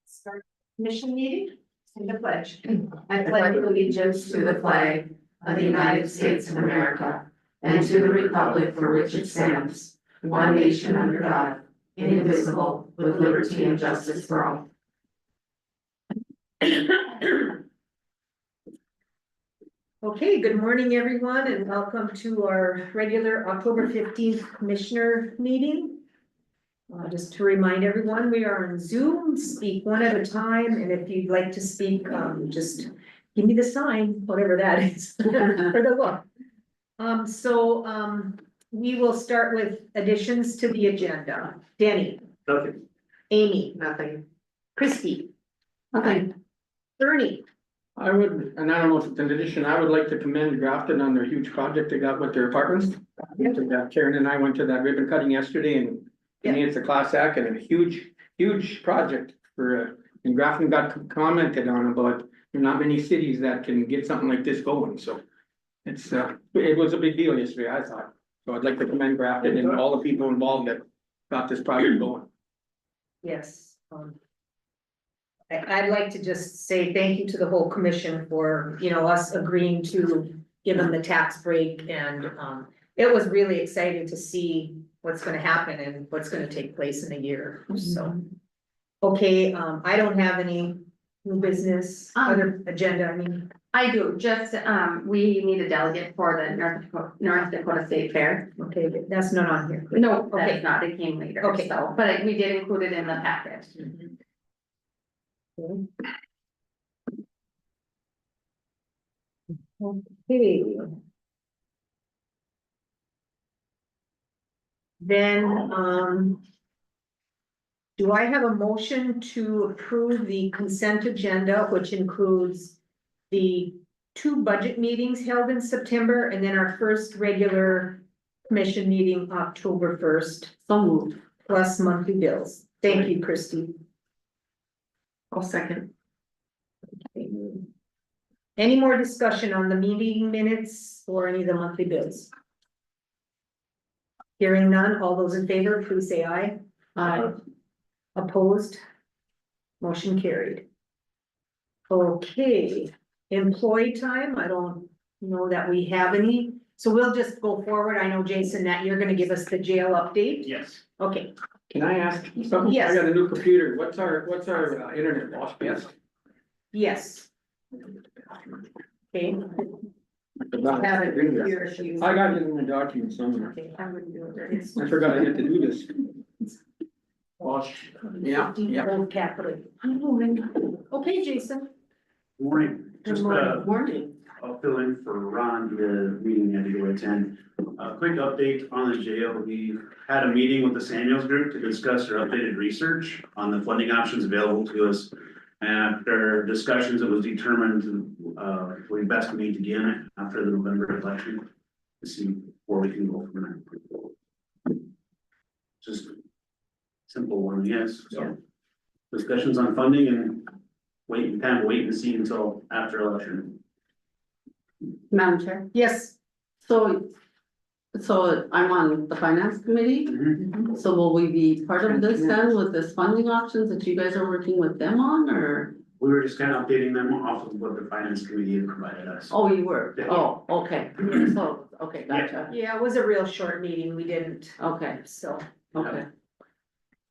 Start commission meeting and the pledge. I pledge allegiance to the flag of the United States of America and to the republic for which it stands, one nation under God, indivisible, with liberty and justice for all. Okay, good morning, everyone, and welcome to our regular October 15th Commissioner meeting. Just to remind everyone, we are on Zoom, speak one at a time, and if you'd like to speak, just give me the sign, whatever that is, for the look. We will start with additions to the agenda. Denny. Nothing. Amy. Nothing. Christie. Nothing. Ernie. I would, and I don't know if it's an addition, I would like to commend Grafton on their huge project they got with their apartments. Karen and I went to that ribbon cutting yesterday and to me, it's a class act and a huge project for, and Grafton got commented on about, there are not many cities that can get something like this going, so. It's, it was a big deal yesterday, I thought, so I'd like to commend Grafton and all the people involved that got this project going. Yes. I'd like to just say thank you to the whole commission for, us agreeing to give them the tax break and, it was really exciting to see what's gonna happen and what's gonna take place in a year, so. Okay, I don't have any new business, other agenda, I mean. I do, just, we need a delegate for the North Dakota State Fair. Okay, that's not on here. No, Okay. that's not, it came later, Okay. so, but we did include it in the packet. Okay. Then, do I have a motion to approve the consent agenda, which includes the 2 budget meetings held in September and then our first regular commission meeting October 1st, So moved. plus monthly bills? Thank you, Christie. I'll second. Any more discussion on the meeting minutes or any of the monthly bills? Hearing none, all those in favor, please say aye. Aye. Opposed? Motion carried. Okay, employee time, I don't know that we have any, so we'll just go forward. I know, Jason, that you're gonna give us the jail update. Yes. Okay, Can I ask something? Yes. I got a new computer. What's our internet loss best? yes. Okay. I got it in the document somewhere. Okay, I wouldn't do it. I forgot I had to do this. Wash. Yeah. Old capital. Okay, Jason. Morning, just Morning. I'll fill in for Ron, the meeting had to go attend. A quick update on the jail, we had a meeting with the Samuels Group to discuss our updated research on the funding options available to us. After discussions, it was determined, we best meet again after the November election to see where we can go from there. Just simple one, yes, so discussions on funding and wait and see until after election. Madam Chair, Yes. so I'm on the finance committee, so will we be part of this then with this funding options that you guys are working with them on, or? We were just kind of updating them off of what the finance committee had provided us. Oh, you were, Yeah. oh, okay, so, okay, gotcha, Yeah, it was a real short meeting. We didn't, okay, so. okay.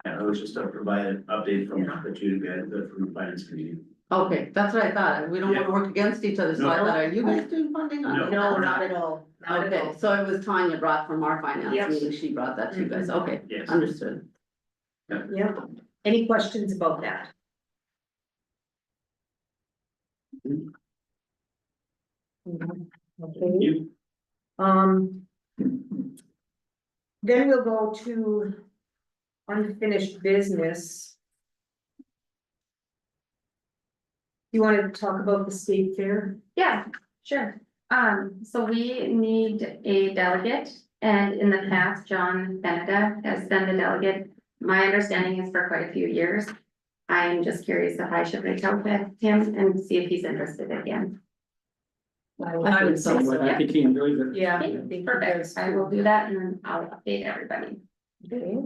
Yeah, it was just a provided update from that you had from the finance committee. Okay, that's what I thought, we don't wanna work against each other, so I No. thought, are you guys doing funding on it? No, not at all. Not at Okay, all. so it was Tanya brought from our finance Yes. meeting, she brought that to you guys, okay, Yes. understood. Yeah. Any questions about that? Okay. You, Then we'll go to unfinished business. You want to talk about the state fair? Yeah, sure. So we need a delegate, and in the past, John Beneda has been the delegate. My understanding is for quite a few years. I'm just curious if I should reach out to him and see if he's interested again. I would say so. I think he enjoys it. Yeah. Okay, I think he perfect. does I too. will do that and then I'll update everybody. Okay.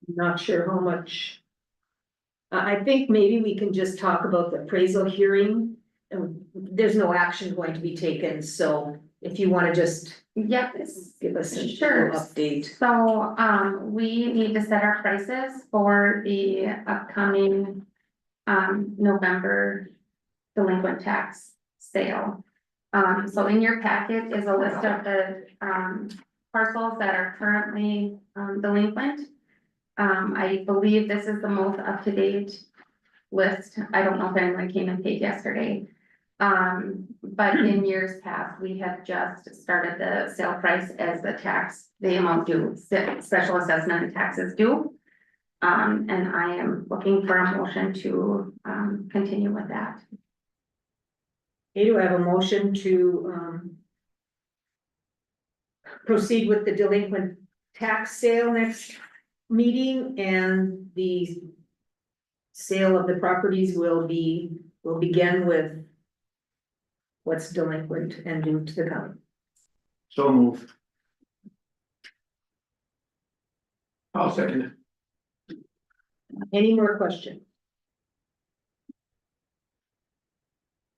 Not sure how much. I think maybe we can just talk about the appraisal hearing. And there's no action going to be taken, so if you wanna just Yep. give us a Sure. update. So, we need to set our prices for the upcoming, November delinquent tax sale. So in your packet is a list of the, parcels that are currently, delinquent. I believe this is the most up-to-date list. I don't know if anyone came and paid yesterday. But in years past, we have just started the sale price as the amount due, special assessment and taxes due. And I am looking for a motion to, continue with that. Okay, do I have a motion to, proceed with the delinquent tax sale next meeting, and the sale of the properties will begin with what's delinquent and due to the county. So moved. I'll second it. Any more questions?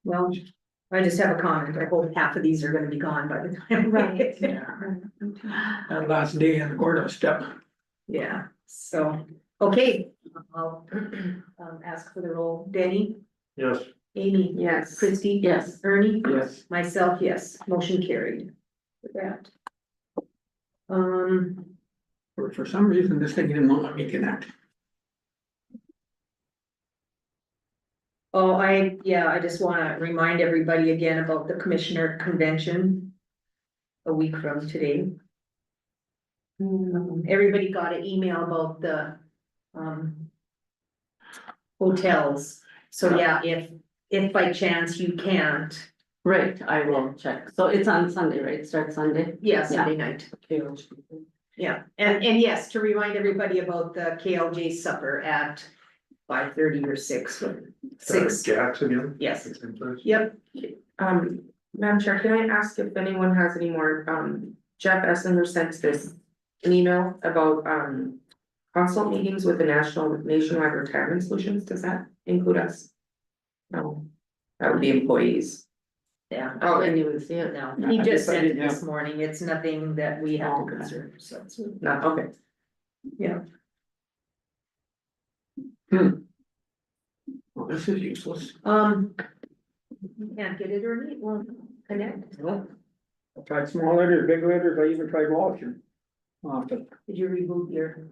Well, I just have a comment. I hope half of these are gonna be gone by the time. That last day in the courthouse step. Yeah, so, okay, I'll ask for the roll. Denny, Yes. Amy, Yes. Christie, Yes. Ernie, Yes. myself, yes, motion carried. With that. For some reason, this thing didn't want to let me connect. Oh, I just wanna remind everybody again about the commissioner convention. A week from today. Everybody got an email about the, hotels, so yeah, if by chance you can't, Right, I will check. So it's on Sunday, right? It starts Sunday? yeah, Sunday night. Yeah, and yes, to remind everybody about the KLJ supper at 5:30 or 6. 6, Jack's again? yes, yep, Madam Chair, can I ask if anyone has any more, Jeff Essinger sent this an email about, consult meetings with the nationwide retirement solutions, does that include us? No, that would be employees. yeah. I didn't even see it. No, he just sent it Yeah. this morning, it's nothing that we have to Okay. consider, so. No, okay. Yeah. Well, this is useless. You can't get it or it won't connect. Well, I tried small letters, big letters, I even tried Washington. Did you reboot your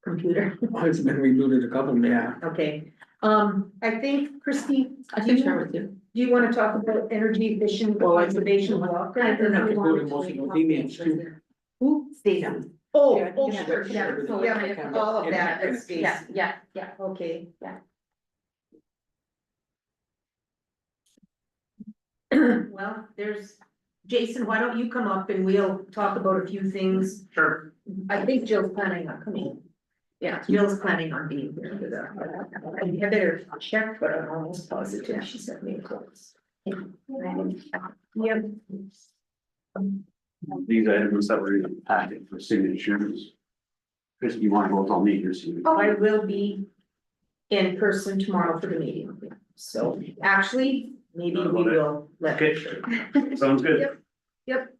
computer? It's been rebooted a couple, yeah. Okay, I think Christie, I can share with you. do you wanna talk about energy efficient Well, I- conservation block? I don't have to go to most of those emails too. Who? Stacy. Oh, Yeah, oh, yeah, sure, yeah, sure, so yeah, all of that, that's Stacy. Yeah. Okay. Yeah. Well, there's, Jason, why don't you come up and we'll talk about a few things. Sure. I think Jill's planning on coming. Yeah, Jill's planning on being here for that. I better check, but I'm almost positive she sent me a close. Yep. These items that were in the packet for signatures. Chris, you want to both all meet your signature? I will be in person tomorrow for the meeting, so actually, maybe we will let. Okay, sounds good. Yep.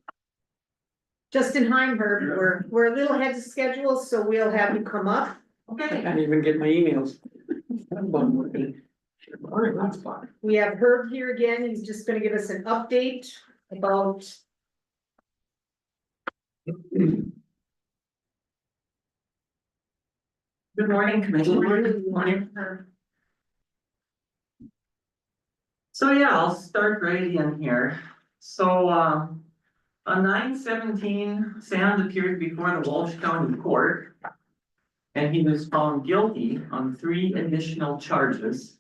Justin Heimberg, we're a little ahead of schedule, so we'll have you come up. I can't even get my emails. All right, that's fine. We have Herb here again, he's just gonna give us an update about. Good morning, Commissioner. So yeah, I'll start right in here. So, on 9/17, Sand appeared before the Walsh County Court. And he was found guilty on 3 additional charges.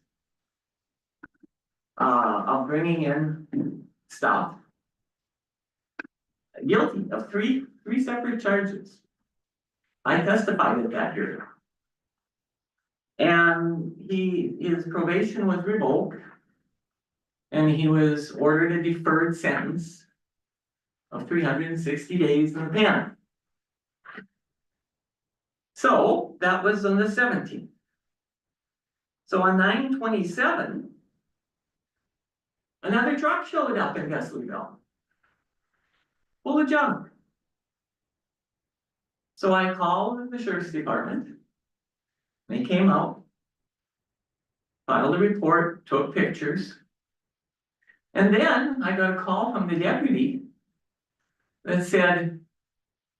Of bringing in stuff. Guilty of three separate charges. I testified at that hearing. And his probation was revoked. And he was ordered a deferred sentence of 360 days in the pen. So that was on the 17th. So on 9/27. Another truck showed up in Wesleyville. Full of junk. So I called the sheriff's department. They came out. Filed a report, took pictures. And then I got a call from the deputy. That said,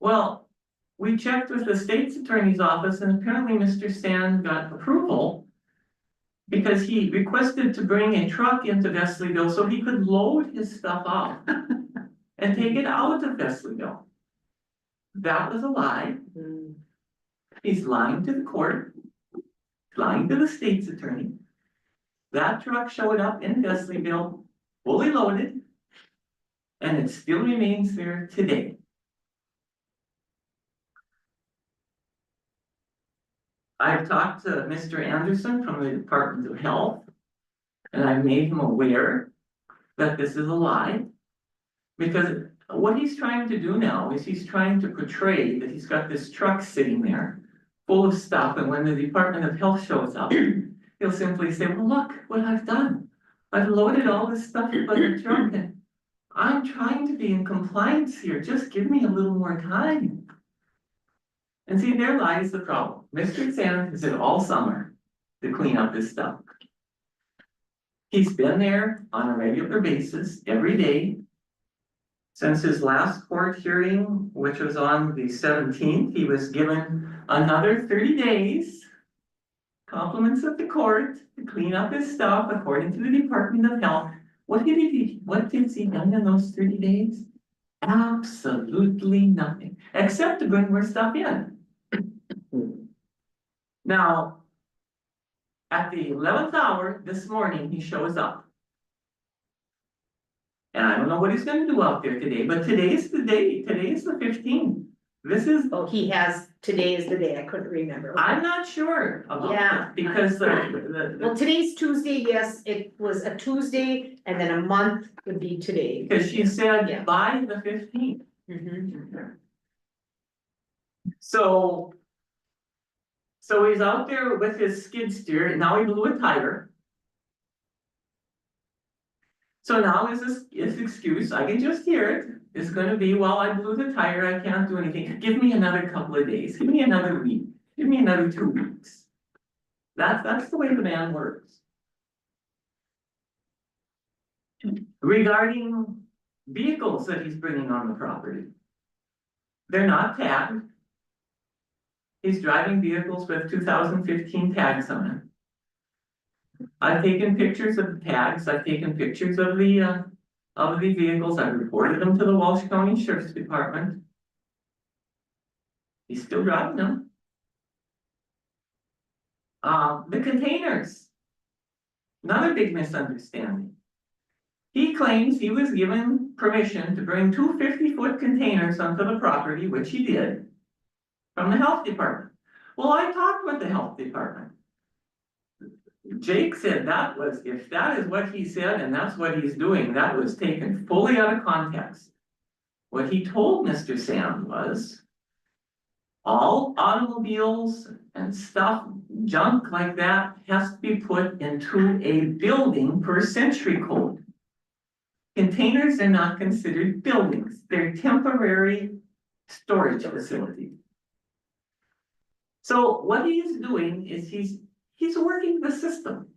well, we checked with the state's attorney's office and apparently Mr. Sand got approval. Because he requested to bring a truck into Wesleyville so he could load his stuff off. And take it out of Wesleyville. That was a lie. He's lying to the court. Lying to the state's attorney. That truck showed up in Wesleyville, fully loaded. And it still remains there today. I've talked to Mr. Anderson from the Department of Health. And I've made him aware that this is a lie. Because what he's trying to do now is he's trying to portray that he's got this truck sitting there full of stuff, and when the Department of Health shows up, he'll simply say, well, look what I've done. I've loaded all this stuff in the truck and I'm trying to be in compliance here. Just give me a little more time. And see, there lies the problem. Mr. Sand has it all summer to clean up his stuff. He's been there on a regular basis every day. Since his last court hearing, which was on the 17th, he was given another 30 days. Compliments of the court to clean up his stuff according to the Department of Health. What has he done in those 30 days? Absolutely nothing, except to bring more stuff in. Now, at the 11th hour this morning, he shows up. And I don't know what he's gonna do out there today, but today is the day, today is the 15th. This is, Oh, he has, today is the day, I couldn't remember. I'm not sure about Yeah. that, because Well, today's Tuesday, yes, it was a Tuesday, and then a month would be today. because she Yeah. said by the 15th. Mhm. So he's out there with his skid steer, and now he blew a tire. So now his excuse, I can just hear it, is gonna be, well, I blew the tire, I can't do anything, give me another couple of days, give me another week, give me another 2 weeks. That's the way the man works. Regarding vehicles that he's bringing on the property. They're not tagged. He's driving vehicles with 2015 tags on it. I've taken pictures of the tags, I've taken pictures of the vehicles, I've reported them to the Walsh County Sheriff's Department. He's still driving them. The containers. Another big misunderstanding. He claims he was given permission to bring 2 50-foot containers onto the property, which he did, from the health department. Well, I talked with the health department. Jake said that was, if that is what he said and that's what he's doing, that was taken fully out of context. What he told Mr. Sand was, all automobiles and stuff, junk like that, has to be put into a building per century code. Containers are not considered buildings, they're temporary storage facilities. So what he's doing is he's working the system.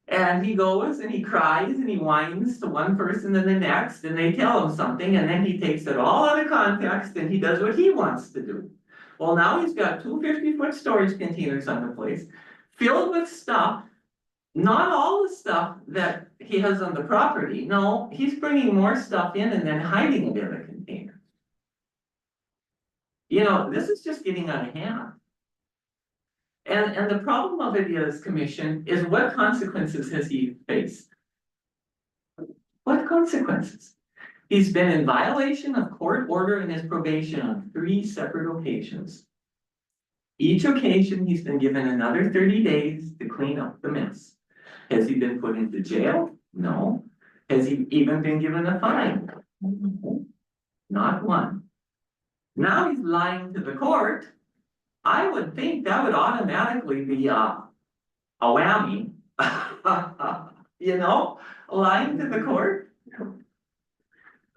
And he goes and he cries and he whines to one person and the next, and they tell him something, and then he takes it all out of context and he does what he wants to do. Well, now he's got 2 50-foot storage containers on the place, filled with stuff. Not all the stuff that he has on the property, no, he's bringing more stuff in and then hiding it in the container. You know, this is just getting out of hand. And the problem of it is, Commission, is what consequences has he faced? What consequences? He's been in violation of court order and his probation on 3 separate occasions. Each occasion, he's been given another 30 days to clean up the mess. Has he been put into jail? No. Has he even been given a fine? No. Not one. Now he's lying to the court I would think that would automatically be a whammy. You know, lying to the court.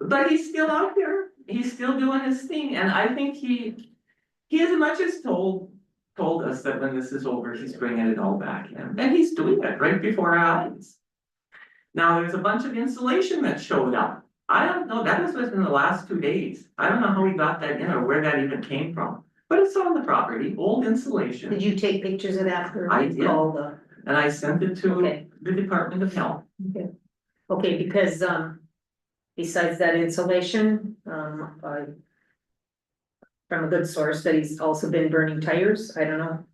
But he's still out there, he's still doing his thing, and I think he as much as told us that when this is over, he's bringing it all back in, and he's doing it right before our eyes. Now, there's a bunch of insulation that showed up. I don't know, that was within the last 2 days. I don't know how he got that in or where that even came from, but it's on the property, old insulation. Did you take pictures of that for? I did. All the, And I sent it to Okay. the Department of Health. okay, because, besides that insulation, from a good source that he's also been burning tires, I don't know.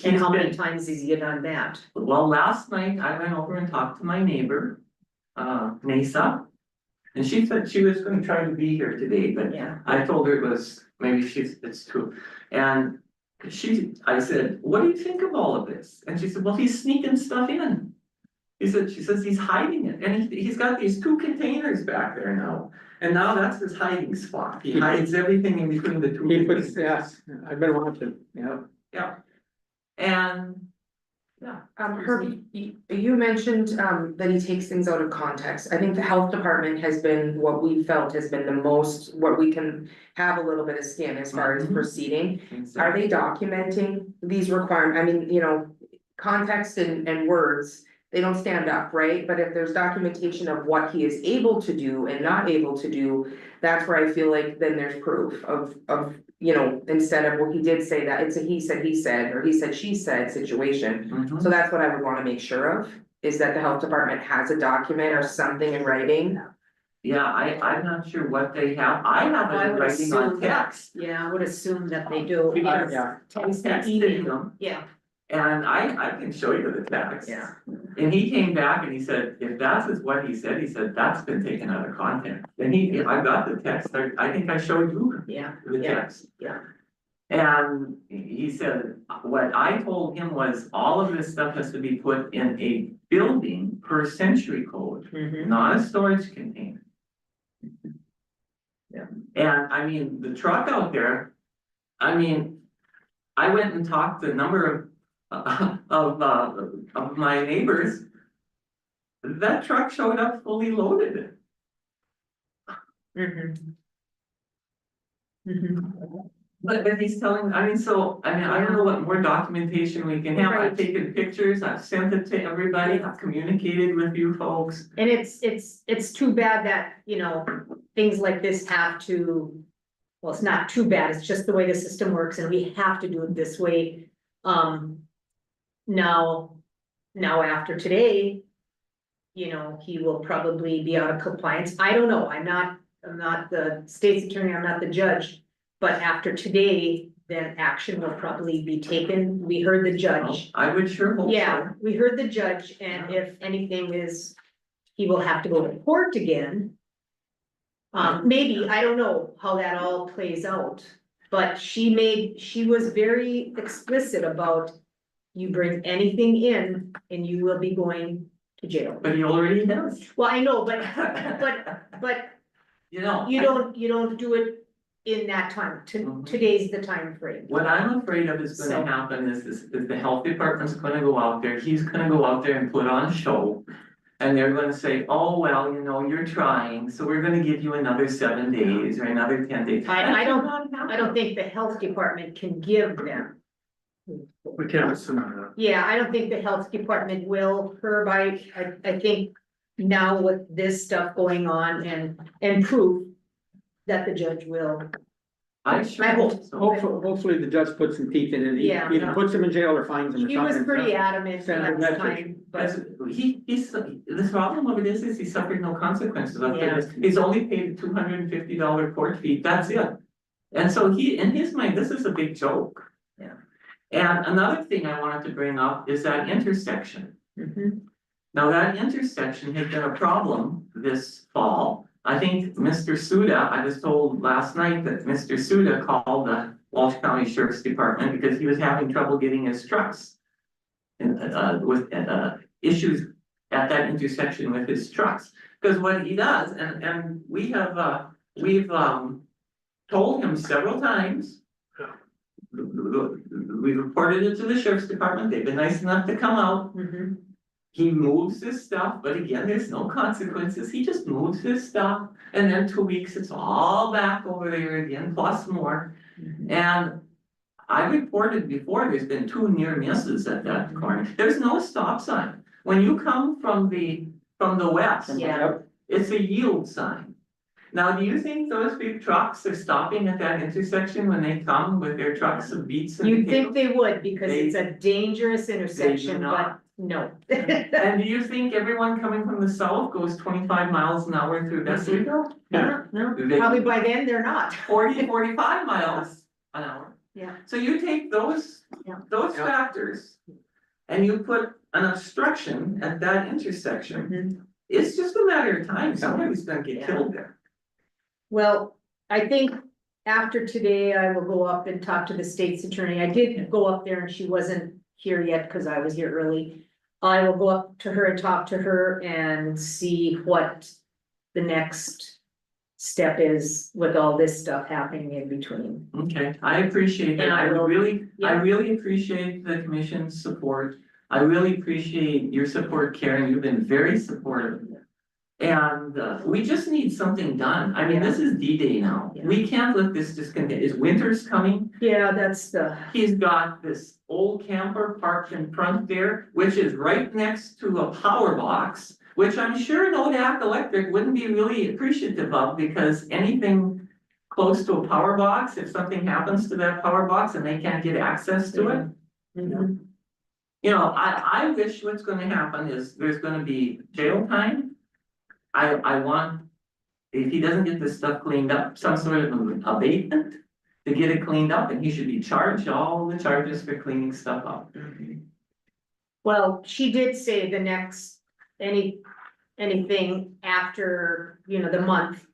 And how many times has he done that? Well, last night I went over and talked to my neighbor, Nasa. And she said she was gonna try to be here today, but Yeah, I told her it was, maybe it's true. And I said, what do you think of all of this? And she said, well, he's sneaking stuff in. She says he's hiding it, and he's got these 2 containers back there now. And now that's his hiding spot. He hides everything in between the 2 He puts, containers. yes, I've been watching, yeah. Yeah. And, yeah. Herbie, you mentioned, that he takes things out of context. I think the health department has been, what we felt has been the most, what we can have a little bit of skin as far as Mhm. proceeding. Are they documenting these requirements? I mean, you know, context and words, they don't stand up, right? But if there's documentation of what he is able to do and not able to do, that's where I feel like then there's proof of, you know, instead of, well, he did say that, it's a he said, or he said, she said situation. Mhm. So that's what I would wanna make sure of, is that the health department has a document or something in writing. Yeah, I'm not sure what they have. I have I it in would writing on assume that, text. yeah, I would assume that they do. Because Yeah. Text I and texted email. him, Yeah, and I can show you the text. yeah, And he came back and he said, if that's is what he said, that's been taken out of context. And I got the text, I think I showed you yeah, the yeah, text. yeah. And he said, what I told him was, all of this stuff has to be put in a building per century code, Mhm. not a storage container. Yeah. And I mean, the truck out there, I mean, I went and talked to a number of my neighbors. That truck showed up fully loaded. Mhm. Mhm. But he's telling, I don't know what more documentation we can have. I've Right. taken pictures, I've sent it to everybody, I've communicated with you folks. And it's too bad that, you know, things like this have to. Well, it's not too bad, it's just the way the system works and we have to do it this way. Now after today. You know, he will probably be out of compliance. I don't know, I'm not the state's attorney, I'm not the judge. But after today, then action will probably be taken. We heard the judge. I would sure hope so. Yeah, we heard the judge, and if anything is, he will have to go to court again. Maybe, I don't know how that all plays out, but she was very explicit about. You bring anything in and you will be going to jail. But he already does, Well, I know, but you know. you don't do it in that time. Mhm. Today's the time frame. What I'm afraid of is So- gonna happen is the health department's gonna go out there, he's gonna go out there and put on a show. And they're gonna say, oh, well, you know, you're trying, so we're gonna give you another 7 days or another 10 days. I don't- That's not I don't think the health department can give them. We can't assume that. Yeah, I don't think the health department will, Herb, I think now with this stuff going on and proof. That the judge will. I sure I hope hope so. Hopefully the judge puts some teeth in it, Yeah. either puts him in jail or fines him or He something. was pretty adamant Send a last message. time, but He's, the problem of it is he suffered no consequences of Yeah. this, he's only paid $250 court fee, that's it. And so in his mind, this is a big joke. Yeah. And another thing I wanted to bring up is that intersection. Mhm. Now, that intersection has been a problem this fall. I think Mr. Suda, I was told last night that Mr. Suda called the Walsh County Sheriff's Department because he was having trouble getting his trucks. With issues at that intersection with his trucks, because what he does, and we've told him several times. we reported it to the sheriff's department, they've been nice enough to come out. Mhm. He moves his stuff, but again, there's no consequences, he just moves his stuff, and then 2 weeks, it's all back over there again, plus more. And I reported before, there's been 2 near misses at that corner, there's no stop sign. When you come from the west, Yeah. it's a yield sign. Now, do you think those big trucks are stopping at that intersection when they come with their trucks of beets and You'd think potatoes? they would, because it's a dangerous intersection, but not. no. And do you think everyone coming from the south goes 25 miles an hour through Wesleyville? No, no, They- probably by then they're not. 45 miles an hour. Yeah. So you take those Yeah. Yeah. factors and you put an obstruction at that intersection, Mhm. it's just a matter of time, somebody's gonna get Yeah. killed there. Well, I think after today, I will go up and talk to the state's attorney. I did go up there and she wasn't here yet because I was here early. I will go up to her and talk to her and see what the next step is with all this stuff happening in between. Okay, I appreciate that, And I will- I yeah. really appreciate the commission's support. I really appreciate your support, Karen, you've been very supportive. And we just need something done, I mean, this is D-Day now, Yeah. we can't let this just continue, is winter's coming? Yeah, that's the, He's got this old camper parked in front there, which is right next to a power box. Which I'm sure Nodak Electric wouldn't be really appreciative of, because anything close to a power box, if something happens to that power box and they can't get access to it. Mhm. You know, I wish what's gonna happen is there's gonna be jail time. I want, if he doesn't get this stuff cleaned up, some sort of an abatement to get it cleaned up, and he should be charged all the charges for cleaning stuff up. Well, she did say the next, anything after, the month.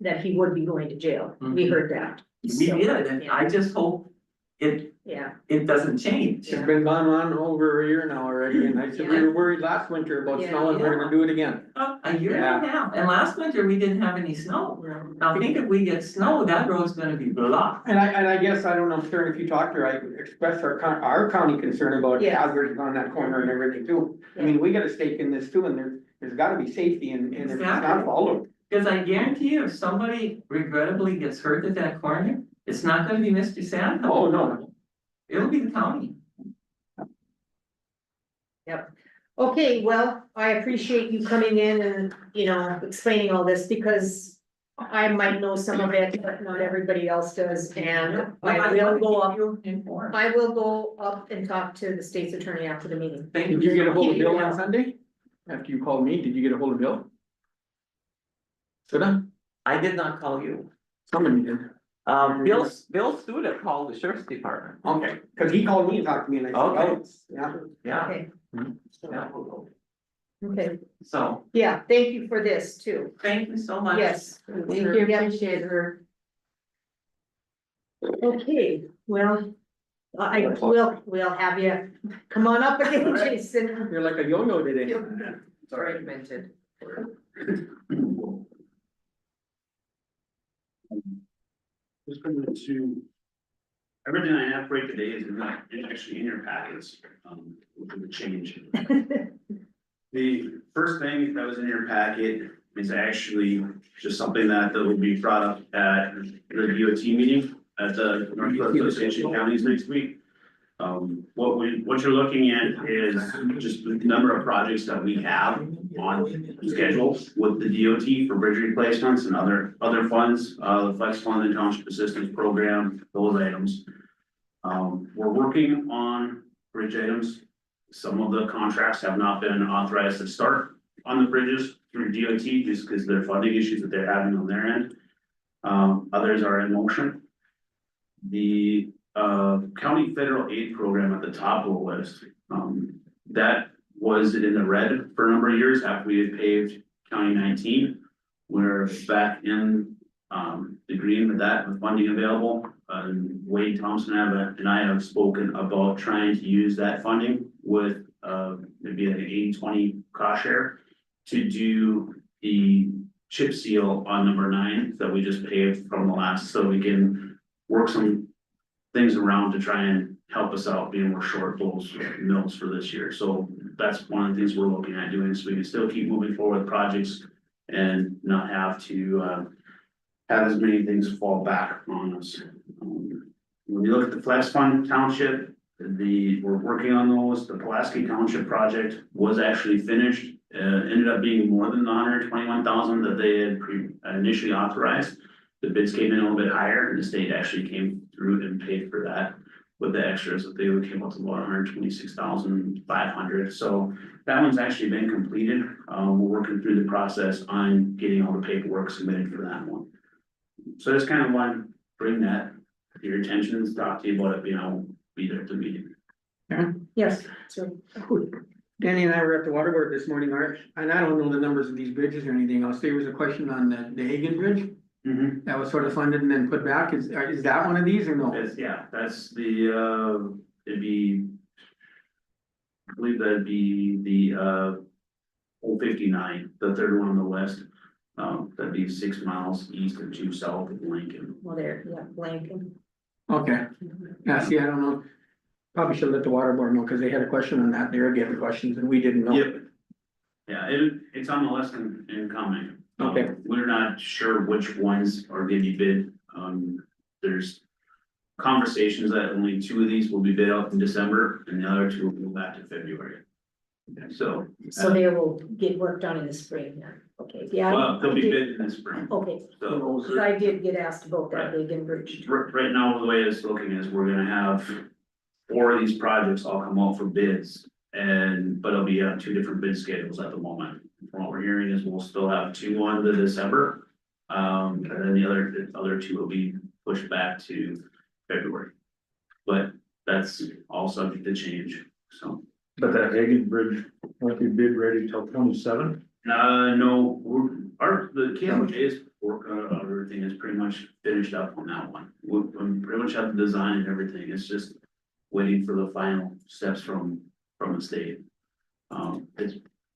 That he would be going to jail, we Mhm. heard that. We So, did, and I just hope it Yeah, doesn't change. It's been gone on over a year now already, and I said we were worried last winter about Yeah. snow and we're gonna do it again. A year and a half, and last winter we didn't have any snow. Now think if we get snow, that road's gonna be blocked. And I guess, I don't know, Karen, if you talked to her, I expressed our county concern about Yeah. hazards on that corner and everything too. I mean, we got a stake in this too, and there's gotta be safety and if it's not Exactly. followed. Cause I guarantee you, if somebody regrettably gets hurt at that corner, it's not gonna be Mr. Sandholm. Oh, no. It'll be the county. okay, well, I appreciate you coming in and, explaining all this, because I might know some of it, but not everybody else does, and I will go up. You informed. I will go up and talk to the state's attorney after the meeting. Thank Did you get a hold of Keep it Bill on down. Sunday? After you called me, did you get a hold of Bill? Shoulda, I did not call you. somebody did. Bill Studa called the sheriff's department. Okay, cause he called me and talked to me and I said, Okay. oh, it's, yeah. Yeah, Okay, yeah. okay, So, yeah, thank you for this too, thank you so much. yes. Thank you, appreciate her. Okay, well, we'll have you come on up again, Jason. You're like a yo-yo today. Fragmented. Just going to, everything I have for you today is not actually in your packets, which is a change. The first thing that was in your packet is actually just something that will be brought up at the DOT meeting at the North Dakota Association of Counties next week. What you're looking at is just the number of projects that we have on schedule with the DOT for bridge replacements and other funds, the Flex Fund and Township Assistance Program, those items. We're working on bridge items. Some of the contracts have not been authorized to start on the bridges through DOT just because there are funding issues that they're having on their end. Others are in motion. The county federal aid program at the top of the list, that was in the red for a number of years after we had paved County 19. We're back in the green with that, with funding available. Wade Thompson and I have spoken about trying to use that funding with maybe an 80-20 cost share to do the chip seal on number 9 that we just paved from the last, so we can work some things around to try and help us out, being we're short those mills for this year. So that's one of the things we're looking at doing, so we can still keep moving forward with projects and not have to, have as many things fall back on us. When you look at the Flex Fund Township, we're working on those. The Pulaski Township project was actually finished. Ended up being more than the $121,000 that they had initially authorized. The bids came in a little bit higher, and the state actually came through and paid for that with the extras that they came up to about $126,500. So that one's actually been completed. We're working through the process on getting all the paperwork submitted for that one. So I just kind of want to bring that to your attention and talk to you about it, be there at the meeting. Yes, so, Danny and I were at the water board this morning, Art, and I don't know the numbers of these bridges or anything else. There was a question on the Hagen Bridge that was sort of funded and then put back. Is that one of these or no? That's the, it'd be. I believe that'd be the, 059, the third one on the west. That'd be 6 miles east and 2 south of Lincoln. well, there, yeah, Lincoln. Okay, yeah, see, I don't know. Probably should let the water board know, because they had a question on that. They were getting questions and we didn't know. Yep. Yeah, it's on the list in coming. Okay. We're not sure which ones are gonna be bid. There's conversations that only 2 of these will be bid out in December and the other 2 will go back to February. So, So they will get work done in the spring then, okay, yeah. well, they'll I be did- bid in the spring. Okay, So, 'cause I did get asked about that Hagen Bridge. right now, the way it's looking is we're gonna have 4 of these projects all come out for bids. But it'll be on 2 different bid schedules at the moment. From what we're hearing is we'll still have 2 on the December. And then the other 2 will be pushed back to February. But that's all subject to change, so. But that Hagen Bridge won't be bid ready till 27? No, the KLJ's work on everything is pretty much finished up on that one. We pretty much have the design and everything, it's just waiting for the final steps from the state.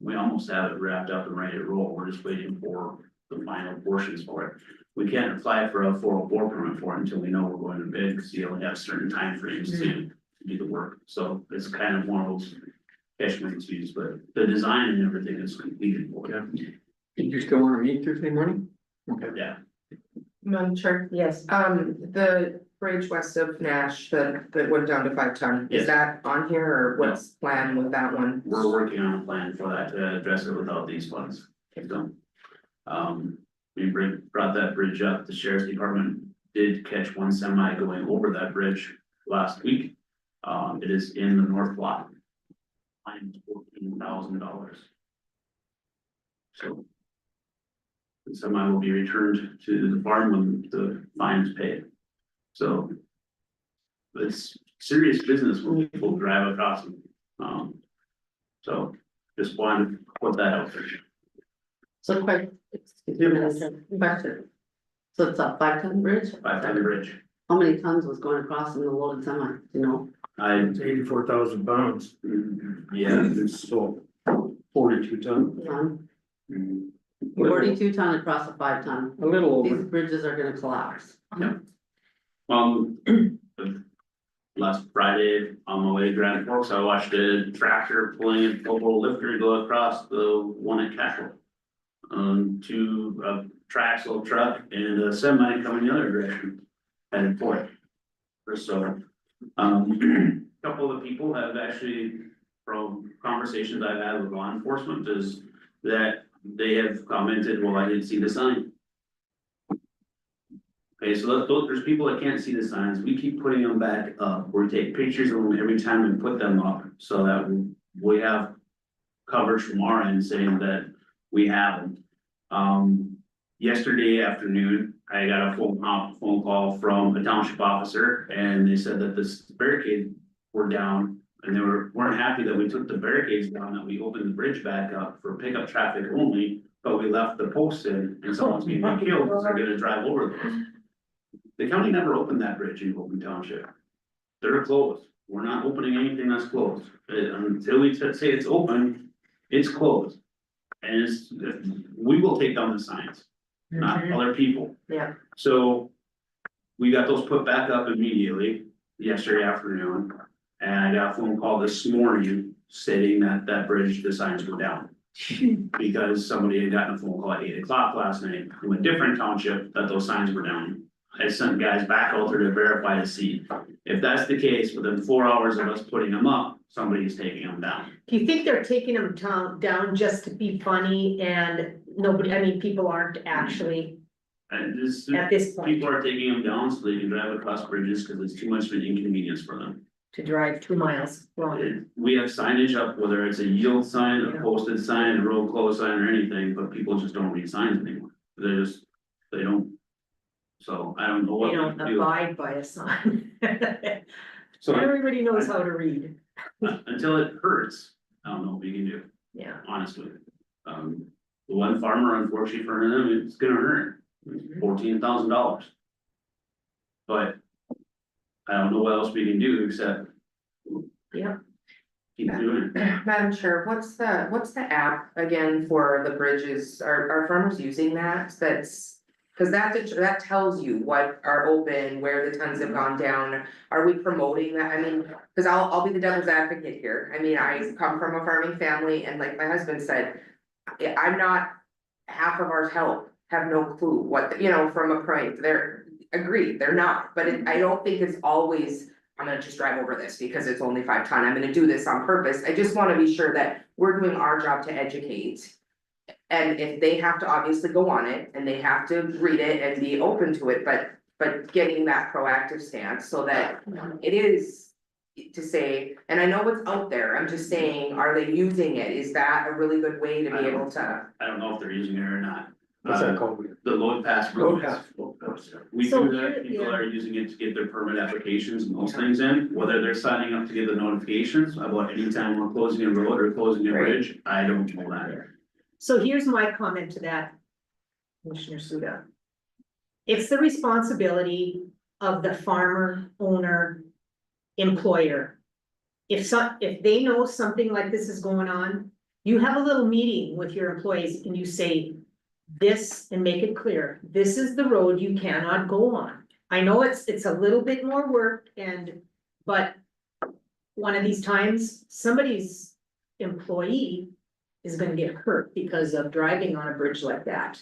We almost have it wrapped up and ready to roll, we're just waiting for the final portions for it. We can't apply for a 404 permit for it until we know we're going to bid, because you only have certain timeframes to do the work, so it's kind of one of those catch-22s, but the design and everything is completed for it. Did you still want to meet Tuesday morning? Okay. Yeah, Madam Chair, Yes, the bridge west of Nash that went down to 5 ton, Yes. is that on here or what's planned with that one? we're working on a plan for that to address it without these funds. So, we brought that bridge up, the sheriff's department did catch 1 semi going over that bridge last week. It is in the north block. Fine, $14,000. So. The semi will be returned to the farm when the fine is paid. So. It's serious business when people drive across them. So just wanted to put that out there. So question. So it's a 5-ton bridge? 5-ton bridge. How many tons was going across in the loaded semi, do you know? It's 84,000 pounds, Yeah. so 42 ton. Ton? mm, 42 ton across a 5-ton. A little These over. bridges are gonna collapse. Last Friday on my way to Grand Forks, I watched a tractor pulling a full lifter go across the one at Castle. 2 traxel truck and a semi coming the other direction, headed for it. So, couple of the people have actually, from conversations I've had with law enforcement, is that they have commented, well, I didn't see the sign. Okay, so there's people that can't see the signs, we keep putting them back up, we take pictures of them every time we put them up, so that we have coverage from our end saying that we have them. Yesterday afternoon, I got a phone call from a township officer, and they said that the barricades were down, and they weren't happy that we took the barricades down, that we opened the bridge back up for pickup traffic only, but we left the posts in, and someone's being killed because they're gonna drive over those. The county never opened that bridge in Hope Township. They're closed. We're not opening anything that's closed. Until we say it's open, it's closed. And we will take down the signs, not other people. Yeah. So we got those put back up immediately. yesterday afternoon. And I got a phone call this morning stating that that bridge, the signs were down. Because somebody had gotten a phone call at 8 o'clock last night from a different township that those signs were down. I sent guys back out there to verify to see. If that's the case, within 4 hours of us putting them up, somebody's taking them down. Do you think they're taking them down just to be funny and nobody, I mean, people aren't actually And this, at this point people are taking them down so they can drive across bridges because it's too much of an inconvenience for them. to drive 2 miles long? We have signage up, whether it's a yield sign, a posted sign, a road close sign or anything, but people just don't read signs anymore. They don't. So I don't know what They don't we do. abide by a sign. So Everybody knows how to read, until it hurts, I don't know what we can do, yeah. honestly. The one farmer, unfortunately for him, it's gonna hurt, $14,000. But I don't know what else we can do except. Yeah. Keep doing it. Madam Chair, what's the app again for the bridges? Are farmers using that? Cause that tells you what are open, where the tons have gone down. Are we promoting that? I mean, cause I'll be the devil's advocate here. I mean, I come from a farming family and like my husband said, I'm not, half of our have no clue what, from a point, they're agreed, they're not, but I don't think it's always. I'm gonna just drive over this because it's only 5 ton, I'm gonna do this on purpose, I just wanna be sure that we're doing our job to educate. And if they have to obviously go on it and they have to read it and be open to it, but getting that proactive stance so that it is. To say, and I know it's out there, I'm just saying, are they using it? Is that a really good way to be able to? I don't know if they're using it or not. What's that called? The load pass. Road permits. pass. We So do that, here- people yeah. are using it to get their permit applications and those things in, whether they're signing up to get the notifications about anytime we're closing a road or closing a Right. bridge, I don't know that. So here's my comment to that, Commissioner Suda. It's the responsibility of the farmer, owner, employer. If they know something like this is going on, you have a little meeting with your employees and you say this and make it clear, this is the road you cannot go on. I know it's a little bit more work but one of these times, somebody's employee is gonna get hurt because of driving on a bridge like that.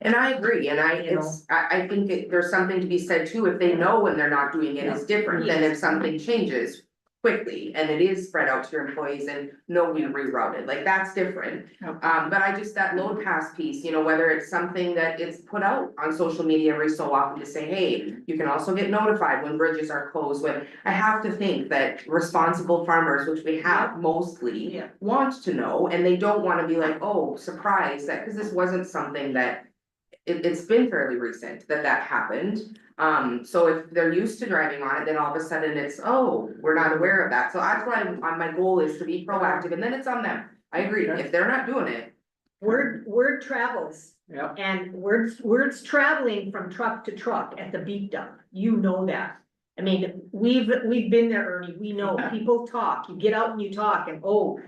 And I agree, and You know. I think there's something to be said too, if they know when they're not doing it, it's different than if something changes. Quickly, and it is spread out to your employees and no, we rerouted, like that's different. But I just, that load pass piece, whether it's something that it's put out on social media every so often to say, hey, you can also get notified when bridges are closed, when. I have to think that responsible farmers, which we have mostly. Yeah. Want to know, and they don't wanna be like, oh, surprise, that, cause this wasn't something that. It's been fairly recent that happened. So if they're used to driving on it, then all of a sudden it's, oh, we're not aware of that. So that's why my goal is to be proactive and then it's on them. I agree. If they're not doing it. Word travels. Yeah. And words traveling from truck to truck at the beat dump, you know that. I mean, we've been there, Ernie, we know, people talk, you get out and you talk and, oh,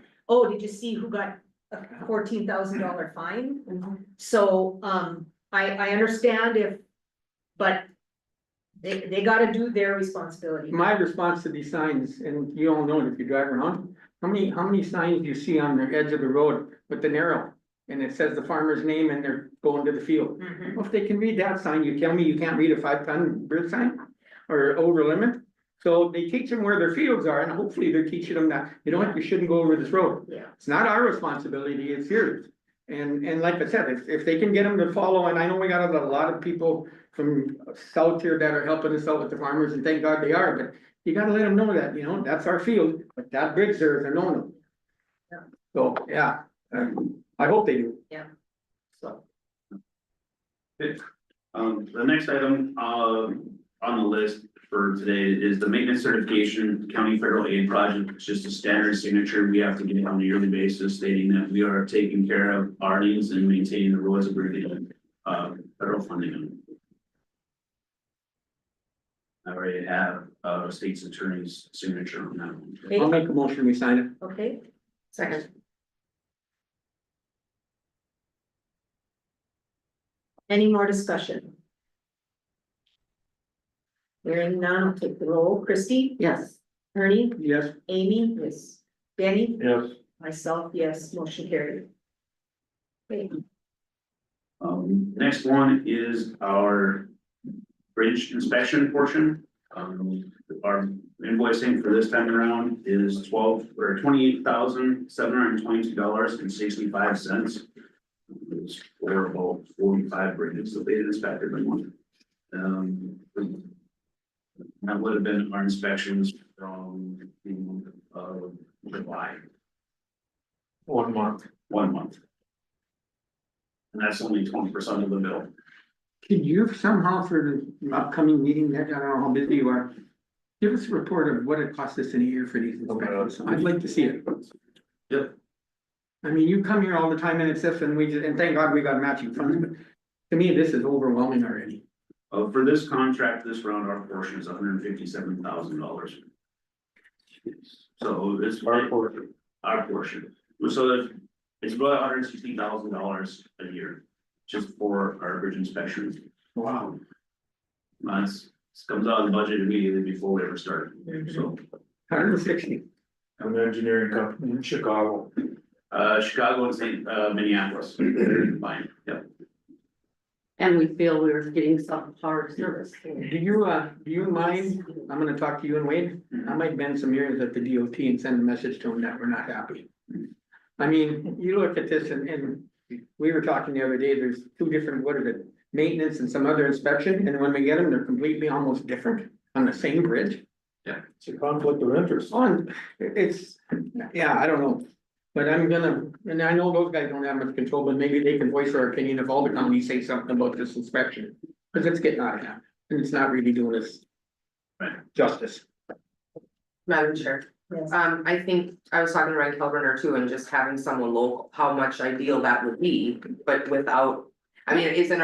did you see who got a $14,000 fine? So, I understand but they gotta do their responsibility. My response to these signs, and you all know it if you drive around, how many signs do you see on the edge of the road with the narrow? And it says the farmer's name and they're going to the field. Mhm. Well, if they can read that sign, you tell me you can't read a 5-ton bridge sign or over limit? So they teach them where their fields are and hopefully they're teaching them that, you know what, you shouldn't go over this road. Yeah. It's not our responsibility, it's yours. And like I said, if they can get them to follow, and I know we got a lot of people from south here that are helping us out with the farmers and thank God they are, but you gotta let them know that, that's our field, but that bridge there is a no-no. Yeah. So, yeah, I hope they do. So, The next item, on the list for today is the maintenance certification county federal aid project. It's just a standard signature we have to get on a yearly basis stating that we are taking care of our needs and maintaining the roads that we're getting, federal funding. I already have, state's attorney's signature on that one. I'll make a motion, we sign it. okay, Second. any more discussion? Hearing none, I'll take the roll. Christie? Yes. Ernie? Yes, Amy? Yes. Danny? Yes. Myself, yes, motion carried. Okay. Next one is our bridge inspection portion. Our invoicing for this time around is $28,722.65. It's for about 45 bridges that they inspected in one. That would have been our inspections from the month of July, 1 month. 1 month. And that's only 20% of the bill. could you somehow for the upcoming meeting, I don't know how busy you are. Give us a report of what it costs us in a year for these inspections, I'd like to see it. Yep. I mean, you come here all the time and it's this, and we just, and thank God we got matching funds, but to me, this is overwhelming already. For this contract, this round, our portion is $157,000. So it's Our portion. our portion, so it's about $160,000 a year, just for our bridge inspections. Wow. This comes out of the budget immediately before we ever start, so. 160. I'm an engineering company in Chicago. Chicago and Minneapolis, combined, yep. And we feel we were getting some hard service. Do you mind, I'm gonna talk to you and Wade, I might bend some ears at the DOT and send a message to them that we're not happy. I mean, you look at this and we were talking the other day, there's two different, what is it? Maintenance and some other inspection, and when we get them, they're completely almost different on the same bridge. It's a conflict of interest. It's, yeah, I don't know. But I'm gonna, and I know those guys don't have much control, but maybe they can voice their opinion if all the counties say something about this inspection. Cause it's getting out of hand, and it's not really doing us justice. Madam Chair, Yes. I think I was talking to Ryan Kelberner too, and just having someone local, how much ideal that would be, but without. I mean, isn't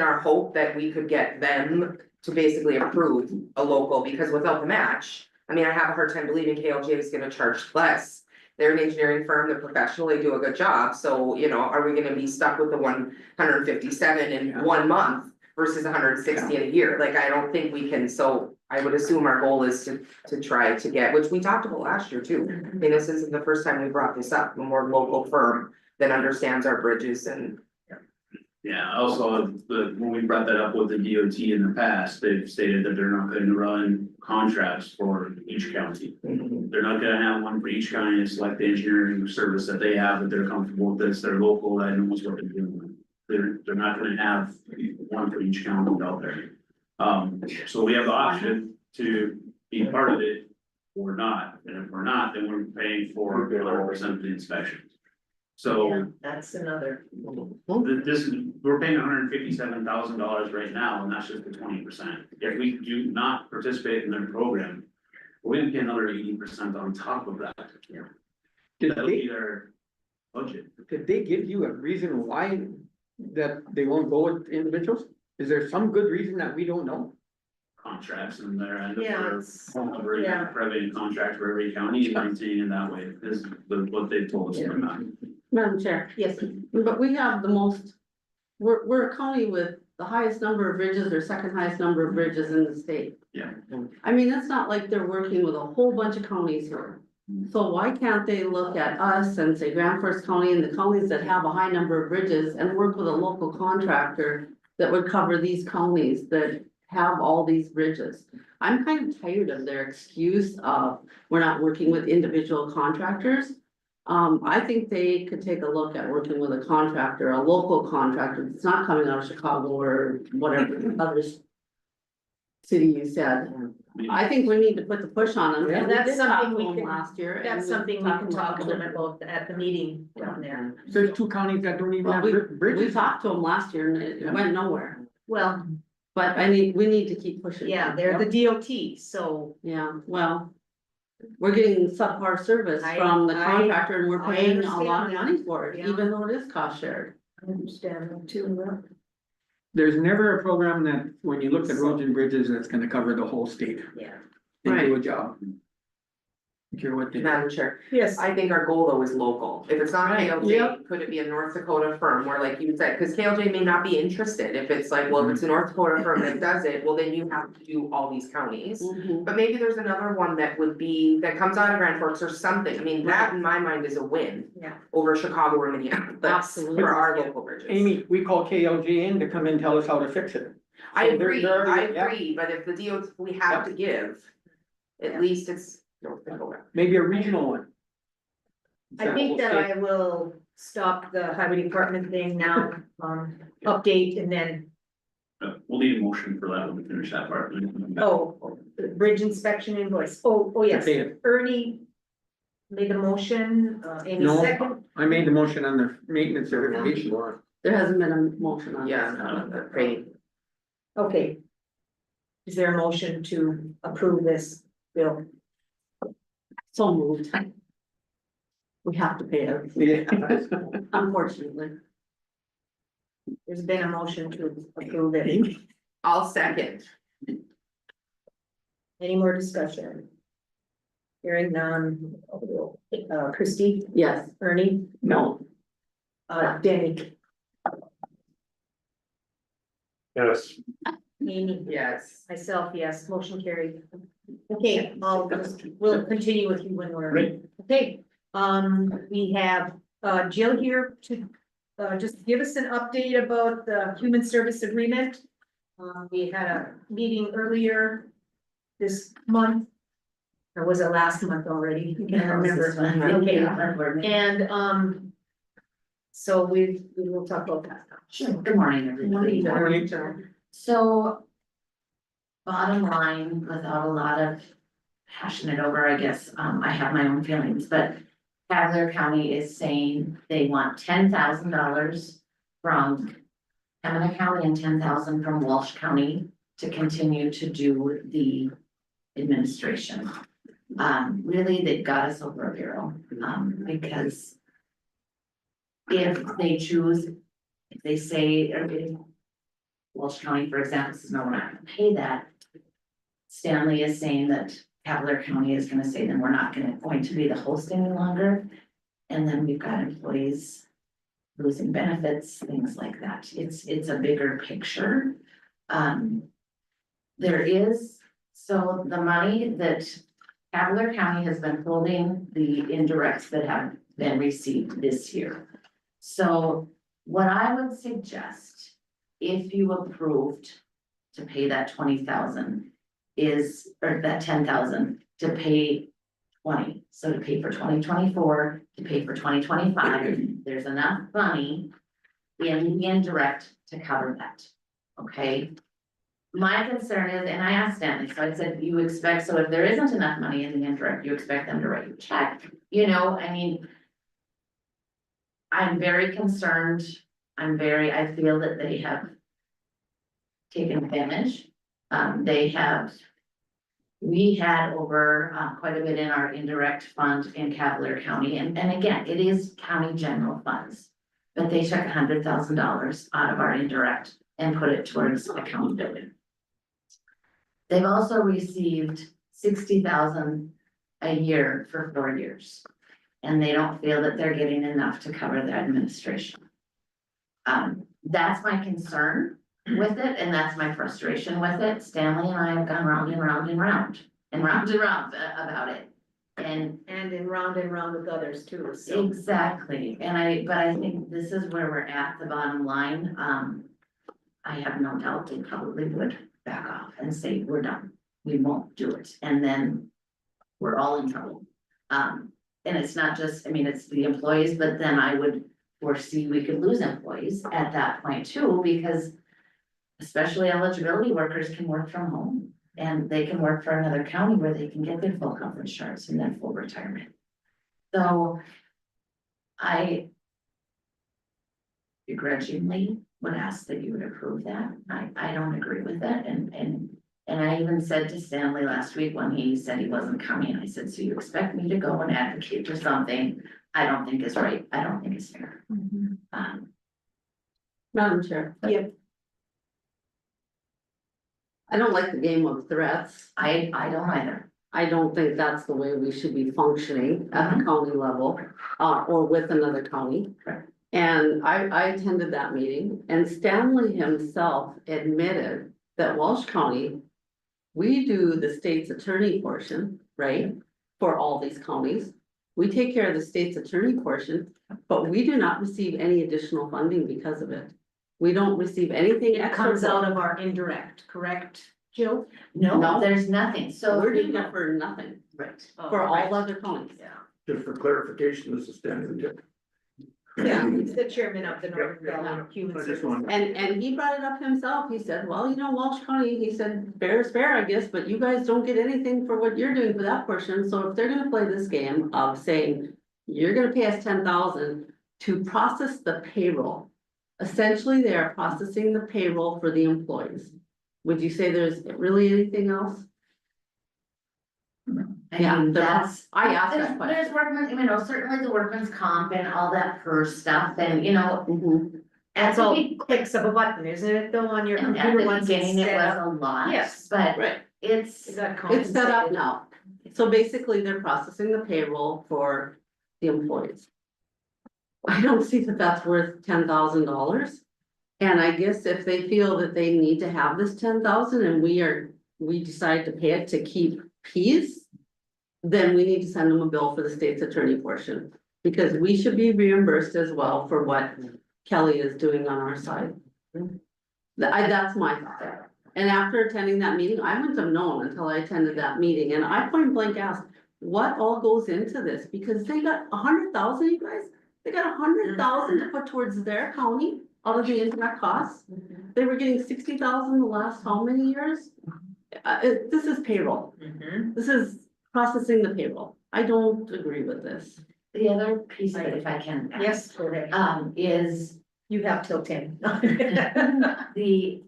our hope that we could get them to basically approve a local, because without the match. I mean, I have a hard time believing KLJ is gonna charge less. They're an engineering firm, they're professional, they do a good job, so, you know, are we gonna be stuck with the 157 in Yeah. 1 month? Versus 160 in a year, like, I don't think we can, so I would assume our goal is to try to get, which we talked about last year too. I mean, this isn't the first time we brought this up, a more local firm that understands our bridges and. Yeah, also, when we brought that up with the DOT in the past, they've stated that they're not going to run contracts for each county. They're not gonna have one for each county, it's like the engineering service that they have, that they're comfortable with this, they're local, that knows what they're doing. They're not gonna have one for each county out there. So we have the option to be part of it or not, and if we're not, then we're paying for 100% of the inspections. So Yeah, that's another. we're paying $157,000 right now, and that's just the 20%. If we do not participate in their program, we're gonna pay another 80% on top of that. Did That'll they, be their budget. did they give you a reason why that they won't go with individuals? Is there some good reason that we don't know? Contracts and their end Yeah, for it's- covering, yeah. providing contract for every county and maintaining it that way is what they've told us in the past. Madam Chair, Yes, but we have the most, we're a county with the highest number of bridges or second highest number of bridges in the state. Yeah. I mean, it's not like they're working with a whole bunch of counties here. So why can't they look at us and say Grand Forks County and the counties that have a high number of bridges and work with a local contractor that would cover these counties that have all these bridges? I'm kind of tired of their excuse of, we're not working with individual contractors. I think they could take a look at working with a contractor, a local contractor, it's not coming out of Chicago or whatever other city you said. I think we need to put the push on them. Yeah, And we that's did talk something to we them can- last year. and that's we something we can talk to them them. about at the meeting down there. There's two counties that don't even Well, have we bridges. talked to them last year and it went nowhere, Well, but we need to keep pushing. yeah, they're the DOT, so Yeah, well, we're getting subpar service I- from the I- contractor and we're I paying a lot of understand that. money for it, Yeah. even though it is cost shared. I understand them too. There's never a program that, when you look at roads and bridges, that's gonna cover the whole state Yeah. and do a Right. job. Care what they. Madam Chair, Yes, I think our goal though is local. If it's not Right, KLJ, yep. could it be a North Dakota firm where like you said, cause KLJ may not be interested. If it's like, well, if it's a North Dakota firm that does it, well, then you have to do all these counties. Mhm. But maybe there's another one that would be, that comes out of Grand Forks or something. I mean, that in my mind is a win. Yeah. Over Chicago or Minneapolis. Absolutely. For our local bridges. Amy, we call KLJ in to come and tell us how to fix it. I So they're- agree, they're I already- yeah. agree, but if the DOT, we have to give, at least it's North Dakota. Maybe a regional one. I think that I will stop the highway department thing now, update and then, We'll need a motion for that when we finish that part. oh, the bridge inspection invoice. Oh, yes. To pay it. Ernie made the motion, Amy No. second. I made the motion on the maintenance certification. There hasn't been a motion on. Yeah, great. Okay. Is there a motion to approve this bill? So moved. We have to pay it, Yeah. unfortunately. There's been a motion to approve it. I'll second. Any more discussion? Hearing none. Christie, Yes. Ernie, No, Danny, Yes. Amy, Yes. myself, yes, motion carried. Okay, we'll continue with you when we're. Great. Okay, we have Jill here to just give us an update about the human service agreement. We had a meeting earlier this month. Or was it last month already? I can't remember. Okay, and so we will talk about that. Sure, good morning, everybody. So. Bottom line, without a lot of hashing it over, I guess, I have my own feelings, but. Cavalier County is saying they want $10,000 from Pembina County and 10,000 from Walsh County to continue to do the administration. Really, they've got us over a barrel, because. If they choose, if they say, or if Walsh County, for example, says, no, we're not gonna pay that. Stanley is saying that Cavalier County is gonna say, then we're not going to be the host any longer. And then we've got employees losing benefits, things like that. It's a bigger picture. There is, so the money that Cavalier County has been holding the indirects that have been received this year. So what I would suggest, if you approved to pay that 20,000 is, or that 10,000 to pay 20, so to pay for 2024, to pay for 2025, there's enough money in the indirect to cover that, okay? My concern is, and I asked Stanley, so I said, you expect, so if there isn't enough money in the indirect, you expect them to write you a check, you know, I mean. I'm very concerned, I feel that they have taken advantage. We had over quite a bit in our indirect fund in Cavalier County, and again, it is county general funds. But they took $100,000 out of our indirect and put it towards accountability. They've also received 60,000 a year for 4 years. And they don't feel that they're getting enough to cover their administration. That's my concern with it, and that's my frustration with it. Stanley and I have gone round and round and round and round and round about it. And in round with others too, so. exactly, but I think this is where we're at, the bottom line. I have no doubt they probably would back off and say, we're done, we won't do it, and then we're all in trouble. And it's not just, I mean, it's the employees, but then I would foresee we could lose employees at that point too, because especially eligibility workers can work from home and they can work for another county where they can get their full health insurance and then full retirement. So I begrudgingly would ask that you would approve that. I don't agree with it, and I even said to Stanley last week when he said he wasn't coming, I said, so you expect me to go and advocate for something I don't think is right, I don't think it's fair. Madam Chair. Yep. I don't like the game of threats. I don't either. I don't think that's the way we should be functioning at the county level, or with another county. Correct. And I attended that meeting, and Stanley himself admitted that Walsh County, we do the state's attorney portion, right? For all these counties. We take care of the state's attorney portion, but we do not receive any additional funding because of it. We don't receive anything It extra. comes out of our indirect, correct, Jill? No. No, there's nothing, so. We're doing it for nothing, Right. for Oh, right. all other counties. Yeah. Just for clarification, this is standard. Yeah, he's the chairman of the North Yeah, Carolina Human I just Services. wanted- And he brought it up himself, he said, well, you know, Walsh County, he said, fair is fair, I guess, but you guys don't get anything for what you're doing for that portion, so if they're gonna play this game of saying, you're gonna pay us 10,000 to process the payroll. Essentially, they are processing the payroll for the employees. Would you say there's really anything else? I Yeah, mean, the- that's. I asked that There's question. workman, you know, certainly the workman's comp and all that PERS stuff and, you know, Mhm. That's at all the clicks of a button, isn't it, though, on your and at computer the once it's beginning, it set was up? a lot, Yes. but Right, it's. It got it's set up compensated. now, so basically they're processing the payroll for the employees. I don't see that that's worth $10,000. And I guess if they feel that they need to have this 10,000 and we decide to pay it to keep peace. Then we need to send them a bill for the state's attorney portion, because we should be reimbursed as well for what Kelly is doing on our side. That's my thought. And after attending that meeting, I wouldn't have known until I attended that meeting, and I point blank asked, what all goes into this? Because they got 100,000, you guys, they got 100,000 to put towards their county out of the indirect costs. They were getting 60,000 the last how many years? This is payroll, Mhm. this is processing the payroll. I don't agree with this. The other piece of it, if I can. add, Yes, go ahead. Is You have till 10. the.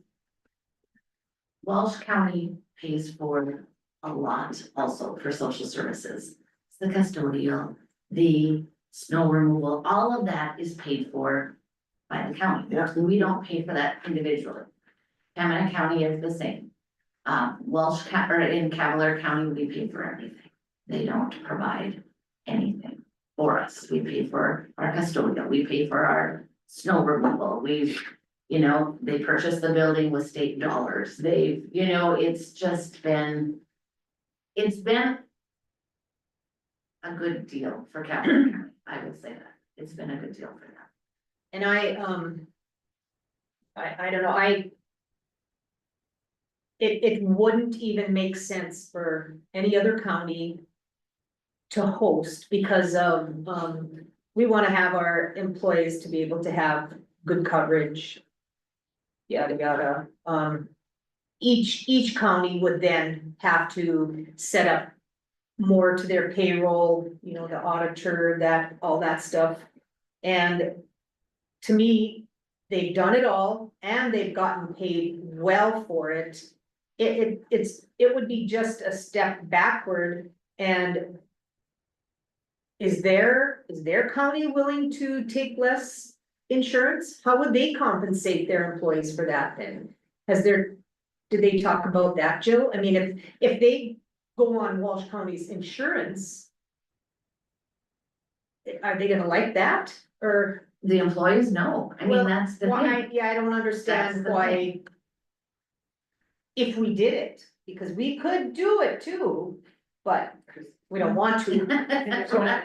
Walsh County pays for a lot also for social services. It's the custodial, the snow removal, all of that is paid for by the county. Yeah. We don't pay for that individually. Pembina County is the same. Or in Cavalier County, we pay for everything. They don't provide anything for us. We pay for our custodial, we pay for our snow removal, you know, they purchased the building with state dollars, you know, it's just been. It's been. A good deal for Cavalier County, I would say that, it's been a good deal for them. And I don't know, it wouldn't even make sense for any other county to host because of, we wanna have our employees to be able to have good coverage. Yada, yada, each county would then have to set up more to their payroll, you know, the auditor, all that stuff. And to me, they've done it all and they've gotten paid well for it. It would be just a step backward and. Is their county willing to take less insurance? How would they compensate their employees for that then? Did they talk about that, Jill? I mean, if they go on Walsh County's insurance. Are they gonna like that, or The employees, no, I Well, mean, that's the why, thing, yeah, I don't That's understand the why. If we did it, because we could do it too, but we don't want to. So, I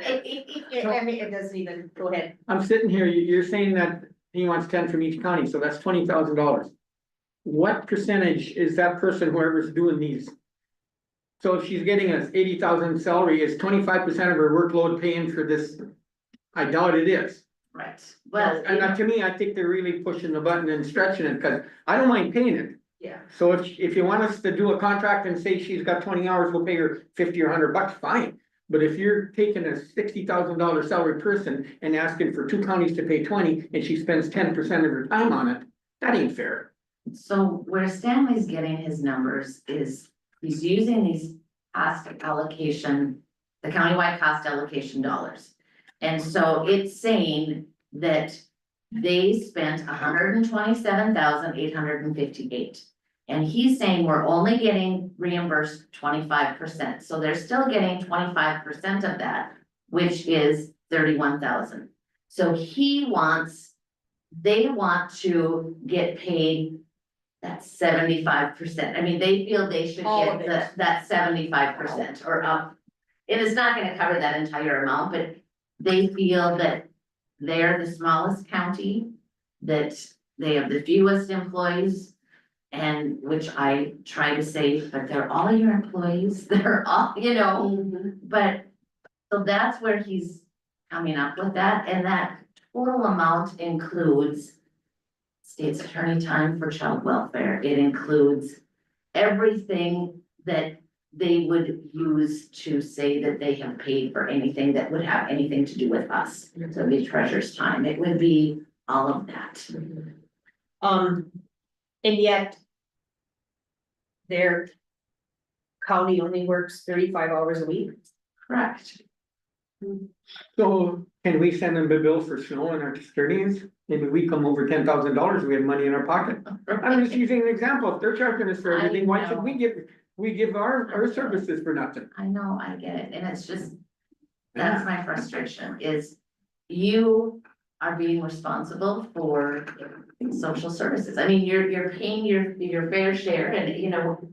mean, it doesn't even, go ahead. I'm sitting here, you're saying that he wants 10 from each county, so that's $20,000. What percentage is that person, whoever's doing these? So if she's getting a 80,000 salary, is 25% of her workload paying for this? I doubt it is. right, well. And to me, I think they're really pushing the button and stretching it, cause I don't mind paying it. Yeah. So if you want us to do a contract and say she's got 20 hours, we'll pay her 50 or $100, fine. But if you're taking a $60,000 salary person and asking for 2 counties to pay 20 and she spends 10% of her time on it, that ain't fair. So where Stanley's getting his numbers is, he's using these cost allocation, the countywide cost allocation dollars. And so it's saying that they spent $127,858. And he's saying we're only getting reimbursed 25%, so they're still getting 25% of that, which is 31,000. So they want to get paid that 75%. I mean, they feel they should All of get that 75% or up. It is not gonna cover that entire amount, but they feel that they're the smallest county, that they have the fewest employees. And which I try to say, but they're all your employees, they're all, but, so that's where he's coming up with that, and that total amount includes state's attorney time for child welfare, it includes everything that they would use to say that they have paid for anything that would have anything to do with us. So it'd be treasurer's time, it would be all of that. And yet. Their county only works 35 hours a week. Correct. So can we send them a bill for snow and our custodians? Maybe we come over $10,000, we have money in our pocket. I'm just using an example. If they're charging us for everything, why should we give our services for nothing? I know, I get it, and it's just, that's my frustration, is you are being responsible for social services. I mean, you're paying your fair share and,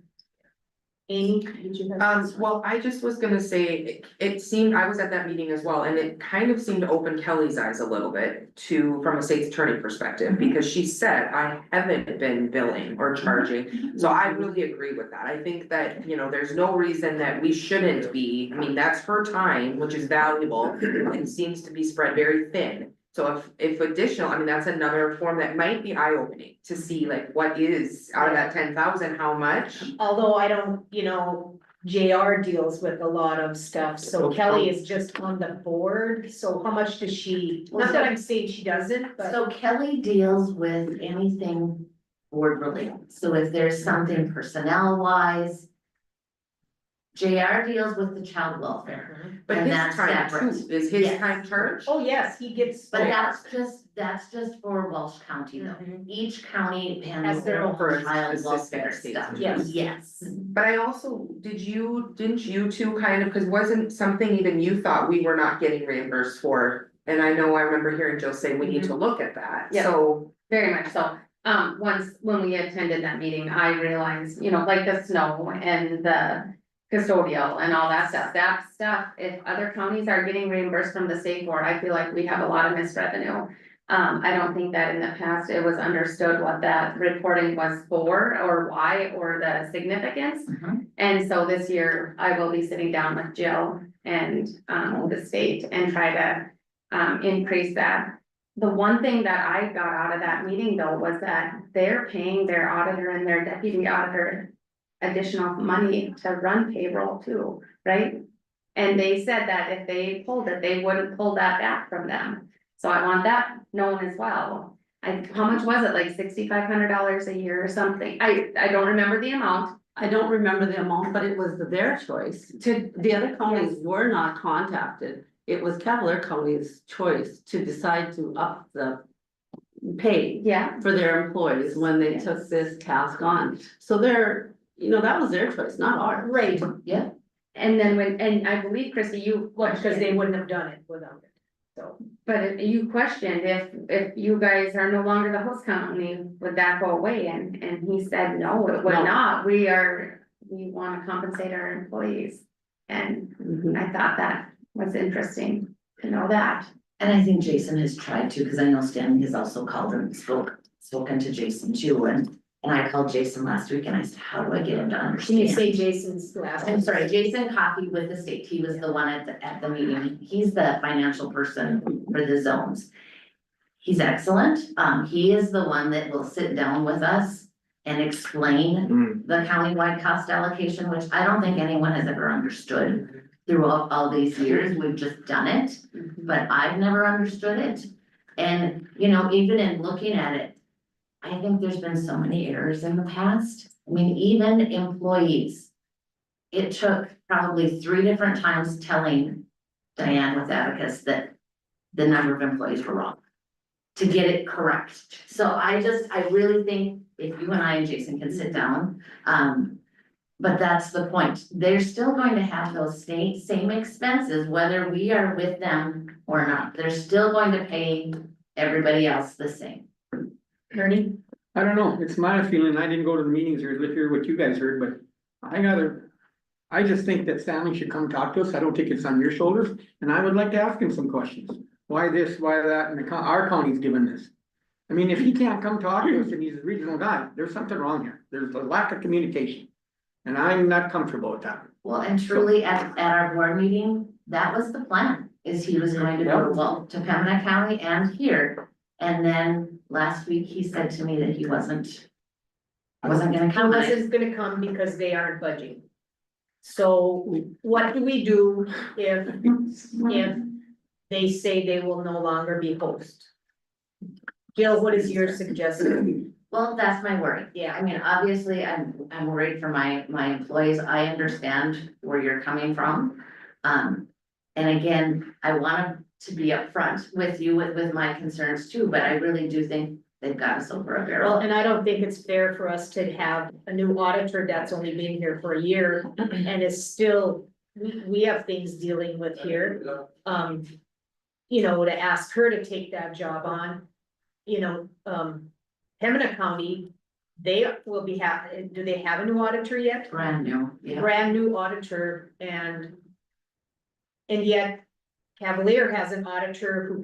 Amy, did you have? Well, I just was gonna say, it seemed, I was at that meeting as well, and it kind of seemed to open Kelly's eyes a little bit from a state's attorney perspective, because she said, I haven't been billing or charging. So I really agree with that. I think that, there's no reason that we shouldn't be, I mean, that's her time, which is valuable and seems to be spread very thin. So if additional, I mean, that's another form that might be eye-opening to see like what is out of that 10,000, how much? Although I don't, JR deals with a lot of stuff, so Kelly is just on the board, so how much does she, not that I'm saying she doesn't, but. so Kelly deals with anything board related, so if there's something personnel wise. JR deals with the child welfare, But and his that's time separate. too, is his Yes. time charged? Oh, yes, he gets. But that's just for Welsh County though. Mhm. Each county Has handles their their own own for child specific welfare states. stuff. Yes. Yes. But I also, didn't you two kind of, cause wasn't something even you thought we were not getting reimbursed for? And I know I remember hearing Jill say we need to look at that, Yeah. so. Very much so. When we attended that meeting, I realized, like the snow and the custodial and all that stuff, if other counties are getting reimbursed from the state board, I feel like we have a lot of missed revenue. I don't think that in the past it was understood what that reporting was for or why or the significance. Mhm. And so this year I will be sitting down with Jill and the state and try to increase that. The one thing that I got out of that meeting though was that they're paying their auditor and their deputy auditor additional money to run payroll too, right? And they said that if they pulled it, they wouldn't pull that back from them. So I want that known as well. How much was it, like $6,500 a year or something? I don't remember the amount. I don't remember the amount, but it was their choice. The other counties were not contacted. It was Cavalier County's choice to decide to up the pay Yeah, for their employees when they took this task on. So that was their choice, not ours. Right, Yeah, and then and I believe Chrissy, you because they wouldn't have done it without it, so. but you questioned if you guys are no longer the host company, would that go away? And he said, no, it would No. not. We wanna compensate our employees. And Mhm. I thought that was interesting to know that. and I think Jason has tried to, because I know Stanley has also called and spoken to Jason too, and I called Jason last week and I said, how do I get him to Can you understand? say Jason's last? I'm sorry, Jason Coffey with the state, he was the one at the meeting, he's the financial person for the zones. He's excellent, he is the one that will sit down with us and explain the countywide cost allocation, which I don't think anyone has ever understood. Throughout all these years, we've just done it, but I've never understood it. And, even in looking at it, I think there's been so many errors in the past. I mean, even employees. It took probably 3 different times telling Diane with Abacus that the number of employees were wrong. to get it correct. So I really think if you and I and Jason can sit down, but that's the point. They're still going to have those same expenses, whether we are with them or not. They're still going to pay everybody else the same. Ernie? I don't know, it's my feeling, I didn't go to the meetings or hear what you guys heard, but I just think that Stanley should come talk to us, I don't think it's on your shoulders, and I would like to ask him some questions. Why this, why that, and our county's given this. I mean, if he can't come talk to us and he's a regional guy, there's something wrong here, there's a lack of communication. And I'm not comfortable with that. Well, and truly at our board meeting, that was the plan, is he was going to go, well, to Pembina County and here. And then last week he said to me that he wasn't gonna come. This is gonna come because they aren't budging. So what do we do if they say they will no longer be host? Jill, what is your suggestion? Well, that's my worry. Yeah, I mean, obviously, I'm worried for my employees. I understand where you're coming from. And again, I want to be upfront with you with my concerns too, but I really do think they've got us over a Well, barrel. and I don't think it's fair for us to have a new auditor that's only been here for a year and is still, we have things dealing with here. You know, to ask her to take that job on, you know, Pembina County, they will be do they have a new auditor yet? Brand new, yeah. Brand new auditor and yet Cavalier has an auditor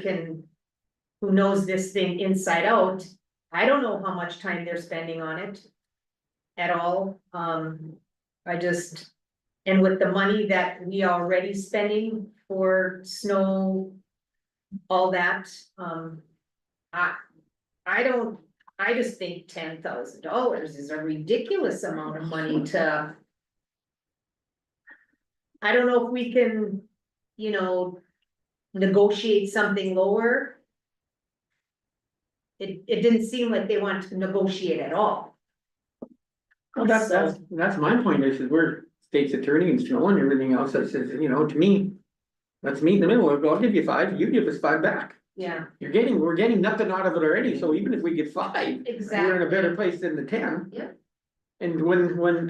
who knows this thing inside out. I don't know how much time they're spending on it at all. And with the money that we are already spending for snow, all that, I just think $10,000 is a ridiculous amount of money to. I don't know if we can, you know, negotiate something lower. It didn't seem like they wanted to negotiate at all. Well, that's my point, I said, we're state's attorney and Snow and everything else, I says, you know, to me. Let's meet in the middle, I'll give you 5, you give us 5 back. Yeah, We're getting nothing out of it already, so even if we get 5, we're in a exactly. better place than the 10. Yep. And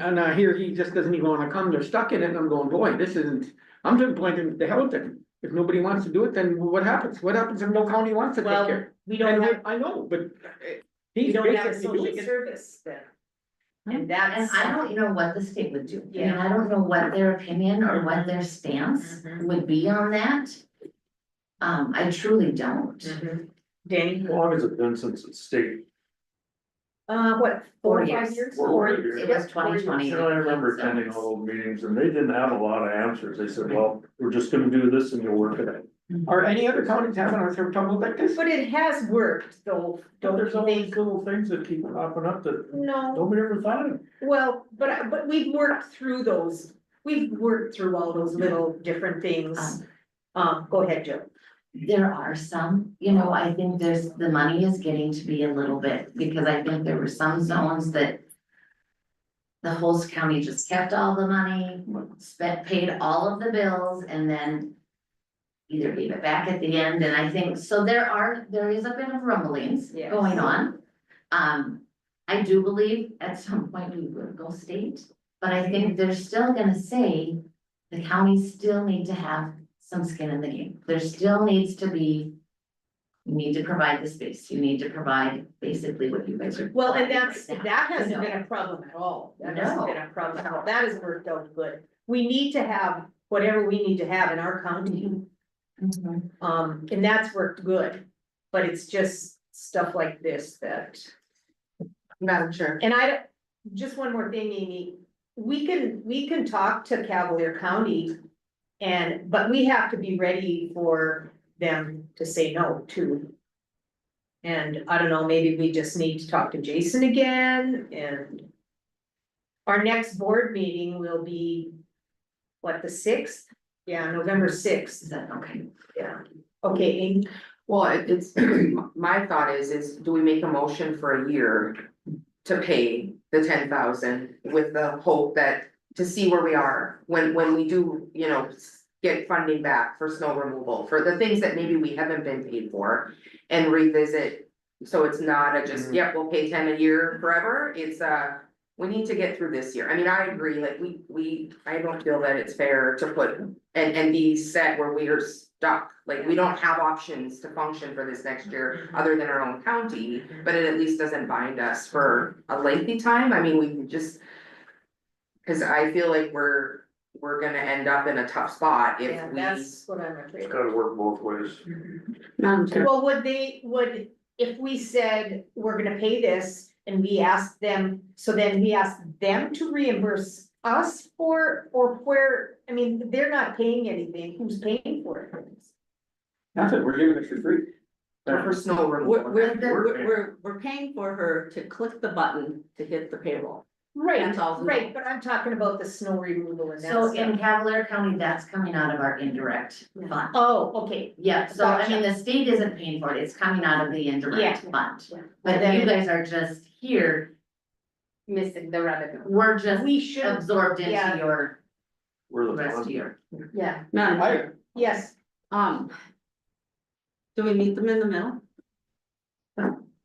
and I hear he just doesn't even wanna come, they're stuck in it, and I'm going, boy, this isn't, I'm just pointing the hell with it. If nobody wants to do it, then what happens? What happens if no county wants to take Well, care? we don't And have, I know, but we he's don't have a basically doing social it. service then. And And that's. I don't know what the state would do. I mean, Yeah. I don't know what their opinion or what their stance Mhm. would be on that. I truly don't. Mhm. Danny, How long has it been since it's state? what, 4 or 5 years. years? 4 years. It was 2020. You know, I remember attending all those meetings and they didn't have a lot of answers. They said, well, we're just gonna do this and you'll work it out. Are any other counties having a trouble like this? But it has worked though, don't There's you all these think? little things that keep popping up that No, nobody ever thought of. well, but we've worked through those, we've worked through all those little different things. Go ahead, Jill. There are some, you know, I think the money is getting to be a little bit, because I think there were some zones that. The Holst County just kept all the money, paid all of the bills, and then. Either gave it back at the end, and I think, so there is a bit of rumblings Yes. going on. I do believe at some point we will go state, but I think they're still gonna say. The counties still need to have some skin in the game, there still needs to be. You need to provide the space, you need to provide basically what you guys are. Well, and providing right now. that hasn't No. been a problem at all. That hasn't No. been a problem at all. That has worked out good. We need to have whatever we need to have in our county. Mhm. And that's worked good, but it's just stuff like this that. Madam Chair. And just one more thing, Amy, we can talk to Cavalier County. But we have to be ready for them to say no too. And I don't know, maybe we just need to talk to Jason again and. Our next board meeting will be, what, the 6th? Yeah, November 6th. Is that okay? Yeah, okay, Amy. Well, it's, my thought is do we make a motion for a year to pay the 10,000 with the hope that, to see where we are when we do, you know, get funding back for snow removal, for the things that maybe we haven't been paid for. And revisit, so it's not a just, yep, we'll pay 10 a year forever, it's we need to get through this year. I mean, I agree, like, I don't feel that it's fair to put, and be set where we are stuck. Like, we don't have options to function for this next year, other than our own county, but it at least doesn't bind us for a lengthy time. I mean, we can just. Cause I feel like we're gonna end up in a tough spot if Yeah, we. that's what I'm afraid It's of. gotta work both ways. Madam Chair. Well, if we said, we're gonna pay this, and we asked them, so then we asked them to reimburse us for, or where, I mean, they're not paying anything, who's paying for it? That's it, we're giving it for free. For snow removal. We're paying for her to click the button to hit the payroll. Right, $10,000. right, but I'm talking about the snow removal and that So in stuff. Cavalier County, that's coming out of our indirect fund. Oh, okay, Yeah, so I mean, Gotcha. the state isn't paying for it, it's coming out of the indirect Yeah. fund. Yeah. But then you guys are just here, Missing the revenue. we're just we should, absorbed yeah. into your We're the rest of fund. your. yeah, Madam Chair, yes, do we meet them in the middle?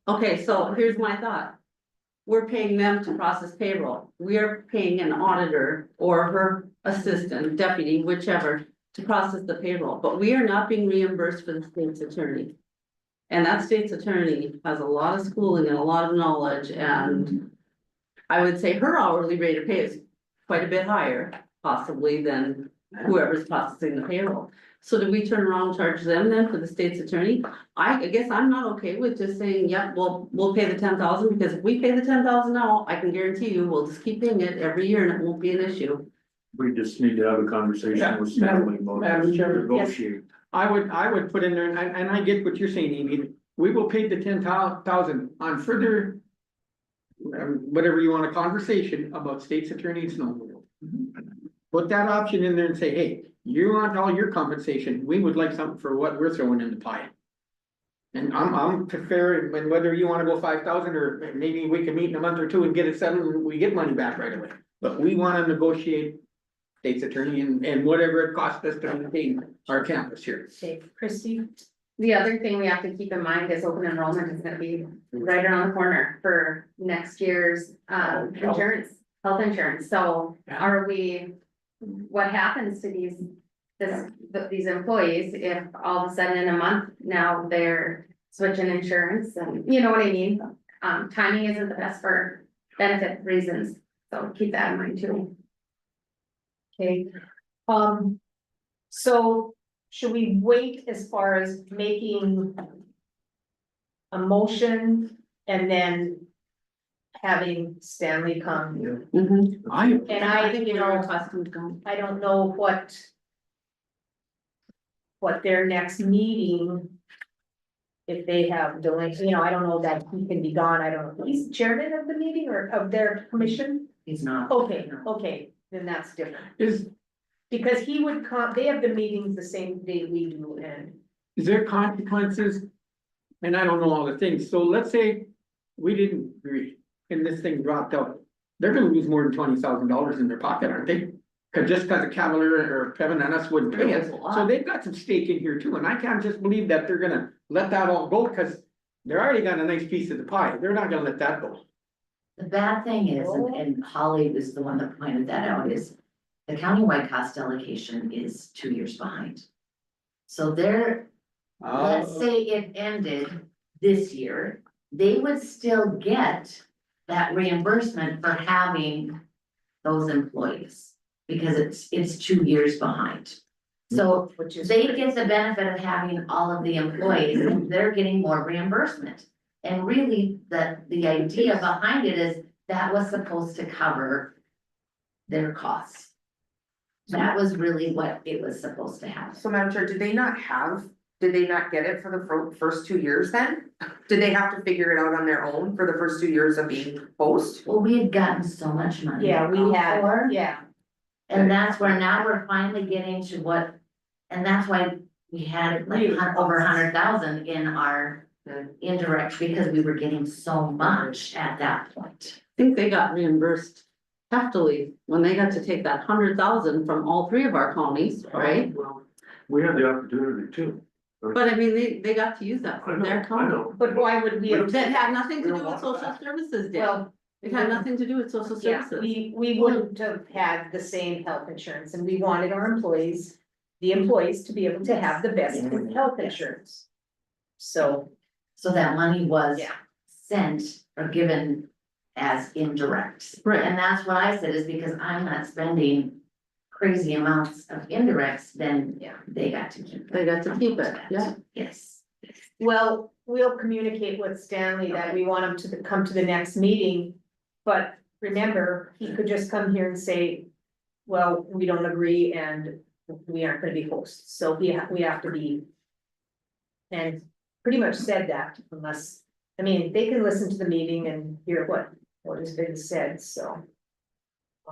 Okay, so here's my thought. We're paying them to process payroll. We are paying an auditor or her assistant, deputy, whichever, to process the payroll, but we are not being reimbursed for the state's attorney. And that state's attorney has a lot of schooling and a lot of knowledge, and I would say her hourly rate of pay is quite a bit higher, possibly, than whoever's processing the payroll. So do we turn around and charge them then for the state's attorney? I guess I'm not okay with just saying, yep, we'll pay the 10,000, because if we pay the 10,000 now, I can guarantee you, we'll just keep paying it every year and it won't be an issue. We just need to have a conversation with Stanley about Madam this, Chair, negotiate. I would put in there, and I get what you're saying, Amy, we will pay the 10,000 on further. Whatever you want, a conversation about state's attorney and snow removal. Put that option in there and say, hey, you want all your compensation, we would like something for what we're throwing in the pie. And I'm fair, and whether you wanna go 5,000, or maybe we can meet in a month or two and get it settled, and we get money back right away. But we wanna negotiate state's attorney and whatever it costs us to maintain our campus here. okay, Christie, The other thing we have to keep in mind is open enrollment is gonna be right around the corner for next year's insurance, health insurance. So are we, what happens to these employees if all of a sudden in a month now they're switching insurance, and you know what I mean? Timing isn't the best for benefit reasons, so keep that in mind too. okay, so should we wait as far as making a motion and then having Stanley come? Mhm. And I, think you we're know, accustomed to going. I don't know what their next meeting, if they have delayed, you know, I don't know that he can be gone, I don't know, he's chairman of the meeting or of their commission? He's not. Okay, okay, then that's different, Is because he would come, they have the meetings the same day we do, and there consequences? And I don't know all the things, so let's say we didn't agree and this thing dropped out. They're gonna lose more than $20,000 in their pocket, aren't they? Cause just cause a Cavalier or Kevin and us wouldn't pay us, That's a lot. so they've got some stake in here too, and I can't just believe that they're gonna let that all go, cause they're already got a nice piece of the pie, they're not gonna let that go. The bad thing is, and Holly is the one that pointed that out, is the countywide cost allocation is 2 years behind. So they're, let's say it ended this year, they would still get that reimbursement for having those employees. Because it's 2 years behind. So which is. they get the benefit of having all of the employees, and they're getting more reimbursement. And really, the idea behind it is that was supposed to cover their costs. That was really what it was supposed to have. So Madam Chair, did they not get it for the first 2 years then? Did they have to figure it out on their own for the first 2 years of being post? Well, we had gotten so much money. Yeah, we had, before, yeah, and that's where now we're finally getting to what, and that's why we had like Really? over 100,000 in our indirect, because we were getting so much at that point. I think they got reimbursed heftily when they got to take that 100,000 from all three of our counties, right? Well, we had the opportunity too. But I mean, they got to use that I for know, their I county. know. But why would we have? That had nothing to We do don't with want social that. services, Dale. Well, It had nothing to do with social yeah, services. we wouldn't have had the same health insurance, and we wanted our employees, the employees to be able to have the best health insurance. So, So that money was Yeah. sent or given as indirect. Right. And that's what I said, is because I'm not spending crazy amounts of indirects, then Yeah. they got to keep. They got to keep it, yeah. Yes. well, we'll communicate with Stanley that we want him to come to the next meeting. But remember, he could just come here and say, well, we don't agree and we aren't gonna be hosts, so we have to be. And pretty much said that unless, I mean, they can listen to the meeting and hear what has been said, so.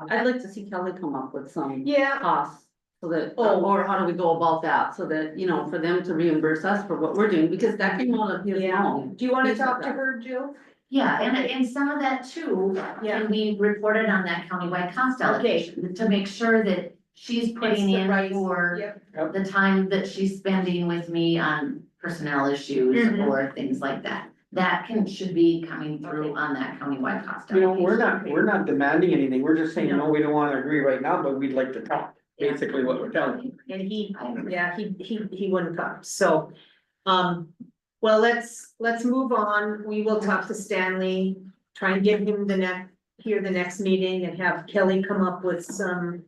I'd like to see Kelly come up with some Yeah, costs. So that, Oh. or how do we go about that, so that, you know, for them to reimburse us for what we're doing, because that came out of his yeah, own. do you wanna Please do talk to that. her, Jill? Yeah, Okay. and some of that too, Yeah. can be reported on that countywide cost allocation, to make sure that she's putting It's the in right- for Yep, the time that she's spending with me on personnel issues Mhm. or things like that. That should be coming through on that countywide cost. You know, we're allocation. not demanding anything, we're just saying, no, we don't wanna agree right now, but we'd like to talk, basically what we're telling you. and he, I agree. yeah, he wouldn't come, so. Well, let's move on, we will talk to Stanley, try and get him the next meeting and have Kelly come up with some.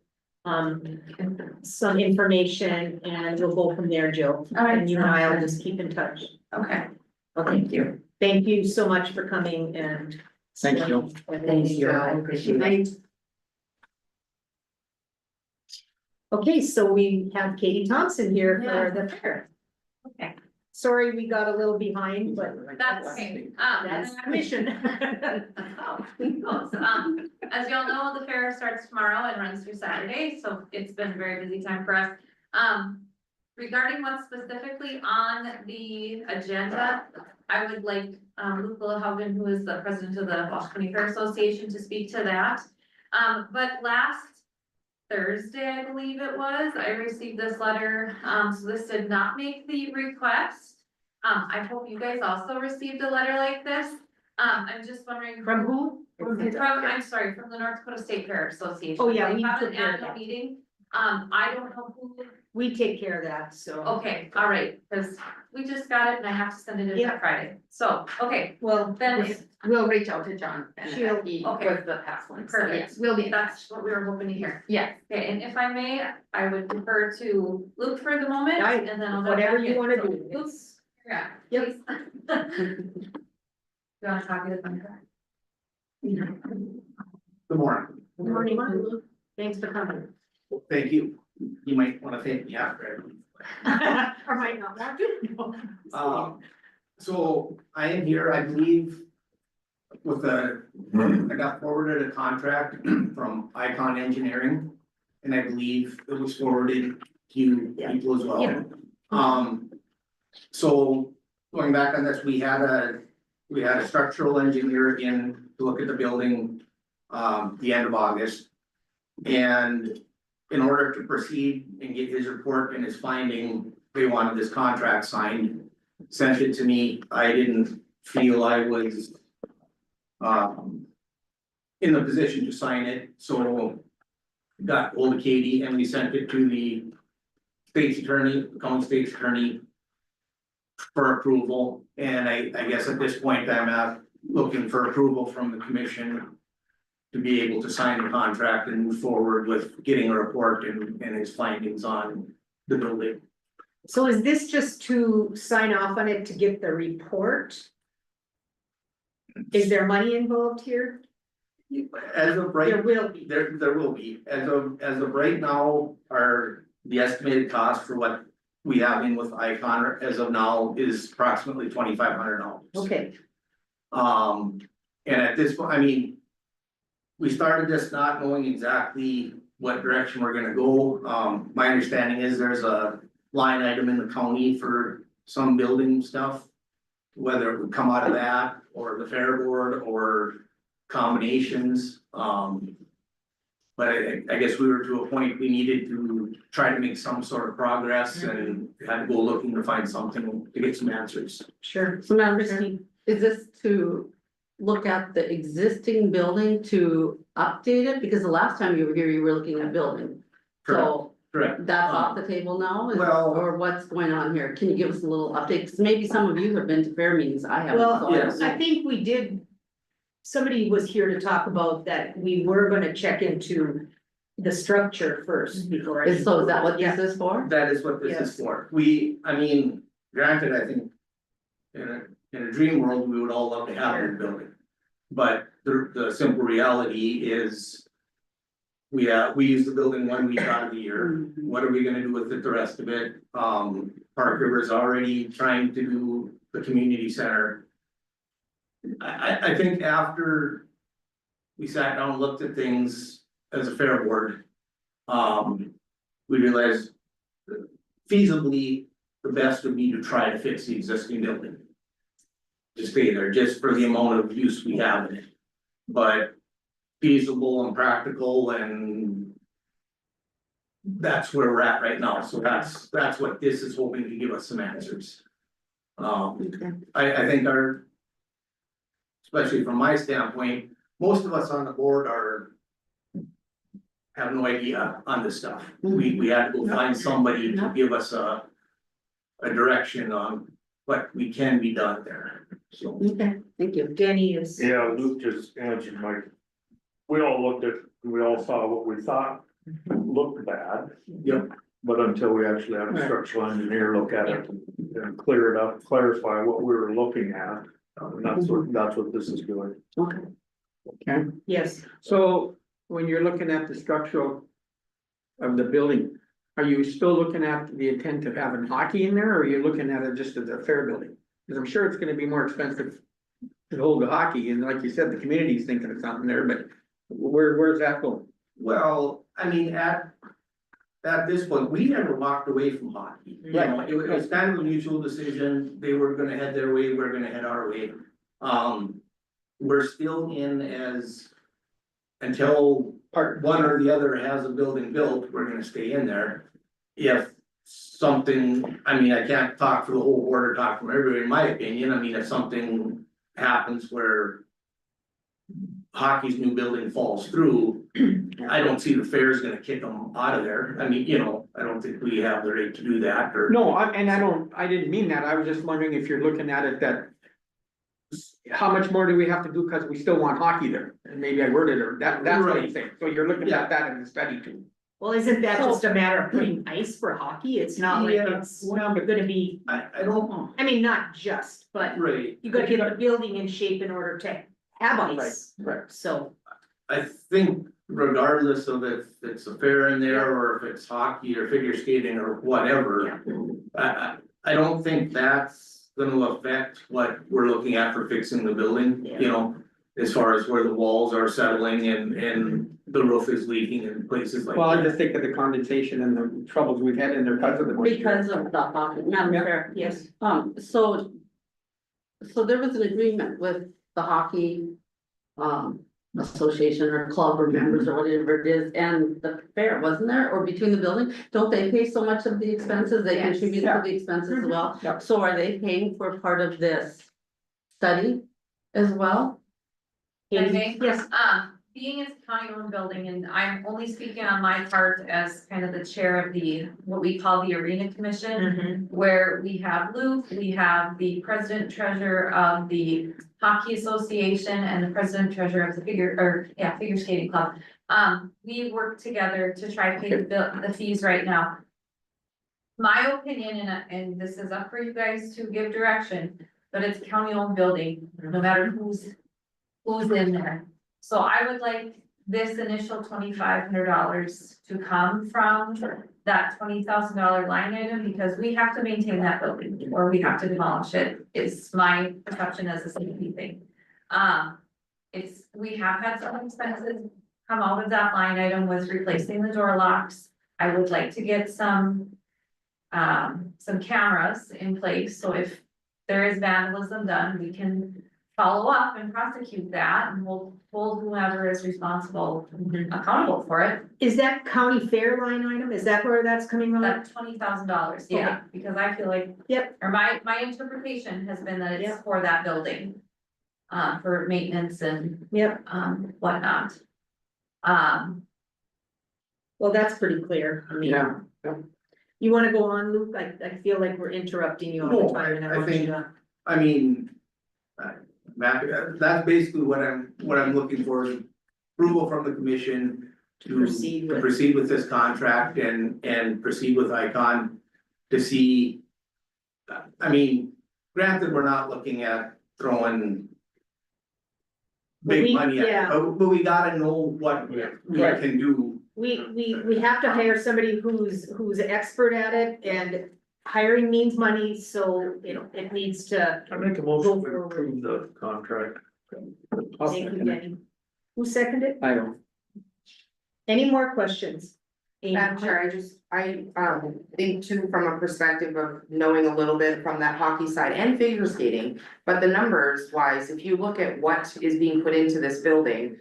Some information and we'll go from there, Jill. All right, And you and I will sounds good. just keep in touch. Okay, Okay, thank you. thank you so much for coming and. Thanks, Jill. Thank you, I appreciate it. Okay, so we have Katie Thompson here Yeah. for the fair. Okay. Sorry, we got a little behind, but. That's okay. That's mission. As y'all know, the fair starts tomorrow and runs through Saturday, so it's been a very busy time for us. Regarding what's specifically on the agenda, I would like, Luke Willehaugen, who is the president of the Walsh County Fair Association, to speak to that. But last Thursday, I believe it was, I received this letter, so this did not make the request. I hope you guys also received a letter like this. I'm just wondering. From who? I'm sorry, from the North Dakota State Fair Association. Oh, yeah, They we have took an care of annual that. meeting. I don't know who, We take care of that, so. okay, all right, because we just got it and I have to send it in Yeah. by Friday. So, okay, Well, then it's- We'll reach out to John and She'll- he okay. was the past one. So Perfect. yes, we'll be in touch. that's what we were hoping to hear. Yes. Okay, and if I may, I would defer to Luke for the moment Aye, and then I'll. whatever jump you back in. wanna So, do. Luke, It's- yeah, Yep. please. You want to copy the contract? Good morning. Good morning. Thanks for coming. Well, thank you. You might want to thank me after. Or might not want to. So I am here, I believe, with I got forwarded a contract from Icon Engineering. And I believe it was forwarded to you people as well. Yeah. So going back on this, we had a structural engineer in to look at the building, the end of August. And in order to proceed and get his report and his finding, they wanted this contract signed, sent it to me. I didn't feel I was in the position to sign it, so got hold of Katie and we sent it to the state's attorney, county state's attorney for approval. And I guess at this point, I'm looking for approval from the commission to be able to sign the contract and move forward with getting a report and his findings on the building. So is this just to sign off on it to get the report? Is there money involved here? As of right, There will be. there will be, as of right now, the estimated cost for what we have in with Icon as of now is approximately $2,500. Okay, And at this point, I mean, we started this not knowing exactly what direction we're gonna go. My understanding is there's a line item in the county for some building stuff. Whether it would come out of that or the fair board or combinations. But I guess we were to a point, we needed to try to make some sort of progress and had to go looking to find something to get some answers. Sure. So Madam Chair, is this to look at the existing building to update it? Because the last time you were here, you were looking at building. So Correct. that's off the table now, is- Well- or what's going on here? Can you give us a little update? Because maybe some of you have been to fair meetings, I haven't. Well, so I don't yes. know. I think we did. Somebody was here to talk about that we were gonna check into the structure first before. So is that what Yeah. this is for? That is what this Yes. is for. I mean, granted, I think. In a dream world, we would all love to have a building. But the simple reality is. We use the building 1 week out of the year. What are we gonna do with it the rest of it? Park River's already trying to do the community center. I think after. We sat down and looked at things as a fair board. We realized. Feasibly, the best would be to try to fix the existing building. To stay there, just for the amount of use we have in it. But feasible and practical and. That's where we're at right now, so that's what this is hoping to give us some answers. Okay. I think especially from my standpoint, most of us on the board have no idea on this stuff. We had to go find somebody to give us a direction on what we can be done there, so. Okay, thank you. Denny is. Yeah, Luke just answered my, we all saw what we thought looked bad. Yep. But until we actually had a structural engineer look at it and clear it up, clarify what we were looking at. And that's what this is doing. Okay. Okay, Yes, so when you're looking at the structural. Of the building, are you still looking at the intent of having hockey in there, or are you looking at it just as a fair building? Cause I'm sure it's gonna be more expensive. To hold the hockey, and like you said, the community's thinking of something there, but where's that going? Well, I mean, at this point, we never walked away from hockey. You know, it was kind of a mutual decision. They were gonna head their way, we're gonna head our way. We're still in as. Until one or the other has a building built, we're gonna stay in there. If something, I mean, I can't talk for the whole board or talk from everybody, in my opinion. I mean, if something happens where. Hockey's new building falls through, I don't see the fair's gonna kick them out of there. I mean, I don't think we have the right to do that or. No, I didn't mean that, I was just wondering if you're looking at it that. How much more do we have to do, cause we still want hockey there, and maybe I worded it, that's what I'm Right. saying, so you're looking Yeah. at that in the study too. well, isn't that just a matter of putting ice for hockey? It's not like Yeah. it's gonna be, I don't, I mean, not just, but right, you gotta get the building in shape in order to have ice. Right. So, I think regardless of if it's a fair in there or if it's hockey or figure skating or whatever. I don't think that's gonna affect what we're looking at for fixing the building, you know. As far as where the walls are settling and the roof is leaking in places like Well, I that. just think of the condensation and the troubles we've had in there because of the moisture. Because of the hockey, Madam Chair. yes, So. So there was an agreement with the hockey. Association or club or members or whatever it is, and the fair, wasn't there, or between the building? Don't they pay so much of the expenses, they Yes. contribute to the expenses as well? Yeah. So are they paying for part of this study as well? Okay, yes, being it's a county-owned building, and I'm only speaking on my part as kind of the chair of what we call the Arena Commission. mhm, Where we have Luke, we have the president treasurer of the Hockey Association and the president treasurer of the figure skating club. We work together to try to pay the fees right now. My opinion, and this is up for you guys to give direction, but it's a county-owned building, no matter who's in there. So I would like this initial $2,500 to come from that $20,000 line item, because we have to maintain that building or we have to demolish it. It's my perception as a safety thing. We have had some expenses come out of that line item with replacing the door locks. I would like to get some cameras in place, so if there is vandalism done, we can follow up and prosecute that and we'll hold whoever is responsible accountable for it. Is that county fair line item? Is that where that's coming from? That $20,000, yeah, because I feel like. Yep. Or my interpretation has been that it's Yep. for that building. For maintenance and Yep, whatnot. well, that's pretty clear. I mean, Yeah. you wanna go on, Luke? I feel like we're interrupting you all No, the time and I I want you think- to. I mean. Matt, that's basically what I'm looking for, is approval from the commission. To Proceed with. proceed with this contract and proceed with Icon to see. I mean, granted, we're not looking at throwing. Big We- money at yeah. it, but we gotta know what we Right. can do. We have to hire somebody who's expert at it and hiring means money, so, you know, it needs to. I make a motion to approve the contract. I'll Thank you, second it. Danny. Who seconded? I don't. Any more questions? Amy? Madam Chair, I think too, from a perspective of knowing a little bit from that hockey side and figure skating. But the numbers wise, if you look at what is being put into this building.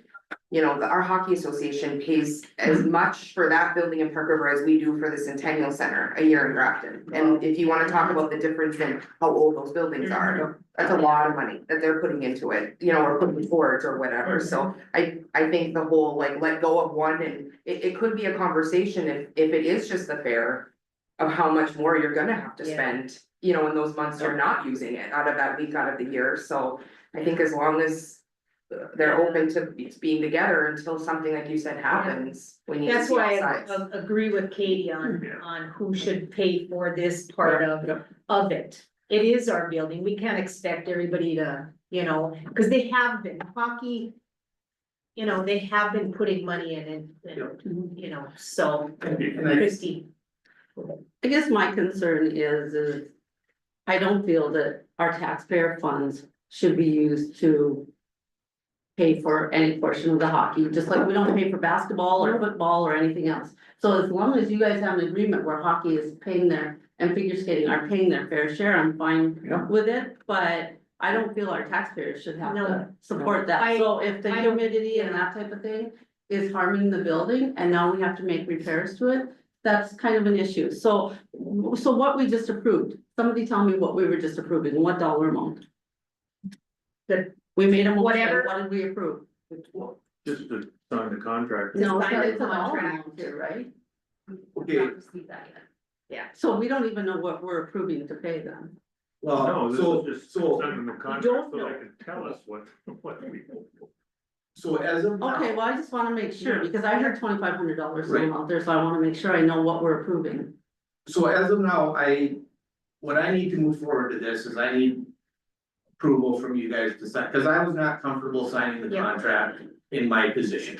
You know, our hockey association pays as much for that building in Park River as we do for the Centennial Center a year in Grafton. And if you wanna talk about the difference in how old those buildings are, that's a lot of money that they're putting into it, you know, or putting towards or whatever. So I think the whole like let go of one and it could be a conversation if it is just the fair. Of how much more you're gonna have to Yeah. spend, you know, in those months you're not using it out of that week out of the year. So I think as long as. They're open to being together until something like you said happens, we need to That's see all why sides. I agree with Katie on who should pay for this part of it. It is our building. We can't expect everybody to, you know, cause they have been hockey. You know, they have been putting money in and, you know, so And I, Christie. I guess my concern is I don't feel that our taxpayer funds should be used to. Pay for any portion of the hockey, just like we don't pay for basketball or football or anything else. So as long as you guys have an agreement where hockey is paying their, and figure skating are paying their fair share, I'm fine Yeah. with it, but. I don't feel our taxpayers should have No. to support that, I- so if the I don't- humidity and that type of thing. Is harming the building and now we have to make repairs to it, that's kind of an issue, so what we just approved, somebody tell me what we were just approving, what dollar amount? The- We made a motion, Whatever. what did we approve? Just to sign the contract. No, sign but the it's a dollar contract. amount here, right? okay, Not received that yet. So we don't even know what we're approving to pay them. well, No, this so, is just so, sending the contract don't so know. they can tell us what we. so as of now. Okay, well, I just wanna make sure, because I heard $2,500 Right. thrown out there, so I wanna make sure I know what we're approving. So as of now, what I need to move forward to this is I need. Approval from you guys to sign, cause I was not comfortable signing the Yeah. contract in my position.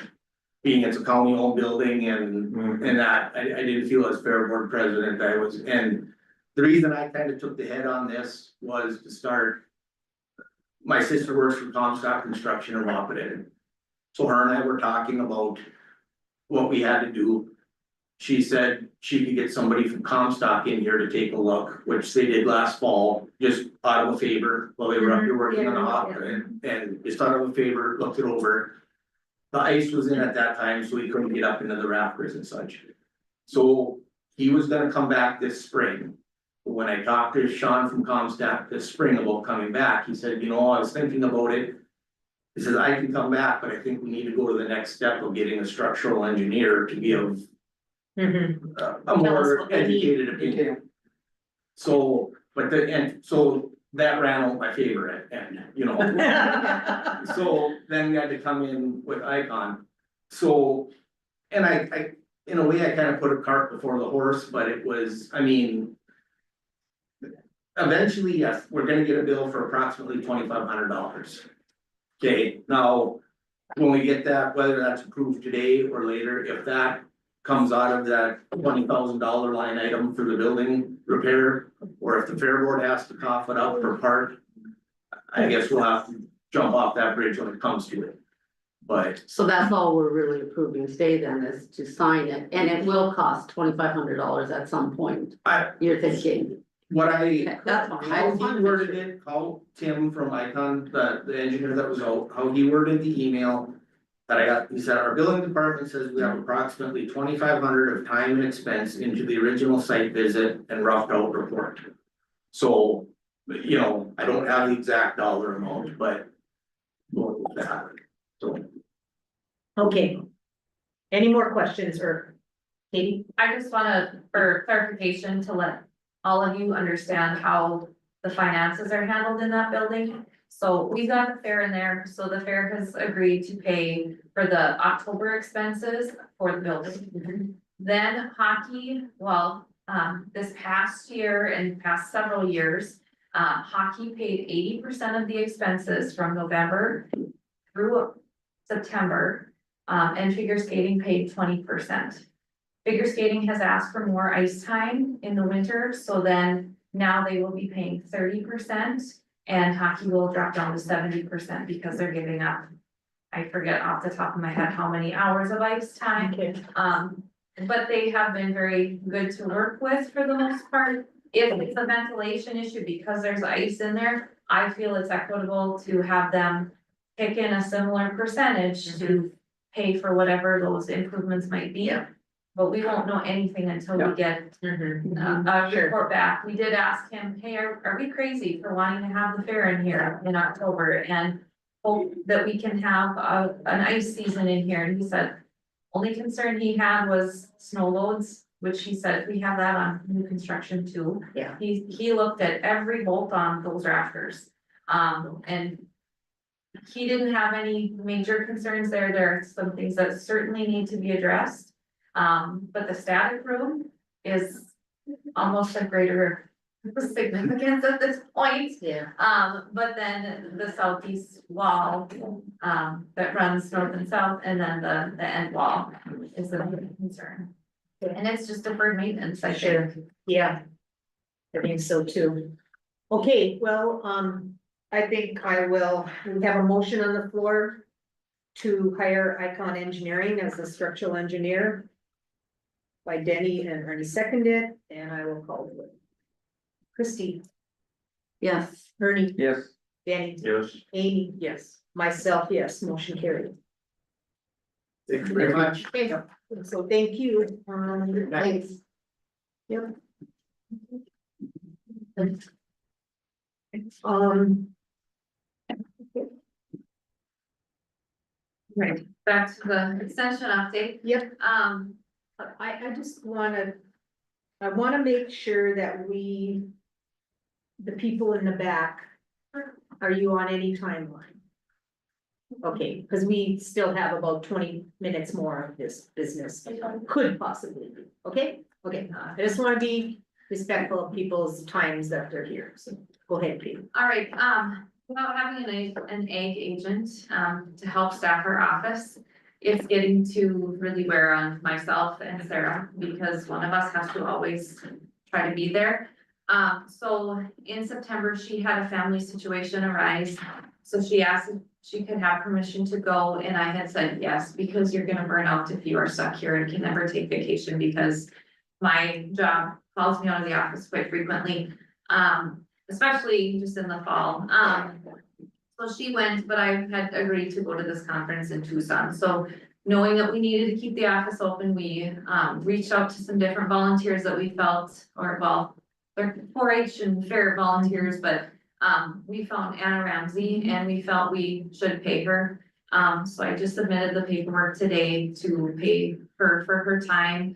Being it's a county owned building and that, I didn't feel as fair board president, and. The reason I kind of took the head on this was to start. My sister works for Comstock Construction in Wapaton. So her and I were talking about. What we had to do. She said she could get somebody from Comstock in here to take a look, which they did last fall, just out of a favor, while they were up here working on the hop and just out of a favor, looked it over. The ice was in at that time, so he couldn't get up into the rafters and such. So he was gonna come back this spring. But when I talked to Sean from Comstock this spring about coming back, he said, you know, I was thinking about it. He says, I can come back, but I think we need to go to the next step of getting a structural engineer to give Mhm. a Tell us more what they need. educated opinion. So, so that ran out my favor and, you know. So then we had to come in with Icon. So, and I, in a way, I kind of put a cart before the horse, but it was, I mean. Eventually, yes, we're gonna get a bill for approximately $2,500. Okay, now, when we get that, whether that's approved today or later, if that comes out of that $20,000 line item for the building repair, or if the fair board has to cough it up for part. I guess we'll have to jump off that bridge when it comes to it. But So that's all we're really approving today then, is to sign it, and it will cost $2,500 at some point, I, you're thinking. What That's fine. I how just wanted he to make worded sure. it, how Tim from Icon, the engineer that was out, how he worded the email. That I got, he said, our billing department says we have approximately 2,500 of time and expense into the original site visit and roughed out report. So, you know, I don't have the exact dollar amount, but. Going with that, so. Okay. Any more questions or Katie? I just wanna, for clarification, to let all of you understand how the finances are handled in that building. So we got the fair in there, so the fair has agreed to pay for the October expenses for the building. Then hockey, well, this past year and past several years, hockey paid 80% of the expenses from November through September. And figure skating paid 20%. Figure skating has asked for more ice time in the winter, so then now they will be paying 30%. And hockey will drop down to 70% because they're giving up. I forget off the top of my head how many hours of ice time. Okay. But they have been very good to work with for the most part. If it's a ventilation issue because there's ice in there, I feel it's equitable to have them pick in a similar percentage to pay for whatever those improvements might be. Yeah. But we won't know anything until we get a report back. We did ask him, hey, are we crazy for wanting to have the fair in here in October and hope that we can have an ice season in here? And he said, only concern he had was snow loads, which he said, we have that on new construction too. Yeah. He looked at every bolt on those rafters. And he didn't have any major concerns there. There are some things that certainly need to be addressed. But the static room is almost a greater significance at this point. Yeah. But then the southeast wall, that runs north and south, and then the end wall is a big concern. And it's just deferred maintenance, I Sure. think. Yeah. I think so too. Okay, well, I think we have a motion on the floor to hire Icon Engineering as a structural engineer by Denny and Ernie seconded, and I will call it. Christie, Yes. Ernie, Yes. Danny, Yes. Amy, Yes. myself, yes, motion carried. Thank you very much. Okay, so thank you. Thanks. Yep. Right, back to the extension update. Yep. Um, I just I wanna make sure that the people in the back, are you on any timeline? Okay, cause we still have about 20 minutes more of this business, could possibly be, okay? Okay, I just wanna be respectful of people's times that they're here, so go ahead, Pete. all right, without having an ag agent, to help staff our office, it's getting to really wear on myself and Sarah, because one of us has to always try to be there. So in September, she had a family situation arise, so she asked if she could have permission to go, and I had said yes, because you're gonna burn out if you are stuck here and can never take vacation, because my job calls me out of the office quite frequently, especially just in the fall. So she went, but I had agreed to go to this conference in Tucson, so knowing that we needed to keep the office open, we reached out to some different volunteers that we felt, or well, they're 4-H and fair volunteers, but we found Anna Ramsey and we felt we should pay her. So I just submitted the paperwork today to pay her for her time.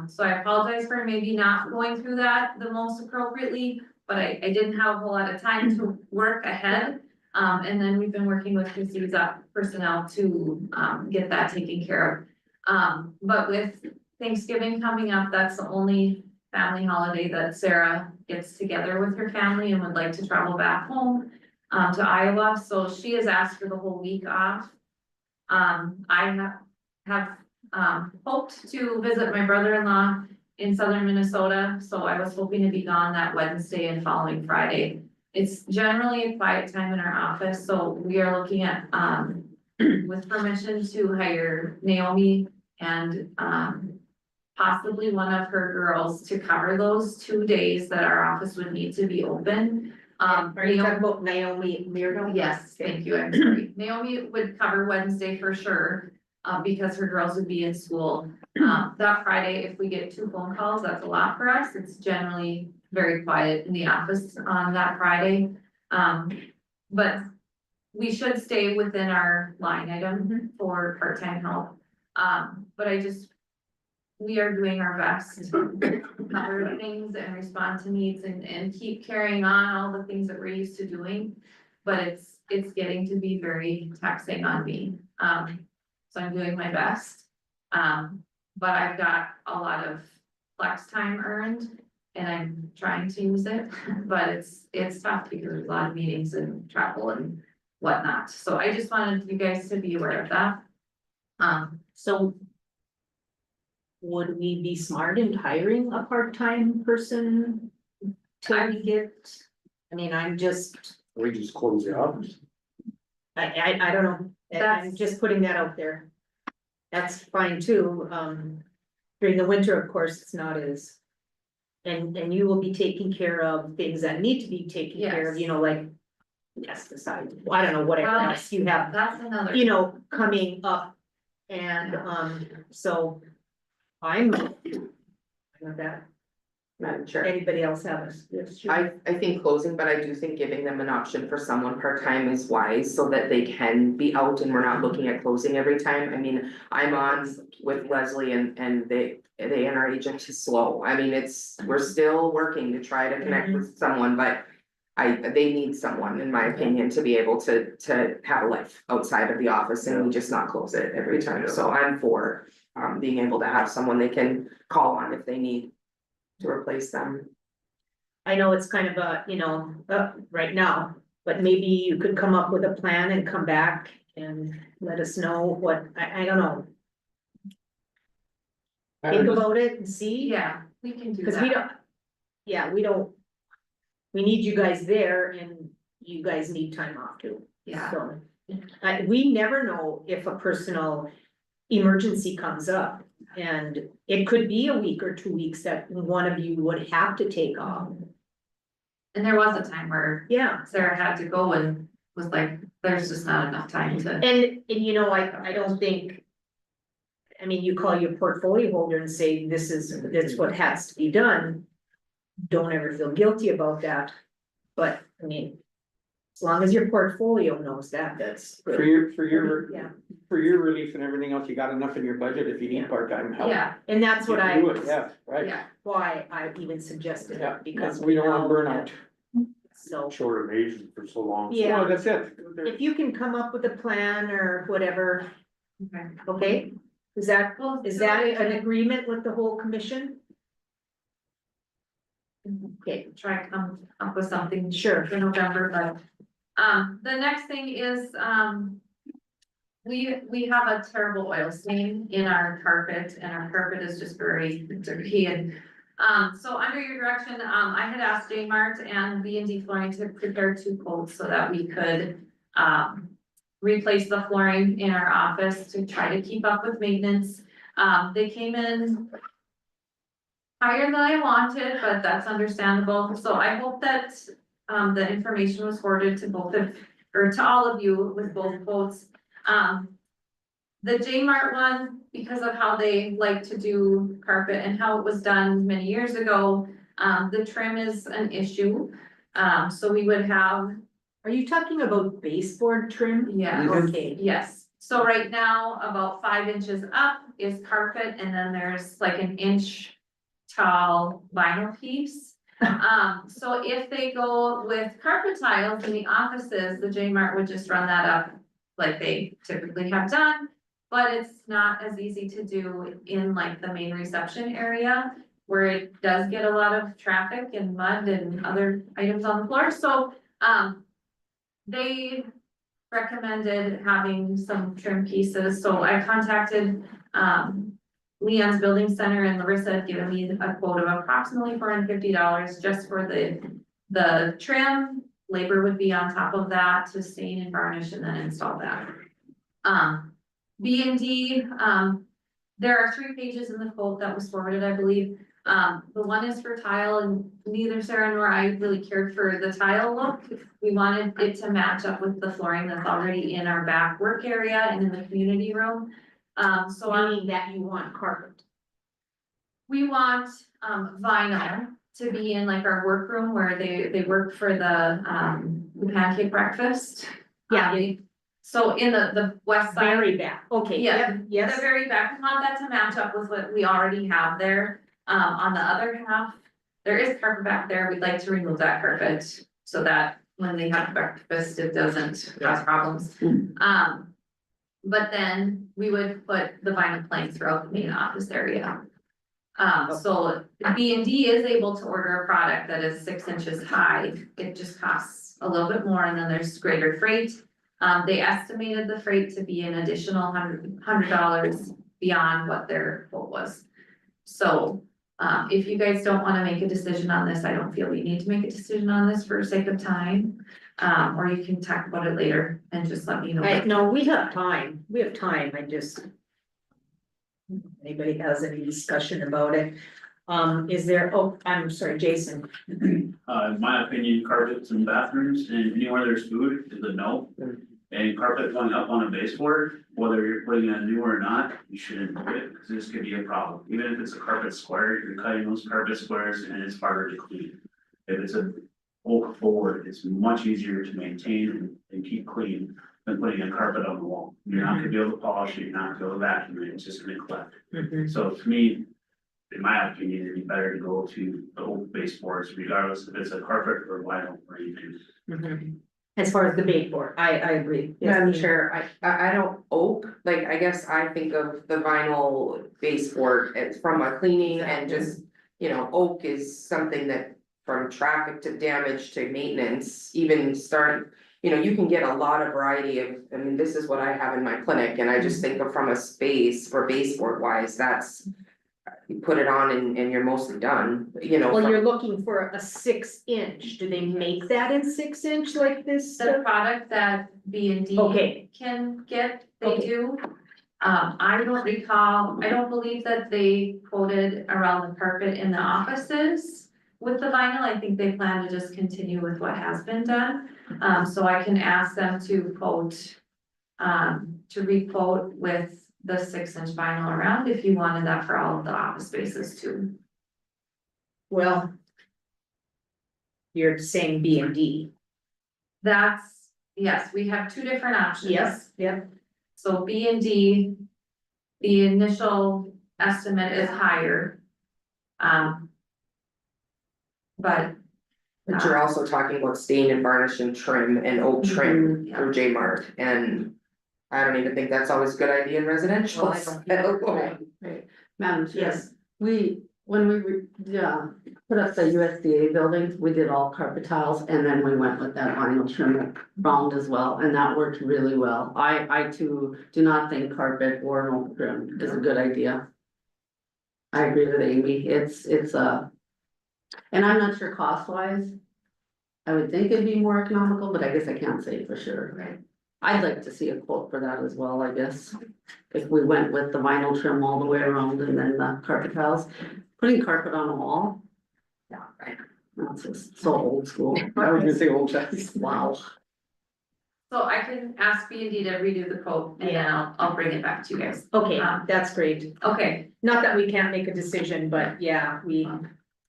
So I apologize for maybe not going through that the most appropriately, but I didn't have a whole lot of time to work ahead. And then we've been working with Christie's personnel to get that taken care of. But with Thanksgiving coming up, that's the only family holiday that Sarah gets together with her family and would like to travel back home to Iowa, so she has asked for the whole week off. I have hoped to visit my brother-in-law in southern Minnesota, so I was hoping to be gone that Wednesday and following Friday. It's generally a quiet time in our office, so we are looking at with permission to hire Naomi and possibly one of her girls to cover those 2 days that our office would need to be open. Are you talking about Naomi Mirdo? Yes, thank you, I'm sorry. Naomi would cover Wednesday for sure, because her girls would be in school. That Friday, if we get 2 phone calls, that's a lot for us. It's generally very quiet in the office on that Friday. But we should stay within our line item for part-time help. But we are doing our best to cover things and respond to needs and keep carrying on all the things that we're used to doing. But it's getting to be very taxing on me. So I'm doing my best. But I've got a lot of flex time earned and I'm trying to use it, but it's tough because there's a lot of meetings and travel and whatnot. So I just wanted you guys to be aware of that. So would we be smart in hiring a part-time person till we get, I mean, We just close the office. I don't know, I'm just putting that out there. That's fine too, during the winter, of course, it's not as. And you will be taking care of things that need to be taken care of, Yes. you know, like. Pesticide, I don't know, whatever Well, else you have, That's another. you know, coming up. And, so I'm. With that, Madam Chair. anybody else have a? Yes, sure. I think closing, but I do think giving them an option for someone part-time is wise so that they can be out and we're not looking at closing every time. I mean, I'm on with Leslie and the NR agent is slow. I mean, we're still working to try to connect with someone, but they need someone, in my opinion, to be able to have a life outside of the office and we just not close it every time. So I'm for being able to have someone they can call on if they need to replace them. I know it's kind of a, you know, right now, but maybe you could come up with a plan and come back and let us know what, I don't know. Think about it and see. Yeah, we can do Cause that. we don't, yeah, we need you guys there and you guys need time off too. Yeah. So, we never know if a personal emergency comes up. And it could be a week or 2 weeks that one of you would have to take off. And there was a time where Yeah, Sarah had to go and was like, there's just not enough time to. and you know, I don't think. I mean, you call your portfolio holder and say, this is what has to be done. Don't ever feel guilty about that. But, I mean, as long as your portfolio knows that, that's. For good. your Yeah, for your relief and everything else, you got enough in your budget if you need part-time help. Yeah, and that's what You do it, yeah, right. yeah. why I even suggested Yeah, it, because. we don't want know burnout. that- So, Short of agents for so long. yeah, Oh, that's it. if you can come up with a plan or whatever, Okay. okay? Is that Well, Is that an agreement with the whole commission? Okay, Try to come up with something sure. for November, but, the next thing is, we have a terrible oil stain in our carpet and our carpet is just very dirty and, so under your direction, I had asked J Mart and B&D Flooring to prepare 2 quotes so that we could, replace the flooring in our office to try to keep up with maintenance. They came in higher than I wanted, but that's understandable. So I hope that, the information was forwarded to to all of you with both quotes. The J Mart one, because of how they like to do carpet and how it was done many years ago, the trim is an issue. So we would have. Are you talking about baseboard trim? Yeah. Okay, Yes, so right now, about 5 inches up is carpet, and then there's like an inch tall vinyl piece. So if they go with carpet tiles in the offices, the J Mart would just run that up like they typically have done. But it's not as easy to do in like the main reception area, where it does get a lot of traffic and mud and other items on the floor, so, they recommended having some trim pieces, so I contacted, Leon's Building Center, and Larissa had given me a quote of approximately $450 just for the trim. Labor would be on top of that to stain and varnish and then install that. B&D, There are 3 pages in the quote that was forwarded, I believe. The one is for tile and neither Sarah nor I really cared for the tile look. We wanted it to match up with the flooring that's already in our back work area and in the community room. So Meaning that you want carpet. we want, vinyl to be in like our workroom where they work for the pancake breakfast. Yeah. So in the west side. Very back, okay, Yeah, yep, The yes, very back, we want that to match up with what we already have there. On the other half, there is carpet back there. We'd like to remove that carpet so that when they have breakfast, it doesn't cause problems. But then we would put the vinyl plank throughout the main office area. So B and D is able to order a product that is 6 inches high. It just costs a little bit more and then there's greater freight. They estimated the freight to be an additional $100 beyond what their quote was. So, if you guys don't wanna make a decision on this, I don't feel we need to make a decision on this for sake of time. Or you can talk about it later and just let me know. no, we have time, I just. Anybody has any discussion about it? Is there, oh, I'm sorry, Jason, In my opinion, carpets in bathrooms and anywhere there's food is a no. And carpet going up on a baseboard, whether you're putting it new or not, you shouldn't do it, because this could be a problem. Even if it's a carpet square, you're cutting those carpet squares and it's harder to clean. If it's a oak board, it's much easier to maintain and keep clean than putting a carpet on the wall. You're not gonna be able to polish it, you're not gonna be able to vacuum it, it's just gonna collect. So to me, in my opinion, it'd be better to go to the oak baseboards, regardless if it's a carpet or vinyl or anything. as far as the baseboard, I agree. Madam Chair, I don't oak, like, I guess I think of the vinyl baseboard as from a cleaning and just, you know, oak is something that from traffic to damage to maintenance, even start, you know, you can get a lot of variety of, I mean, this is what I have in my clinic, and I just think of from a space for baseboard wise, that's you put it on and you're mostly done, you know. Well, from- you're looking for a 6 inch, do they make that in 6 inch like this? The product that B and D Okay. can get, they Okay. do. I don't recall, I don't believe that they quoted around the carpet in the offices with the vinyl. I think they plan to just continue with what has been done. So I can ask them to quote, to re-quote with the 6 inch vinyl around if you wanted that for all of the office spaces too. Well. You're saying B and D. That's, yes, we have 2 different options. Yes, yep. So B and D, the initial estimate is higher. But But you're also talking about stain and varnish and trim and oak trim Mhm. through J Mart, and I don't even think that's always a good idea in residential. Well, I don't so- Right, Madam Chair. Yes. When we put up the USDA building, we did all carpet tiles and then we went with that vinyl trim round as well, and that worked really well. I too do not think carpet or an oak trim is a good idea. I agree with Amy, it's and I'm not sure cost wise. I would think it'd be more economical, but I guess I can't say for sure. Right. I'd like to see a quote for that as well, I guess. If we went with the vinyl trim all the way around and then the carpet tiles, putting carpet on a wall. Yeah, right, that's just so old school. I was gonna say old chassis. Wow. so I can ask B and D to redo the quote and then I'll bring it back to you guys. Okay, that's great. Okay, Not that we can't make a decision, but yeah, we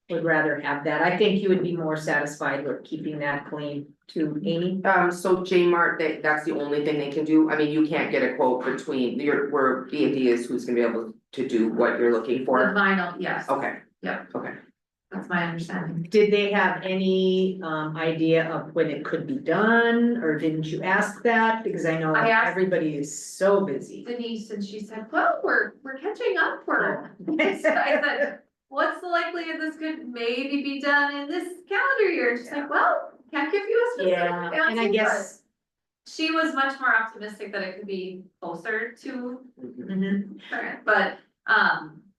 would rather have that. I think you would be more satisfied with keeping that clean too, Amy. So J Mart, that's the only thing they can do, I mean, you can't get a quote between where B and D is, who's gonna be able to do what you're looking the for. vinyl, yes, Okay. Yeah. Okay. that's my understanding. Did they have any idea of when it could be done, or didn't you ask that? Because I know I asked- everybody is so busy. Denise, and she said, well, we're catching up, I said, what's the likelihood this could maybe be done in this calendar year? And she's like, well, can't give you a specific Yeah, and I answer, guess. but she was much more optimistic that it could be closer to Mhm. current, but,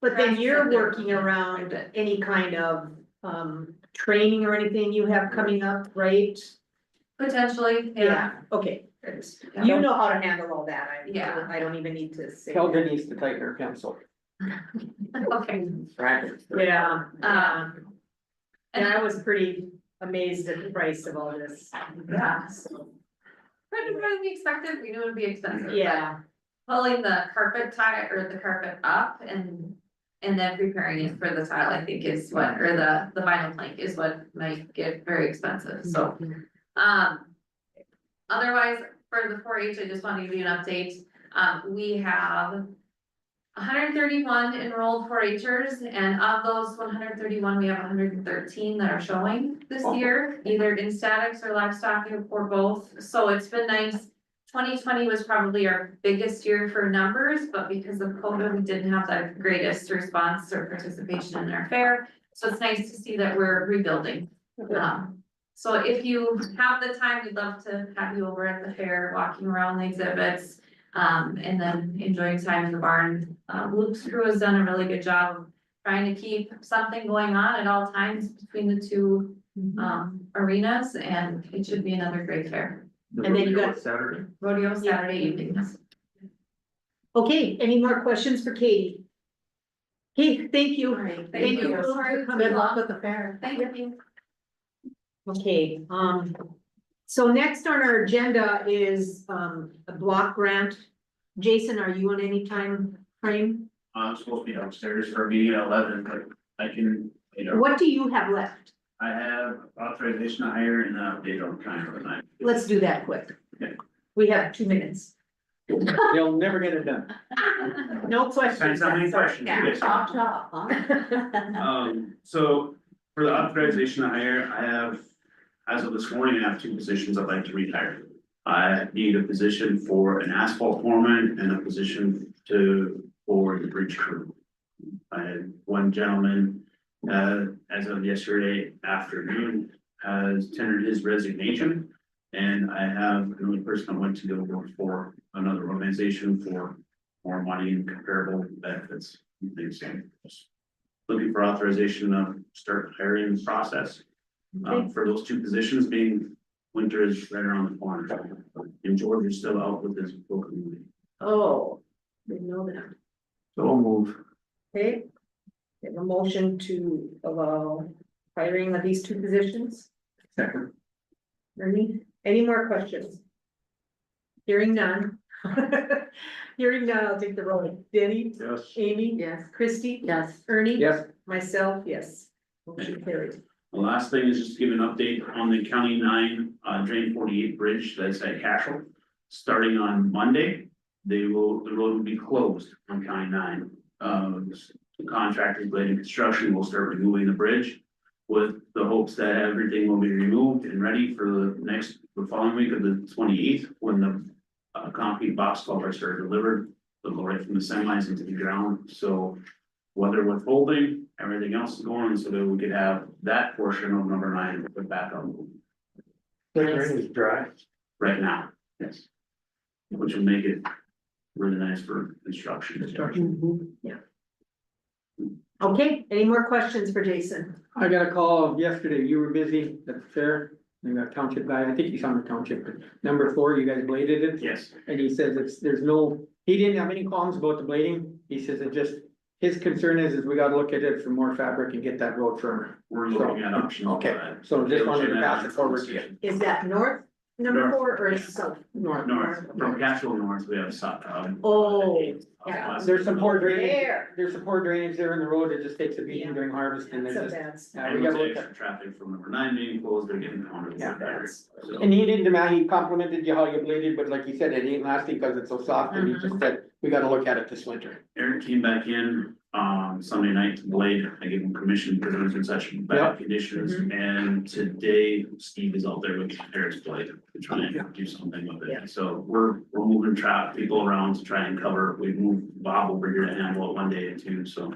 But then Perhaps you're that they're- working around any kind of training or anything you have coming up, right? potentially, yeah. Okay, Yeah. you know how to handle all that, Yeah. I don't even need to say. Tell that. Denise to tighten her pencil. Okay. Right. Yeah, And and I was pretty amazed at the price of all this. Yeah. So, kind of what we expected, we knew it would be expensive. but yeah, Pulling the carpet tile or the carpet up and then preparing it for the tile, I think is what, or the vinyl plank is what might get very expensive, so. Otherwise, for the 4-H, I just want to give you an update. We have 131 enrolled 4-Hers, and of those 131, we have 113 that are showing this year, either in statics or livestock or both. So it's been nice. 2020 was probably our biggest year for numbers, but because of COVID, we didn't have the greatest response or participation in our fair. So it's nice to see that we're rebuilding. So if you have the time, we'd love to have you over at the fair, walking around the exhibits, and then enjoying time in the barn. Luke's crew has done a really good job of trying to keep something going on at all times between the two, arenas, and it should be another great fair. And then you got- Saturday. Rodeo Saturday evenings. okay, any more questions for Katie? Okay, thank you. Thank you. for Sorry. coming. Good luck with the fair. Thank you. Okay, so next on our agenda is, a block grant. Jason, are you on any time frame? I'm supposed to be downstairs for a meeting at 11, but I can, What do you have left? I have authorization to hire and an update on time for the night. Let's do that quick. Okay. We have 2 minutes. They'll never get it done. No questions. Depends how many That's our- questions you yeah. guys have. Chop, huh? So for the authorization to hire, I have, as of this morning, I have 2 positions I'd like to retire. I need a position for an asphalt foreman and a position for the bridge crew. I had one gentleman, as of yesterday afternoon, has tendered his resignation. And I have another person I went to go work for another organization for more money and comparable benefits and things. So just looking for authorization to start hiring process. For those 2 positions, being winter is right around the corner. And George is still out with his broken leg. Oh, didn't know that. So move. Okay. We have a motion to allow hiring of these 2 positions. Second. Ernie, any more questions? Hearing none. Hearing none, I'll take the roll. Denny, Yes. Amy, Yes. Christie, Yes. Ernie. Yes. Myself, yes. Motion carried. The last thing is just to give an update on the County 9 Drain 48 bridge that's at Cashel. Starting on Monday, the road will be closed on County 9. The contractors related construction will start removing the bridge with the hopes that everything will be removed and ready for the following week of the 28th, when the concrete box culverts are delivered. They'll go right from the semis into the ground, so weather withholding, everything else is going, so that we could have that portion of number 9 put back on The drain is dry. right now, yes. Which will make it really nice for construction. Yeah. Okay, any more questions for Jason? I got a call yesterday, you were busy at the fair, you got township guy, I think he's on the township, but number 4, you guys bladed it. Yes, And he says he didn't have any qualms about the blading, he says his concern is we gotta look at it for more fabric and get that road firmer. we're looking at options. for Okay, that. so just wanted to pass it forward to you. Is that north, number North. 4, or south? North. North, from Cashel north, we have some. Oh, yeah. There's some poor drainage, There. there's some poor drainage there in the road, it just takes a beating Yeah. during harvest and So then that's, yeah, And we with gotta the look at. extra traffic from number 9 being closed, they're getting counted. Yeah, that's. And he didn't demand, he complimented you how you bladed, but like he said, it ain't lasting because it's so soft, and he just said, we gotta look at it this winter. Eric came back in, Sunday night to blade, I gave him permission because it was in such Yep. bad conditions, and today Steve is out there with Eric's blade to try and do something with Yeah. it. So we're moving people around to try and cover, we moved Bob over here to handle it one day or two, so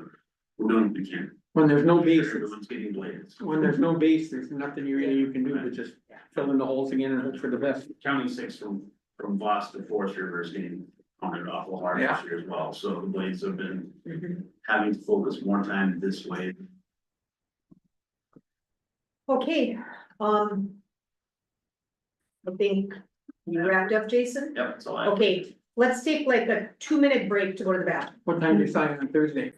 we're doing what we can. When there's no base, Everyone's getting bladed. when there's no base, there's nothing you really can do but just fill in the holes again and hope for the best. County 6 from Voss to Forest River is getting pounded awful hard Yeah. this year as well, so the blades have been Mhm. having to focus more time this way. Okay, I think you wrapped up, Jason? Yep, that's all I have. Okay, let's take like a 2-minute break to go to the bathroom. What time do you sign on Thursday?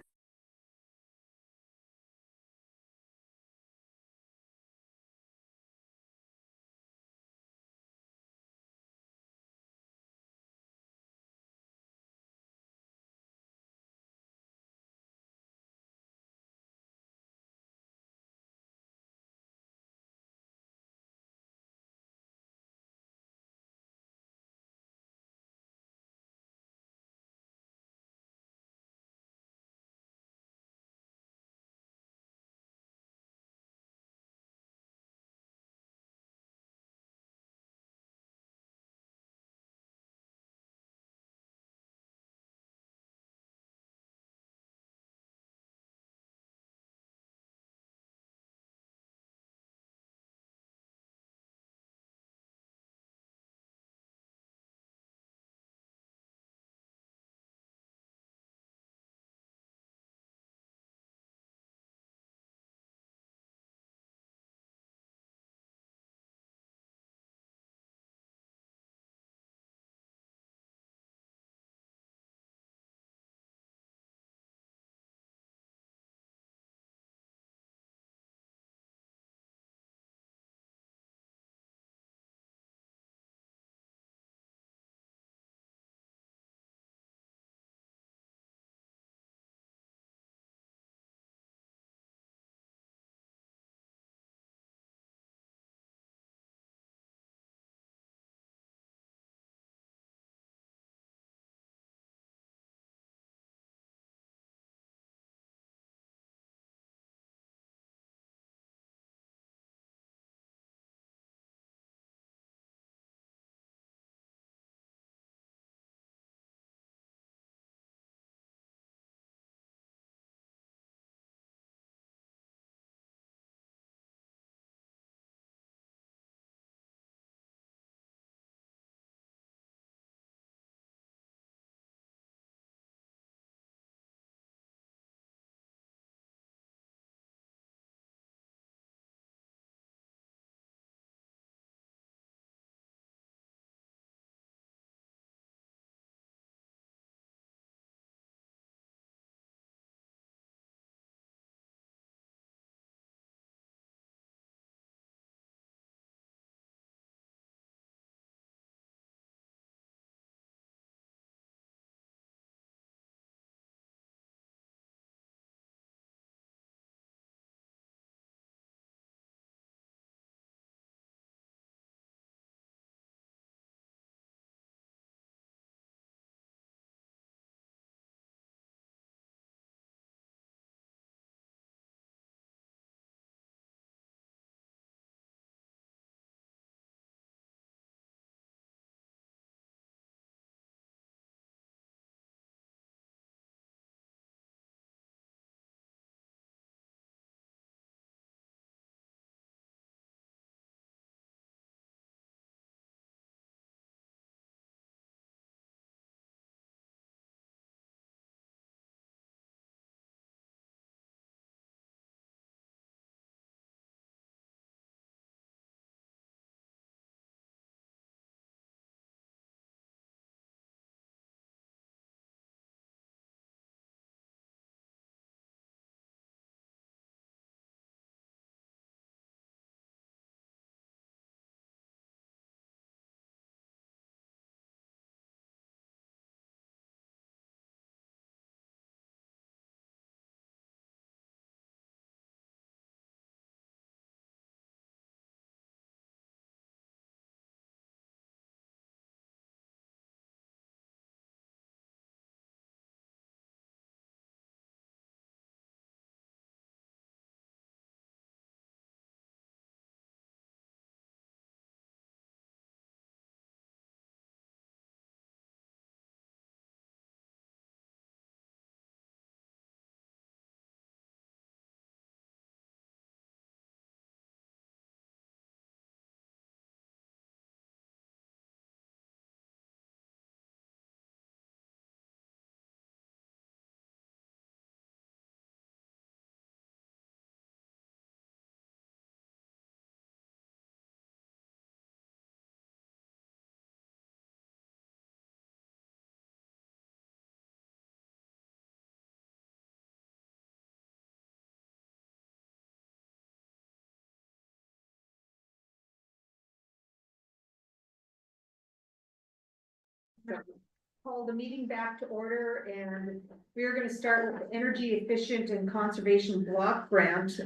Call the meeting back to order, and we're gonna start with the energy efficient and conservation block grant.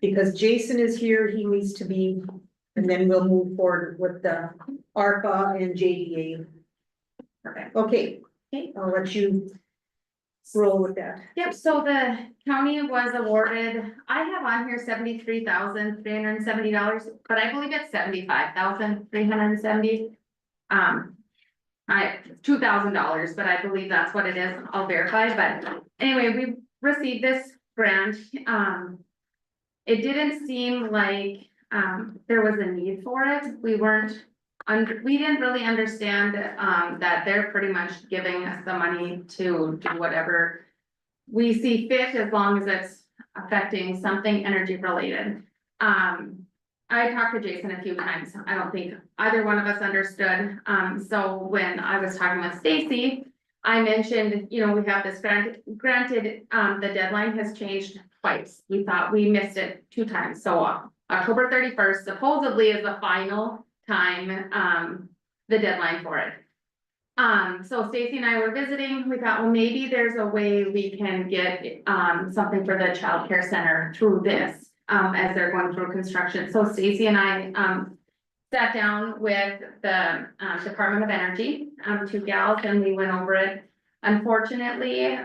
Because Jason is here, he needs to be, and then we'll move forward with the ARPA and JDA. Okay, I'll let you roll with that. Yep, so the county was awarded, I have on here $73,370, but I believe it's $75,370. $2,000, but I believe that's what it is, I'll verify, but anyway, we received this grant, it didn't seem like, there was a need for it, we didn't really understand, that they're pretty much giving us the money to do whatever we see fit, as long as it's affecting something energy related. I talked to Jason a few times. I don't think either one of us understood. So when I was talking with Stacy, I mentioned, we have this grant, granted, the deadline has changed twice. We thought we missed it 2 times. So October 31st supposedly is the final time, the deadline for it. So Stacy and I were visiting. We thought, well, maybe there's a way we can get, something for the child care center through this. As they're going through construction. So Stacy and I, sat down with the, Department of Energy, 2 gals, and we went over it. Unfortunately,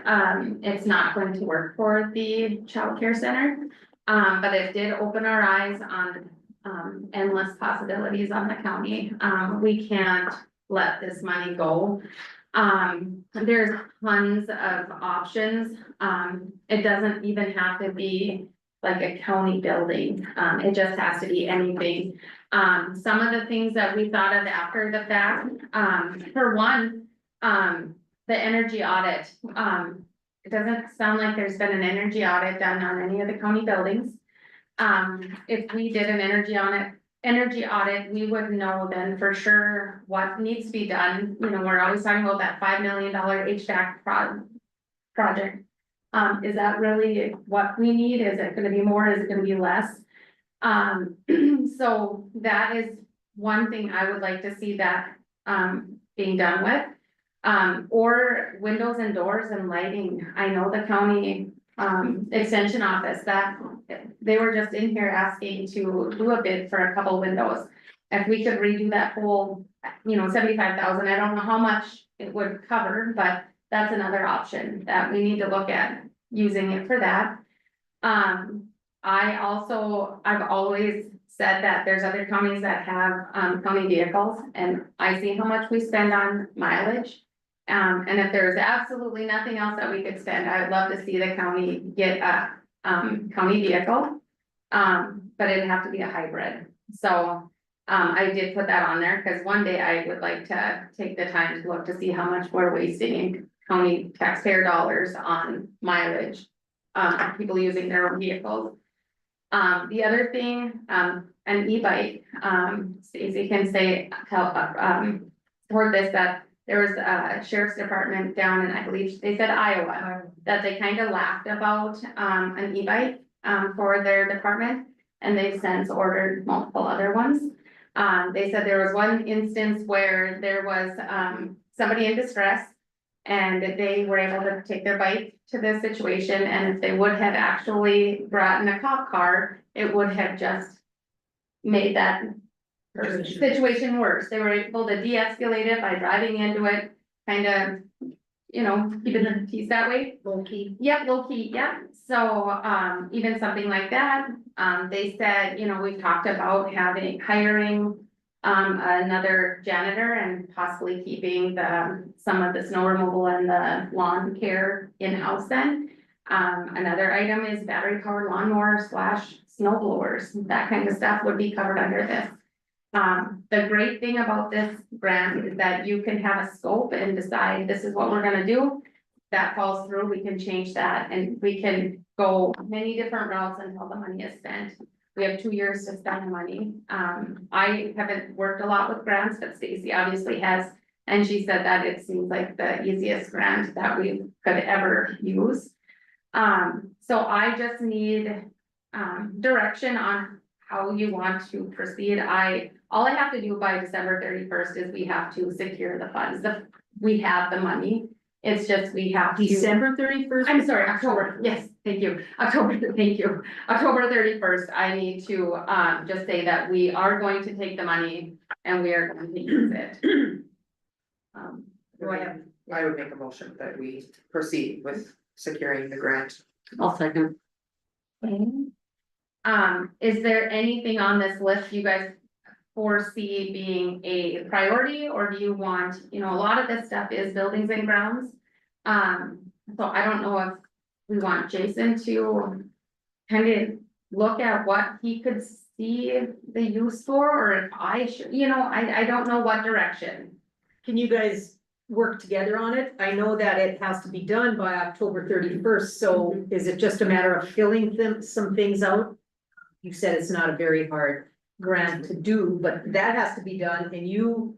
it's not going to work for the child care center. But it did open our eyes on, endless possibilities on the county. We can't let this money go. There's tons of options. It doesn't even have to be like a county building, it just has to be anything. Some of the things that we thought of after the fact, for one, the energy audit. It doesn't sound like there's been an energy audit done on any of the county buildings. If we did an energy audit, we would know then for sure what needs to be done. We're always talking about that $5 million HVAC project. Is that really what we need? Is it gonna be more? Is it gonna be less? So that is one thing I would like to see that, being done with. Or windows and doors and lighting. I know the county, extension office that they were just in here asking to do a bid for a couple windows. If we could redo that whole, 75,000, I don't know how much it would cover, but that's another option that we need to look at using it for that. I've always said that there's other counties that have, county vehicles, and I see how much we spend on mileage. And if there's absolutely nothing else that we could spend, I would love to see the county get a, county vehicle. But it'd have to be a hybrid, so. I did put that on there, because one day I would like to take the time to look to see how much we're wasting county taxpayer dollars on mileage. People using their own vehicles. The other thing, an e-bike, Stacy can say, support this, that there was a sheriff's department down in, I believe, they said Iowa, that they kind of laughed about, an e-bike, for their department, and they've since ordered multiple other ones. They said there was one instance where there was, somebody in distress, and they were able to take their bike to the situation, and if they would have actually brought in a cop car, it would have just made that situation worse. They were able to de-escalate it by driving into it, kind of, keeping the peace that way. Low key. Yep, low key, yep. So, even something like that, they said, we talked about hiring, another janitor and possibly keeping some of the snow removal and the lawn care in-house then. Another item is battery powered lawnmower / snow blowers. That kind of stuff would be covered under this. The great thing about this grant is that you can have a scope and decide this is what we're gonna do. That falls through, we can change that, and we can go many different routes until the money is spent. We have 2 years to spend the money. I haven't worked a lot with grants, but Stacy obviously has, and she said that it seems like the easiest grant that we could ever use. So I just need direction on how you want to proceed. I all I have to do by December 31st is we have to secure the funds, we have the money. It's just we have to. December 31st? I'm sorry, October, yes, thank you, October, thank you, October 31st, I need to, just say that we are going to take the money and we are going to use it. Do I have, I would make a motion that we proceed with securing the grant. I'll second. Is there anything on this list you guys foresee being a priority, or do you want, a lot of this stuff is buildings and grounds? So I don't know if we want Jason to kind of look at what he could see the use for, or if I should, I don't know what direction. can you guys work together on it? I know that it has to be done by October 31st, so is it just a matter of filling some things out? You said it's not a very hard grant to do, but that has to be done, and you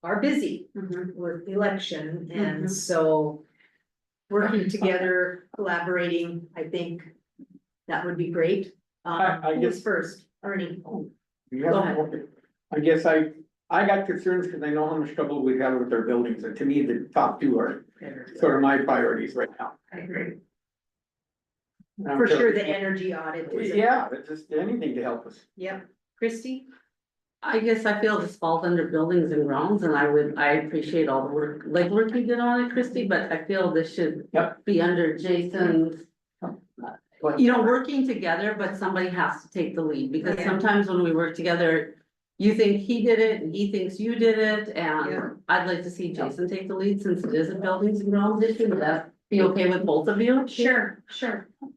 are busy with election, and Mhm. so working together, collaborating, I think that would be great. I Who's guess- first? Ernie. Yeah, okay. I guess I got concerns because I know how much trouble we have with our buildings, and to me, the top two are sort of my priorities right now. I agree. For sure, the energy audit is. Yeah, it's just anything to help us. Yep. Christie? I guess I feel this falls under buildings and grounds, and I appreciate all the work you did on it, Christie, but I feel this should Yep. be under Jason's. Working together, but somebody has to take the lead, because Yeah. sometimes when we work together, you think he did it and he thinks you did it, Yeah. and I'd like to see Jason take the lead since it is a buildings and grounds issue. Would that be okay with both of you? Sure,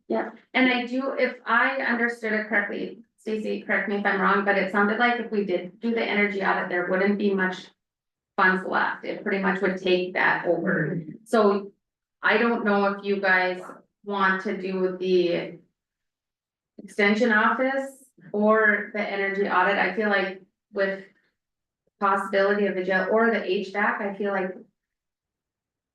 yeah, and I do, if I understood it correctly, Stacy, correct me if I'm wrong, but it sounded like if we did do the energy audit, there wouldn't be much funds left, it pretty much would take that over. So I don't know if you guys want to do the extension office or the energy audit. I feel like with possibility of the jail or the HVAC, I feel like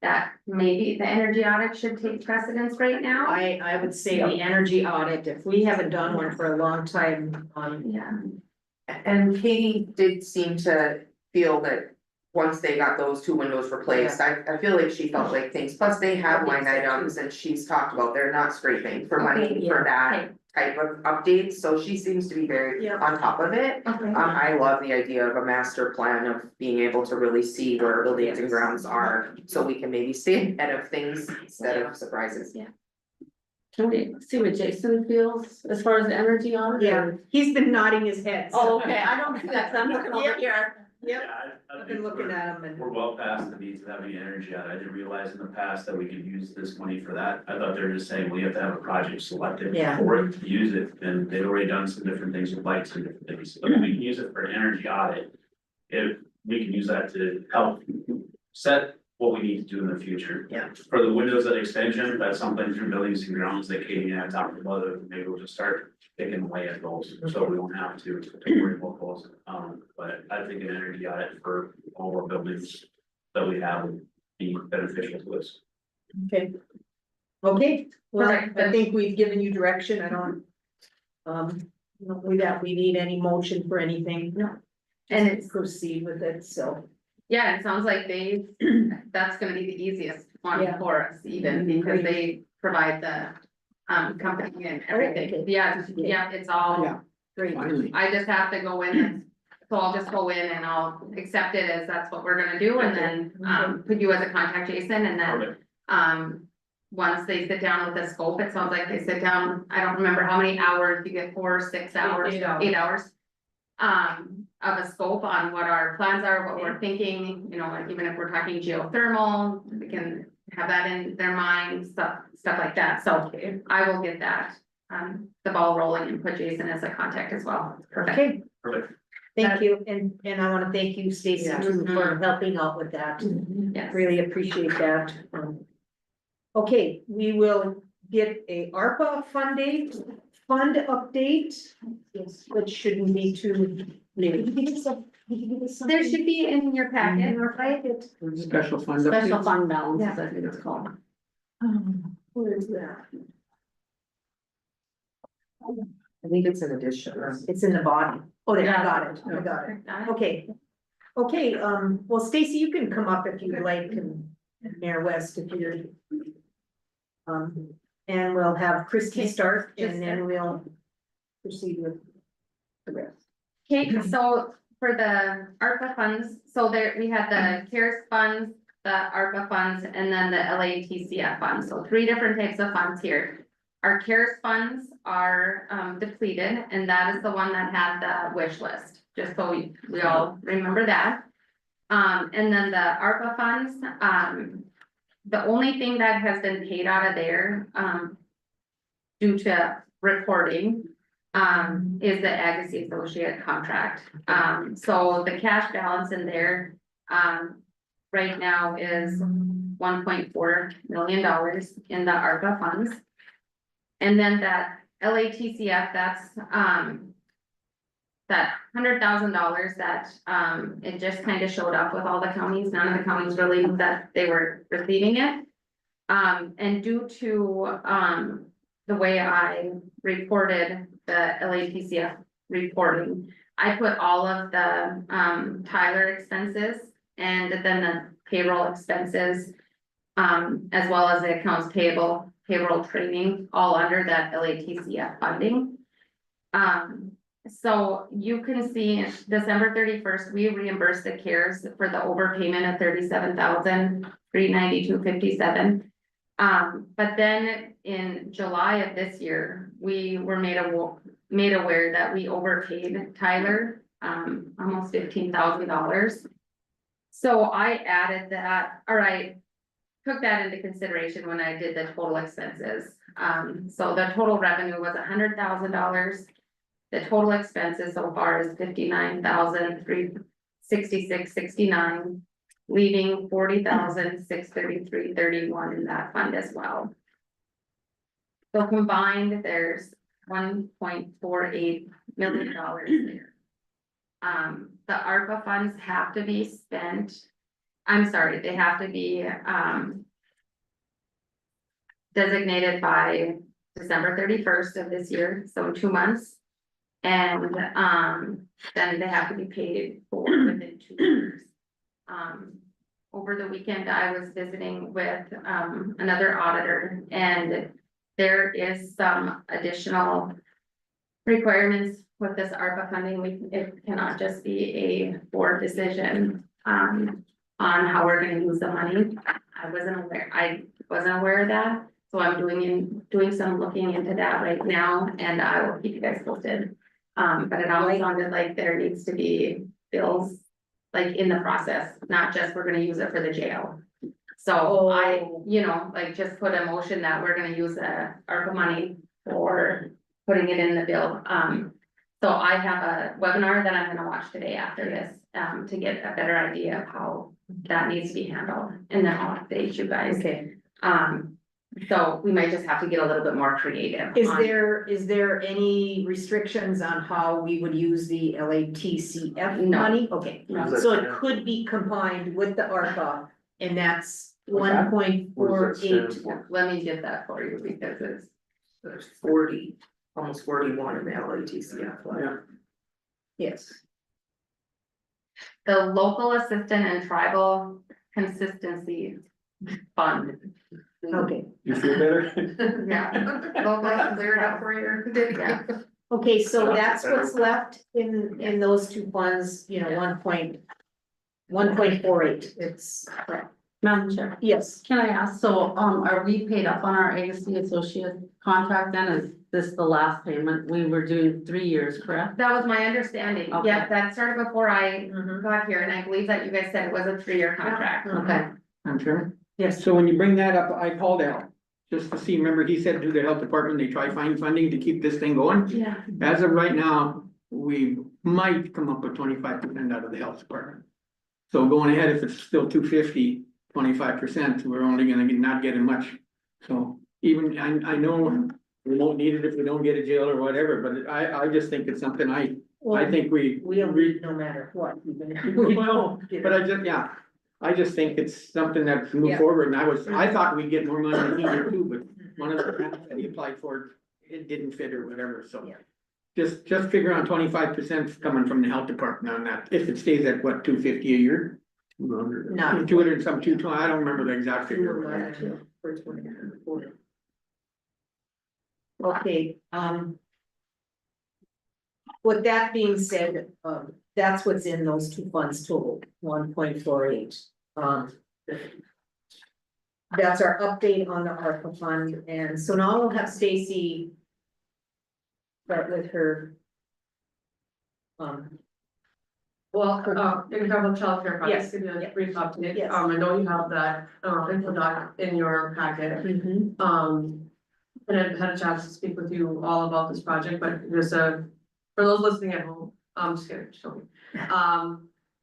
that maybe the energy audit should take precedence right now. I would say the energy audit, if we haven't done one for a long time, Yeah, And Katie did seem to feel that once they got those two windows replaced, I feel like she felt like things, plus they have line items and she's talked about, they're not scraping for money Okay, for that okay. type of updates, so she seems to be very Yeah. on top of it. okay. I love the idea of a master plan of being able to really see where buildings and grounds are, so we can maybe stay ahead of things instead of surprises. Can we see what Jason feels as far as the energy audit? yeah, he's been nodding his head. so- Oh, okay, I don't do that, 'cause I'm looking over Yep. here. Yep, Yeah, I I've been think looking at him and. we're well past the needs of having energy out. I didn't realize in the past that we could use this money for that. I thought they were just saying, well, you have to have a project selected Yeah. for it to use it, and they'd already done some different things with lights and different things. But if we can use it for energy audit, if we can use that to help set what we need to do in the future. Yeah. For the windows at extension, that's something through buildings and grounds that Katie and I talked about, maybe we'll just start picking away at those, so we don't have to worry about those. But I think an energy audit for all our buildings that we have would be beneficial to us. Okay. Okay, well, Perfect. I think we've given you direction, I don't. That we need any motion for anything. No. And Just proceed with it, so. Yeah, it sounds like that's gonna be the easiest one Yeah. for us even, because they provide the company and everything. Okay. Yeah, it's all, Yeah. Great. Finally. I just have to go in and, so I'll just go in and I'll accept it as that's what we're gonna do, and then, put you as a contact, Jason, and then, Perfect. once they sit down with the scope, it sounds like they sit down, I don't remember how many hours, you get 4 or 6 hours, 8 hours. 8 hours. Of a scope on what our plans are, what we're thinking, like even if we're talking geothermal, we can have that in their mind, stuff like that, so I will get that. The ball rolling and put Jason as a contact as well. Perfect. Okay, Perfect. thank you, and I wanna thank you, Stacy, Yeah. too, for helping out with that. Yes. Really appreciate that. Okay, we will get a ARPA fund update. Yes, which shouldn't be too new. There should be in your packet, Special fund. Special updates. fund balances, I think it's called. Where is that? I think it's an addition. It's in the body. Oh, there, I Yeah. got it, I got it. Okay. Okay, well, Stacy, you can come up if you'd like, and Mayor West if you're. And we'll have Christie Okay, start just and then we'll proceed with the rest. Okay, so for the ARPA funds, so there, we had the CARES funds, the ARPA funds, and then the LATCF funds, so three different types of funds here. Our CARES funds are depleted, and that is the one that had the wish list, just so we all remember that. And then the ARPA funds, the only thing that has been paid out of there, due to reporting, is the Agassiz Associate contract. So the cash balance in there, right now is $1.4 million in the ARPA funds. And then that LATCF, that's, that $100,000 that, it just kind of showed up with all the counties. None of the counties really knew that they were receiving it. And due to, the way I reported the LATCF reporting, I put all of the, Tyler expenses and then the payroll expenses, as well as the accounts payable, payroll training, all under that LATCF funding. So you can see December 31st, we reimbursed the CARES for the overpayment of $37,392.57. But then in July of this year, we were made aware that we overpaid Tyler, almost $15,000. So I added that, or I took that into consideration when I did the total expenses. So the total revenue was $100,000. The total expenses so far is $59,366.69, leaving $40,633.31 in that fund as well. So combined, there's $1.48 million there. The ARPA funds have to be spent, I'm sorry, they have to be, designated by December 31st of this year, so in 2 months. And, then they have to be paid for within 2 years. Over the weekend, I was visiting with, another auditor, and there is some additional requirements with this ARPA funding. It cannot just be a board decision, on how we're gonna use the money. I wasn't aware of that, so I'm doing some looking into that right now, and I will keep you guys posted. But it always sounded like there needs to be bills, like in the process, not just we're gonna use it for the jail. So I, like just put a motion that we're gonna use the ARPA money for putting it in the bill. So I have a webinar that I'm gonna watch today after this, to get a better idea of how that needs to be handled, and then I'll update you guys. Okay, So we might just have to get a little bit more creative. is on- there any restrictions on how we would use the LATCF No. money? Okay, No. so it could be combined with the ARPA, and that's What's that? 1.48. Let me get that for you because it's, There's 40, almost 41 in the LATCF. Yeah. Yes, the local assistant and tribal consistency fund. okay, You feel better? Yeah. Local, clear it up for you. Yeah. okay, so that's what's left in those two funds, 1.48, it's, Madam Chair, yes. can I ask, so, are we paid up on our Agassiz Associate contract then? Is this the last payment? We were doing 3 years, correct? That was my understanding. Okay. Yeah, that started before I Mhm. got here, and I believe that you guys said it was a 3-year contract. Okay. I'm sure. Yes. So when you bring that up, I called Al, just to see, remember he said to the health department, they try find funding to keep this thing going. Yeah. As of right now, we might come up with 25% out of the health department. So going ahead, if it's still 250, 25%, we're only gonna not getting much. So even, I know we won't need it if we don't get a jail or whatever, but I just think it's something I think We'll read no matter what, even if we Well, don't get but it. I just think it's something that's move Yeah. forward, and I thought we'd get more money than he did too, but one of the grants that he applied for, it didn't fit or whatever, so. Yeah. just figure on 25% coming from the health department on that, if it stays at what, $250 a year? Not. 200 some, 220, I don't remember the exact figure. 211 for 2024. Okay, with that being said, that's what's in those two funds total, 1.48. That's our update on the ARPA fund, and so now we'll have Stacy start with her. Well, in terms of childcare, Yes. just give you a brief update. Yes. I know you have that, info doc in your packet. Mhm. And I've had a chance to speak with you all about this project, but there's for those listening at home, I'm just kidding, show me.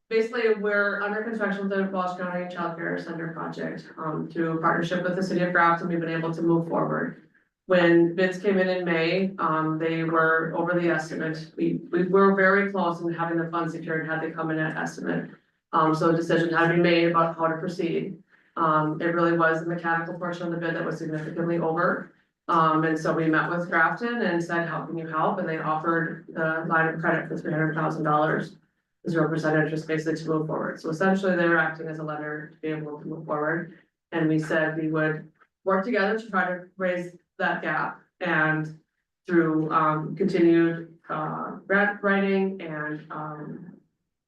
Basically, we're under construction with the Walsh County Child Care Center project, through a partnership with the city of Grafton, we've been able to move forward. When bids came in May, they were over the estimate. We were very close in having the funds secured had they come in at estimate. So a decision had to be made about how to proceed. It really was the mechanical portion of the bid that was significantly over. And so we met with Grafton and said, how can you help? And they offered the line of credit for $300,000. 0% interest basically to move forward. So essentially they're acting as a lender to be able to move forward. And we said we would work together to try to raise that gap, and through continued grant writing and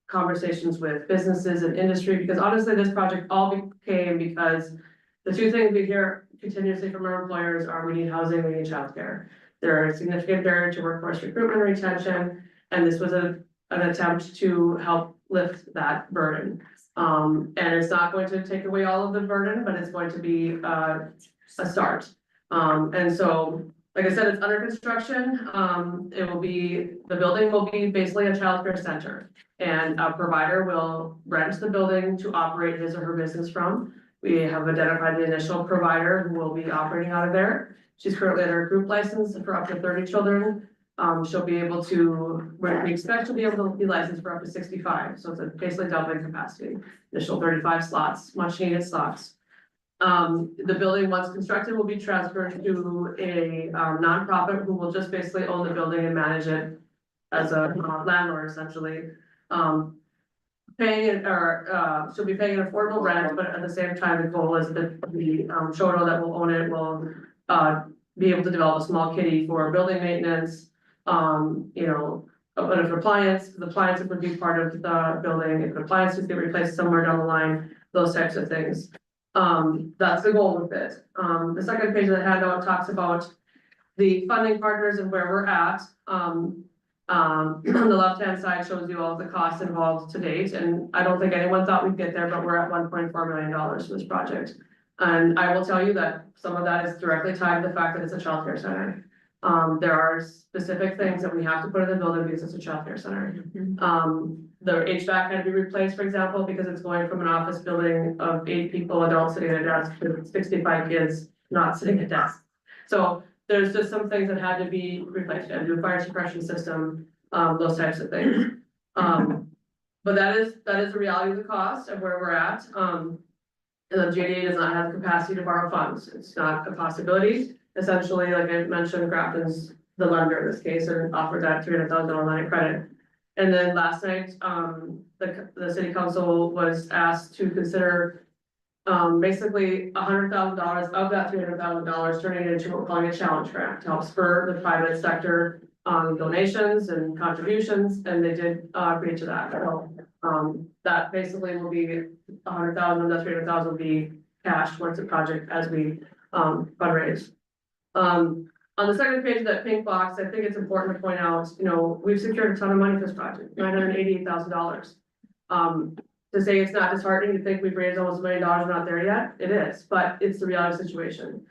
conversations with businesses and industry, because honestly, this project all came because the two things we hear continuously from our employers are we need housing, we need childcare. There are a significant barrier to workforce recruitment and retention, and this was an attempt to help lift that burden. And it's not going to take away all of the burden, but it's going to be a start. And so, like I said, it's under construction. The building will be basically a childcare center. And a provider will rent the building to operate his or her business from. We have identified the initial provider who will be operating out of there. She's currently at her group license for up to 30 children. She'll be able to, we expect she'll be able to be licensed for up to 65. So it's basically doubling capacity. Initial 35 slots, much needed slots. The building, once constructed, will be transferred to a nonprofit who will just basically own the building and manage it as a landlord essentially. She'll be paying an affordable rent, but at the same time, the goal is that the Shoto that will own it will be able to develop a small kitty for building maintenance. But if the appliances would be part of the building, if appliances get replaced somewhere down the line, those types of things. That's the goal with it. The second page of the handout talks about the funding partners and where we're at. On the left-hand side shows you all of the costs involved to date, and I don't think anyone thought we'd get there, but we're at $1.4 million for this project. And I will tell you that some of that is directly tied to the fact that it's a childcare center. There are specific things that we have to put in the building because it's a childcare center. The HVAC had to be replaced, for example, because it's going from an office building of 8 people, adults sitting at a desk, to 65 kids not sitting at desks. So there's just some things that had to be replaced, and do a fire suppression system, those types of things. But that is the reality of the cost of where we're at. And the JDA does not have the capacity to borrow funds. It's not a possibility. Essentially, like I mentioned, Grafton's the lender in this case and offered that $300,000 line of credit. And then last night, the city council was asked to consider basically $100,000 of that $300,000 turning it into what we're calling a challenge grant to help spur the private sector donations and contributions, and they did agree to that. So that basically will be $100,000, that $300,000 will be cash towards the project as we fundraise. On the second page of that pink box, I think it's important to point out, we've secured a ton of money for this project, $988,000. To say it's not disheartening to think we've raised almost $1 million, we're not there yet, it is, but it's the reality situation.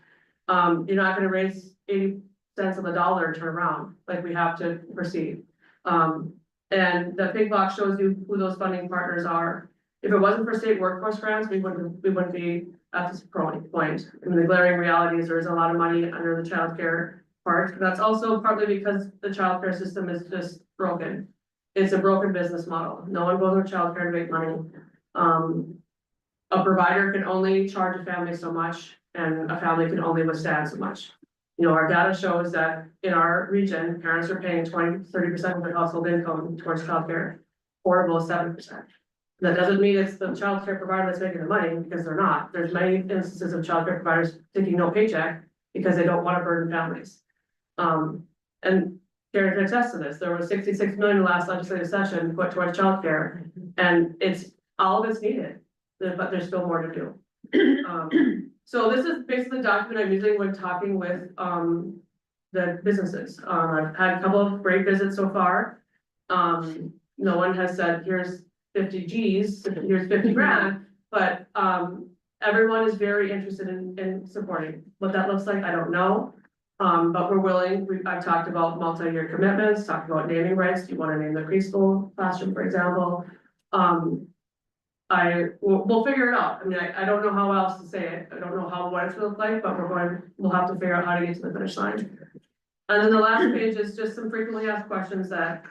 You're not gonna raise 80 cents on the dollar and turn around, like we have to proceed. And the pink box shows you who those funding partners are. If it wasn't for state workforce grants, we wouldn't be at this point. I mean, the glaring reality is there is a lot of money under the childcare part. That's also partly because the childcare system is just broken. It's a broken business model. No one goes to childcare to make money. A provider can only charge a family so much, and a family can only withstand so much. You know, our data shows that in our region, parents are paying 20-30% of their household income towards childcare, or below 7%. That doesn't mean it's the childcare provider that's making the money, because they're not. There's many instances of childcare providers taking no paycheck because they don't want to burden families. And Karen can attest to this, there was 66 million in the last legislative session put towards childcare, and it's, all of it's needed, but there's still more to do. So this is basically the document I'm using when talking with, the businesses. I've had a couple of great visits so far. No one has said, here's 50 Gs, here's 50 grand, but, everyone is very interested in supporting. What that looks like, I don't know. But we're willing, I've talked about multi-year commitments, talked about naming rights, do you wanna name the preschool classroom, for example? We'll figure it out, I mean, I don't know how else to say it, I don't know what it's gonna look like, but we'll have to figure out how to get to the finish line. And then the last page is just some frequently asked questions that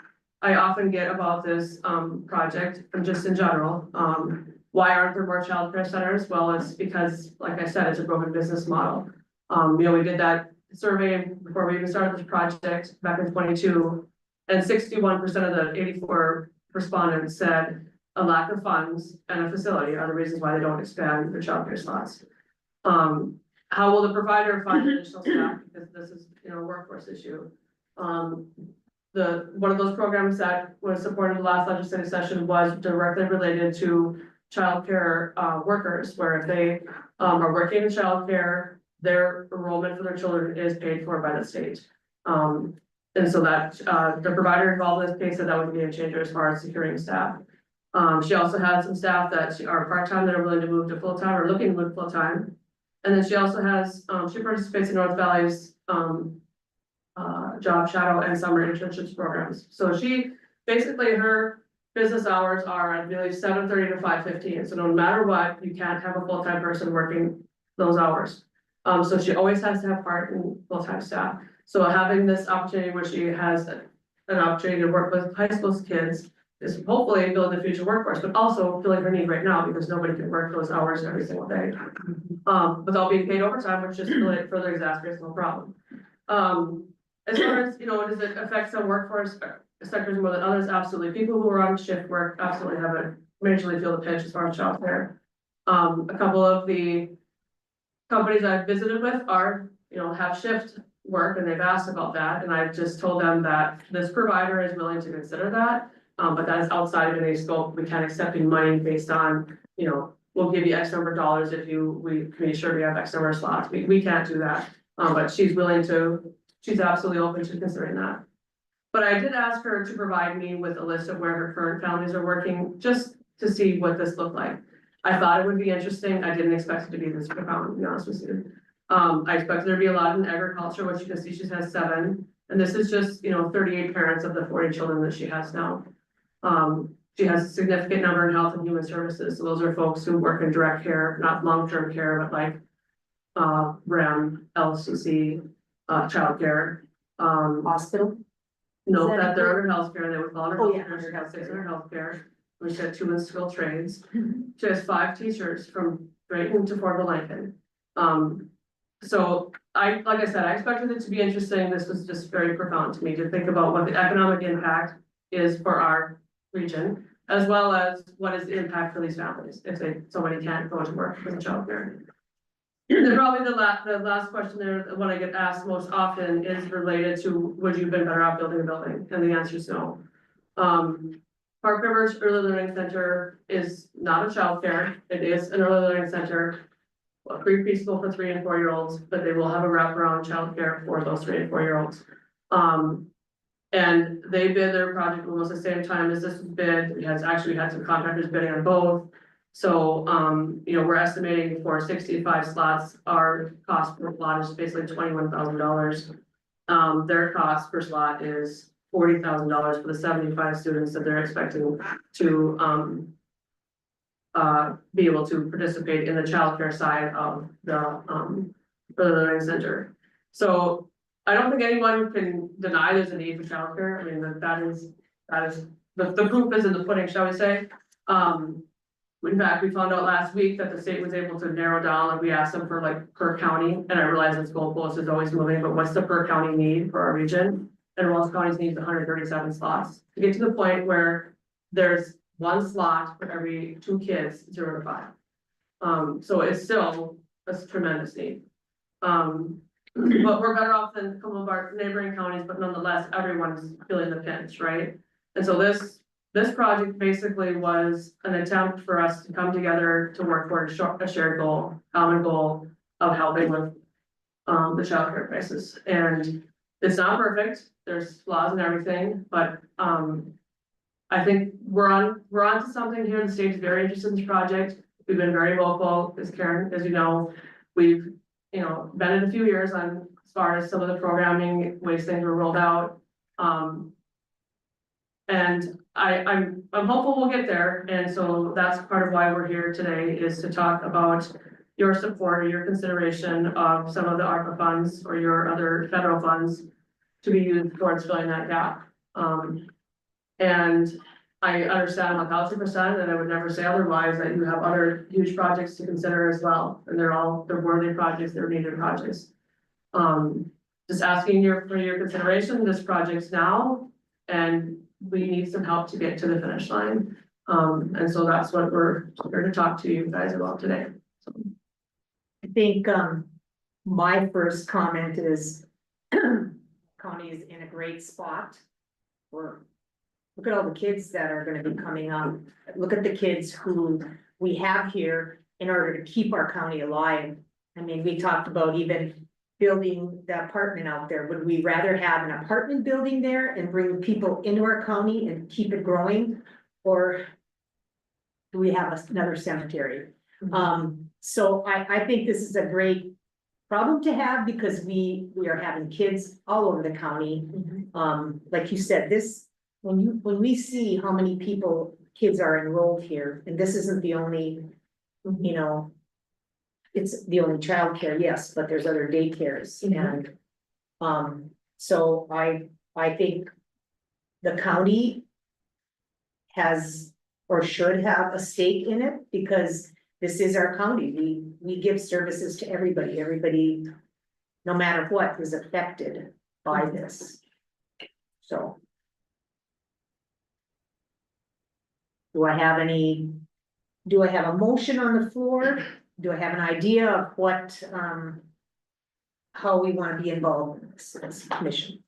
I often get about this, project, and just in general. Why aren't there more childcare centers? Well, it's because, like I said, it's a broken business model. You know, we did that survey before we even started this project back in 22, and 61% of the 84 respondents said a lack of funds and a facility are the reasons why they don't expand their childcare slots. How will the provider fund additional staff, because this is, you know, a workforce issue. One of those programs that was supported in the last legislative session was directly related to childcare workers, where if they are working in childcare, their enrollment for their children is paid for by the state. And so that the provider involved in this case said that would be a changer as far as securing staff. She also had some staff that are part-time that are willing to move to full-time or looking to move full-time. And then she also has, she participates in North Valley's job shadow and summer internships programs. So she, basically her business hours are, I believe, 7:30 to 5:15. So no matter what, you can't have a full-time person working those hours. So she always has to have part in full-time staff. So having this opportunity where she has an opportunity to work with high school kids is hopefully building the future workforce, but also filling her need right now because nobody can work those hours every single day. Without being paid overtime, which just really further exacerbates the whole problem. As far as, you know, does it affect some workforce sectors more than others? Absolutely. People who are on shift work absolutely have a majorly feel the pinch as far as childcare. A couple of the companies I've visited with are, you know, have shift work, and they've asked about that, and I've just told them that this provider is willing to consider that. But that is outside of any scope. We can't accept any money based on, you know, we'll give you X number of dollars if we can be sure we have X number of slots. We can't do that. But she's willing to, she's absolutely open to considering that. But I did ask her to provide me with a list of where her current families are working, just to see what this looked like. I thought it would be interesting. I didn't expect it to be this profound, to be honest with you. I expected there to be a lot in agriculture, which you can see she has 7. And this is just, you know, 38 parents of the 40 children that she has now. She has a significant number in health and human services. So those are folks who work in direct care, not long-term care, but like REM, LCC, childcare. Hospital? No, Is that that they're under healthcare, they would call her Oh, yeah, healthcare, she under has 6 healthcare. under healthcare. We said 2 in skilled trades. She has 5 teachers from Drayton to Fort Lincoln. So like I said, I expected it to be interesting. This was just very profound to me to think about what the economic impact is for our region, as well as what is the impact for these families if somebody can't go to work for the childcare. And probably the last question there, what I get asked most often is related to, would you have been better off building a building? And the answer is no. Park Rivers Early Learning Center is not a childcare. It is an early learning center, a preschool for 3 and 4 year olds, but they will have a wraparound childcare for those 3 and 4 year olds. And they bid their project almost the same time as this was bid. We had some contractors bidding on both. So, you know, we're estimating for 65 slots, our cost per slot is basically $21,000. Their cost per slot is $40,000 for the 75 students that they're expecting to be able to participate in the childcare side of the early learning center. So I don't think anyone can deny there's a need for childcare. I mean, that is the proof is in the pudding, shall we say? In fact, we found out last week that the state was able to narrow down, and we asked them for like per county, and I realize this goalpost is always moving, but what's the per county need for our region? And Wells County's needs 137 slots, to get to the point where there's one slot for every 2 kids, 0 to 5. So it's still a tremendous need. But we're better off than some of our neighboring counties, but nonetheless, everyone's feeling the pinch, right? And so this project basically was an attempt for us to come together to work toward a shared goal, common goal of helping with the childcare crisis. And it's not perfect, there's flaws and everything, but I think we're on to something here. The state's very interested in this project. We've been very vocal, as Karen, as you know, we've, been in a few years on as far as some of the programming ways things were rolled out. And I'm hopeful we'll get there, and so that's part of why we're here today, is to talk about your support or your consideration of some of the ARPA funds or your other federal funds to be used towards filling that gap. And I understand 1000%, and I would never say otherwise, that you have other huge projects to consider as well, and they're worthy projects, they're needed projects. Just asking for your consideration, this project's now, and we need some help to get to the finish line. And so that's what we're here to talk to you guys about today. So. I think, my first comment is county is in a great spot. Look at all the kids that are gonna be coming up. Look at the kids who we have here in order to keep our county alive. I mean, we talked about even building the apartment out there. Would we rather have an apartment building there and bring people into our county and keep it growing? Or do we have another cemetery? So I think this is a great problem to have, because we are having kids all over the county. Like you said, when we see how many kids are enrolled here, and this isn't the only, it's the only childcare, yes, but there's other daycares, and so I think the county has or should have a stake in it, because this is our county. We give services to everybody, no matter what, is affected by this. So. Do I have a motion on the floor? Do I have an idea of what, how we want to be involved in this commission?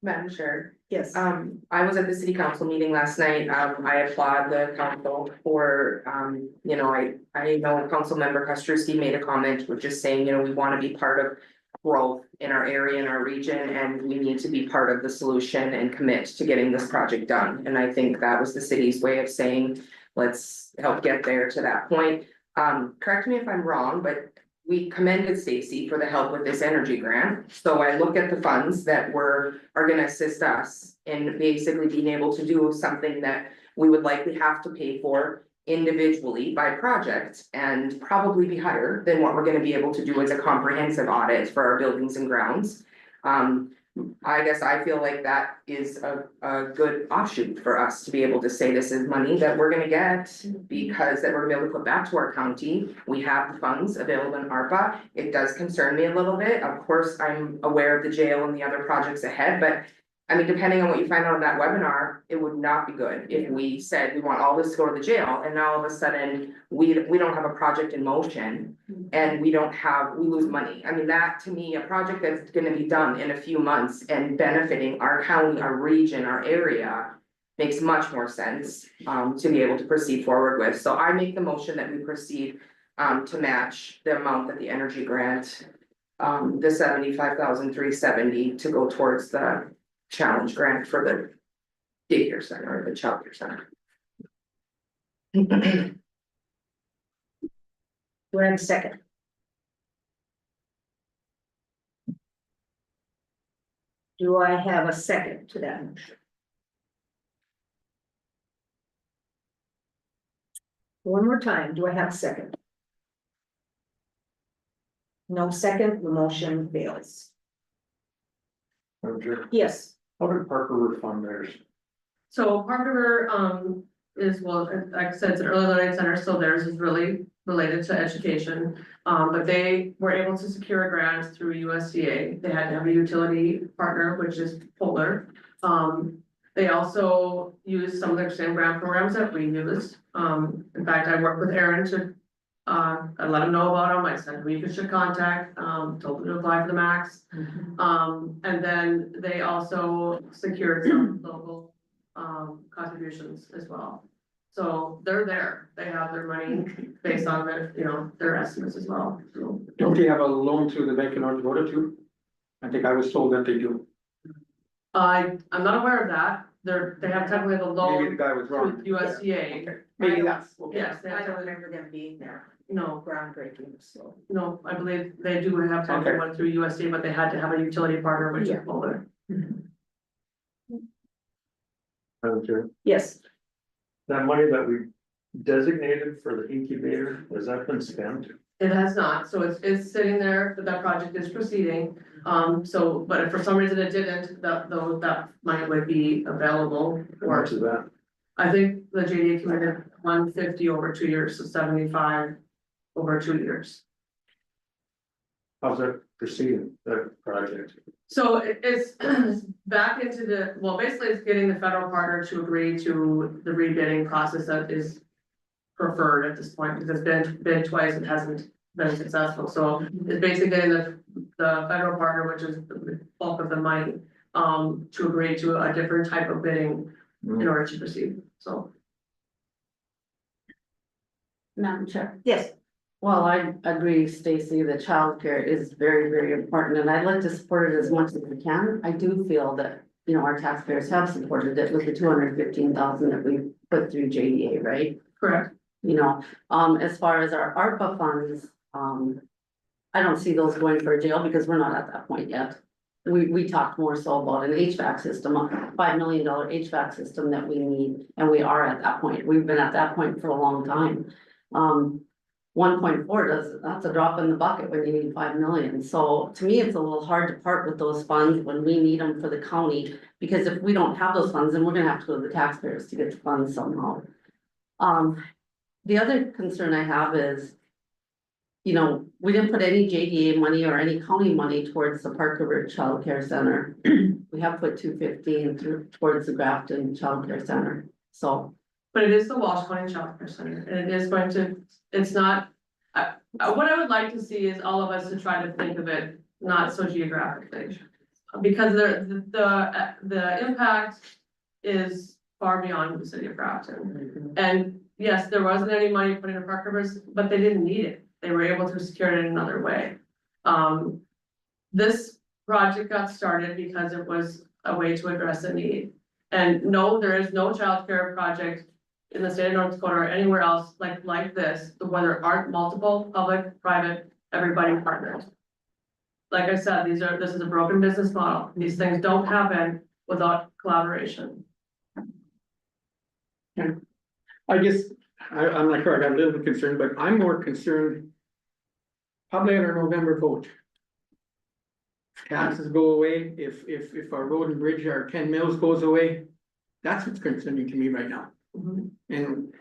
Madam Chair, Yes. I was at the city council meeting last night. I applaud the council for, I know council member Kostrowski made a comment, which is saying, we want to be part of growth in our area, in our region, and we need to be part of the solution and commit to getting this project done. And I think that was the city's way of saying, let's help get there to that point. Correct me if I'm wrong, but we commended Stacy for the help with this energy grant. So I look at the funds that are gonna assist us in basically being able to do something that we would likely have to pay for individually by project, and probably be higher than what we're gonna be able to do as a comprehensive audit for our buildings and grounds. I guess I feel like that is a good offshoot for us to be able to say this is money that we're gonna get, because that we're gonna be able to put back to our county. We have the funds available in ARPA. It does concern me a little bit. Of course, I'm aware of the jail and the other projects ahead, but I mean, depending on what you find out in that webinar, it would not be good if we said we want all this to go to the jail, and now all of a sudden, we don't have a project in motion. And we lose money. I mean, that to me, a project that's gonna be done in a few months and benefiting our county, our region, our area, makes much more sense to be able to proceed forward with. So I make the motion that we proceed to match the amount that the energy grant, the $75,370 to go towards the challenge grant for the daycare center or the childcare center. Do I have a second? Do I have a second to that motion? One more time, do I have a second? No second, the motion fails. Madam Chair, Yes. how did Parker refund theirs? So Parker, is, well, like I said, it's an early learning center, so theirs is really related to education. But they were able to secure a grant through USDA. They had to have a utility partner, which is Polar. They also used some of their same grant programs that we used. In fact, I worked with Aaron to, I let him know about them. I said who you should contact, told him to apply for the max. And then they also secured some local, contributions as well. So they're there. They have their money based on their, you know, their estimates as well. So Don't they have a loan through the Bank of North Dakota too? I think I was told that they do. I'm not aware of that. They have technically the Maybe the loan guy was wrong. through USDA. Okay, maybe that's, okay. Yes, they I have don't technically, remember them being there, no, groundbreaking, so. no, I believe they do have technically Okay. one through USDA, but they had to have a utility partner, which is Yeah. Polar. Madam Chair, Yes, that money that we designated for the incubator, has that been spent? It has not, so it's sitting there, but that project is proceeding. So, but if for some reason it didn't, that money would be available How for, much is that? I think the JDA committed 150 over 2 years, so 75 over 2 years. How's that proceeding, that project? So it's back into the, well, basically it's getting the federal partner to agree to the rebidding process that is preferred at this point, because it's been bid twice, it hasn't been successful, so it's basically getting the federal partner, which is the bulk of the money, to agree to a different type of bidding in order to proceed, so. Madam Chair. yes, Well, I agree, Stacy, that childcare is very, very important, and I'd like to support it as much as we can. I do feel that, you know, our taxpayers have supported it with the 215,000 that we put through JDA, right? Correct. You know, as far as our ARPA funds, I don't see those going for a jail because we're not at that point yet. We talked more so about an HVAC system, a $5 million HVAC system that we need, and we are at that point. We've been at that point for a long time. 1.4 that's a drop in the bucket when you need 5 million. So to me, it's a little hard to part with those funds when we need them for the county, because if we don't have those funds, then we're gonna have to go to the taxpayers to get the funds somehow. The other concern I have is, you know, we didn't put any JDA money or any county money towards the Parker Ridge Child Care Center. We have put 215 towards the Grafton Child Care Center, so. But it is the Walsh County Child Care Center, and it is going to, it's not, what I would like to see is all of us to try to think of it not so geographically. Because the impact is far beyond the city of Grafton. And yes, there wasn't any money put into Park Rivers, but they didn't need it. They were able to secure it in another way. This project got started because it was a way to address a need. And no, there is no childcare project in the state of North Dakota or anywhere else like this, where there aren't multiple public, private, everybody partners. Like I said, this is a broken business model. These things don't happen without collaboration. I guess, I'm like, I got a little bit concerned, but I'm more concerned. Probably at our November vote. Taxes go away, if our road and bridge, our 10 mills goes away, that's what's concerning to me right now. And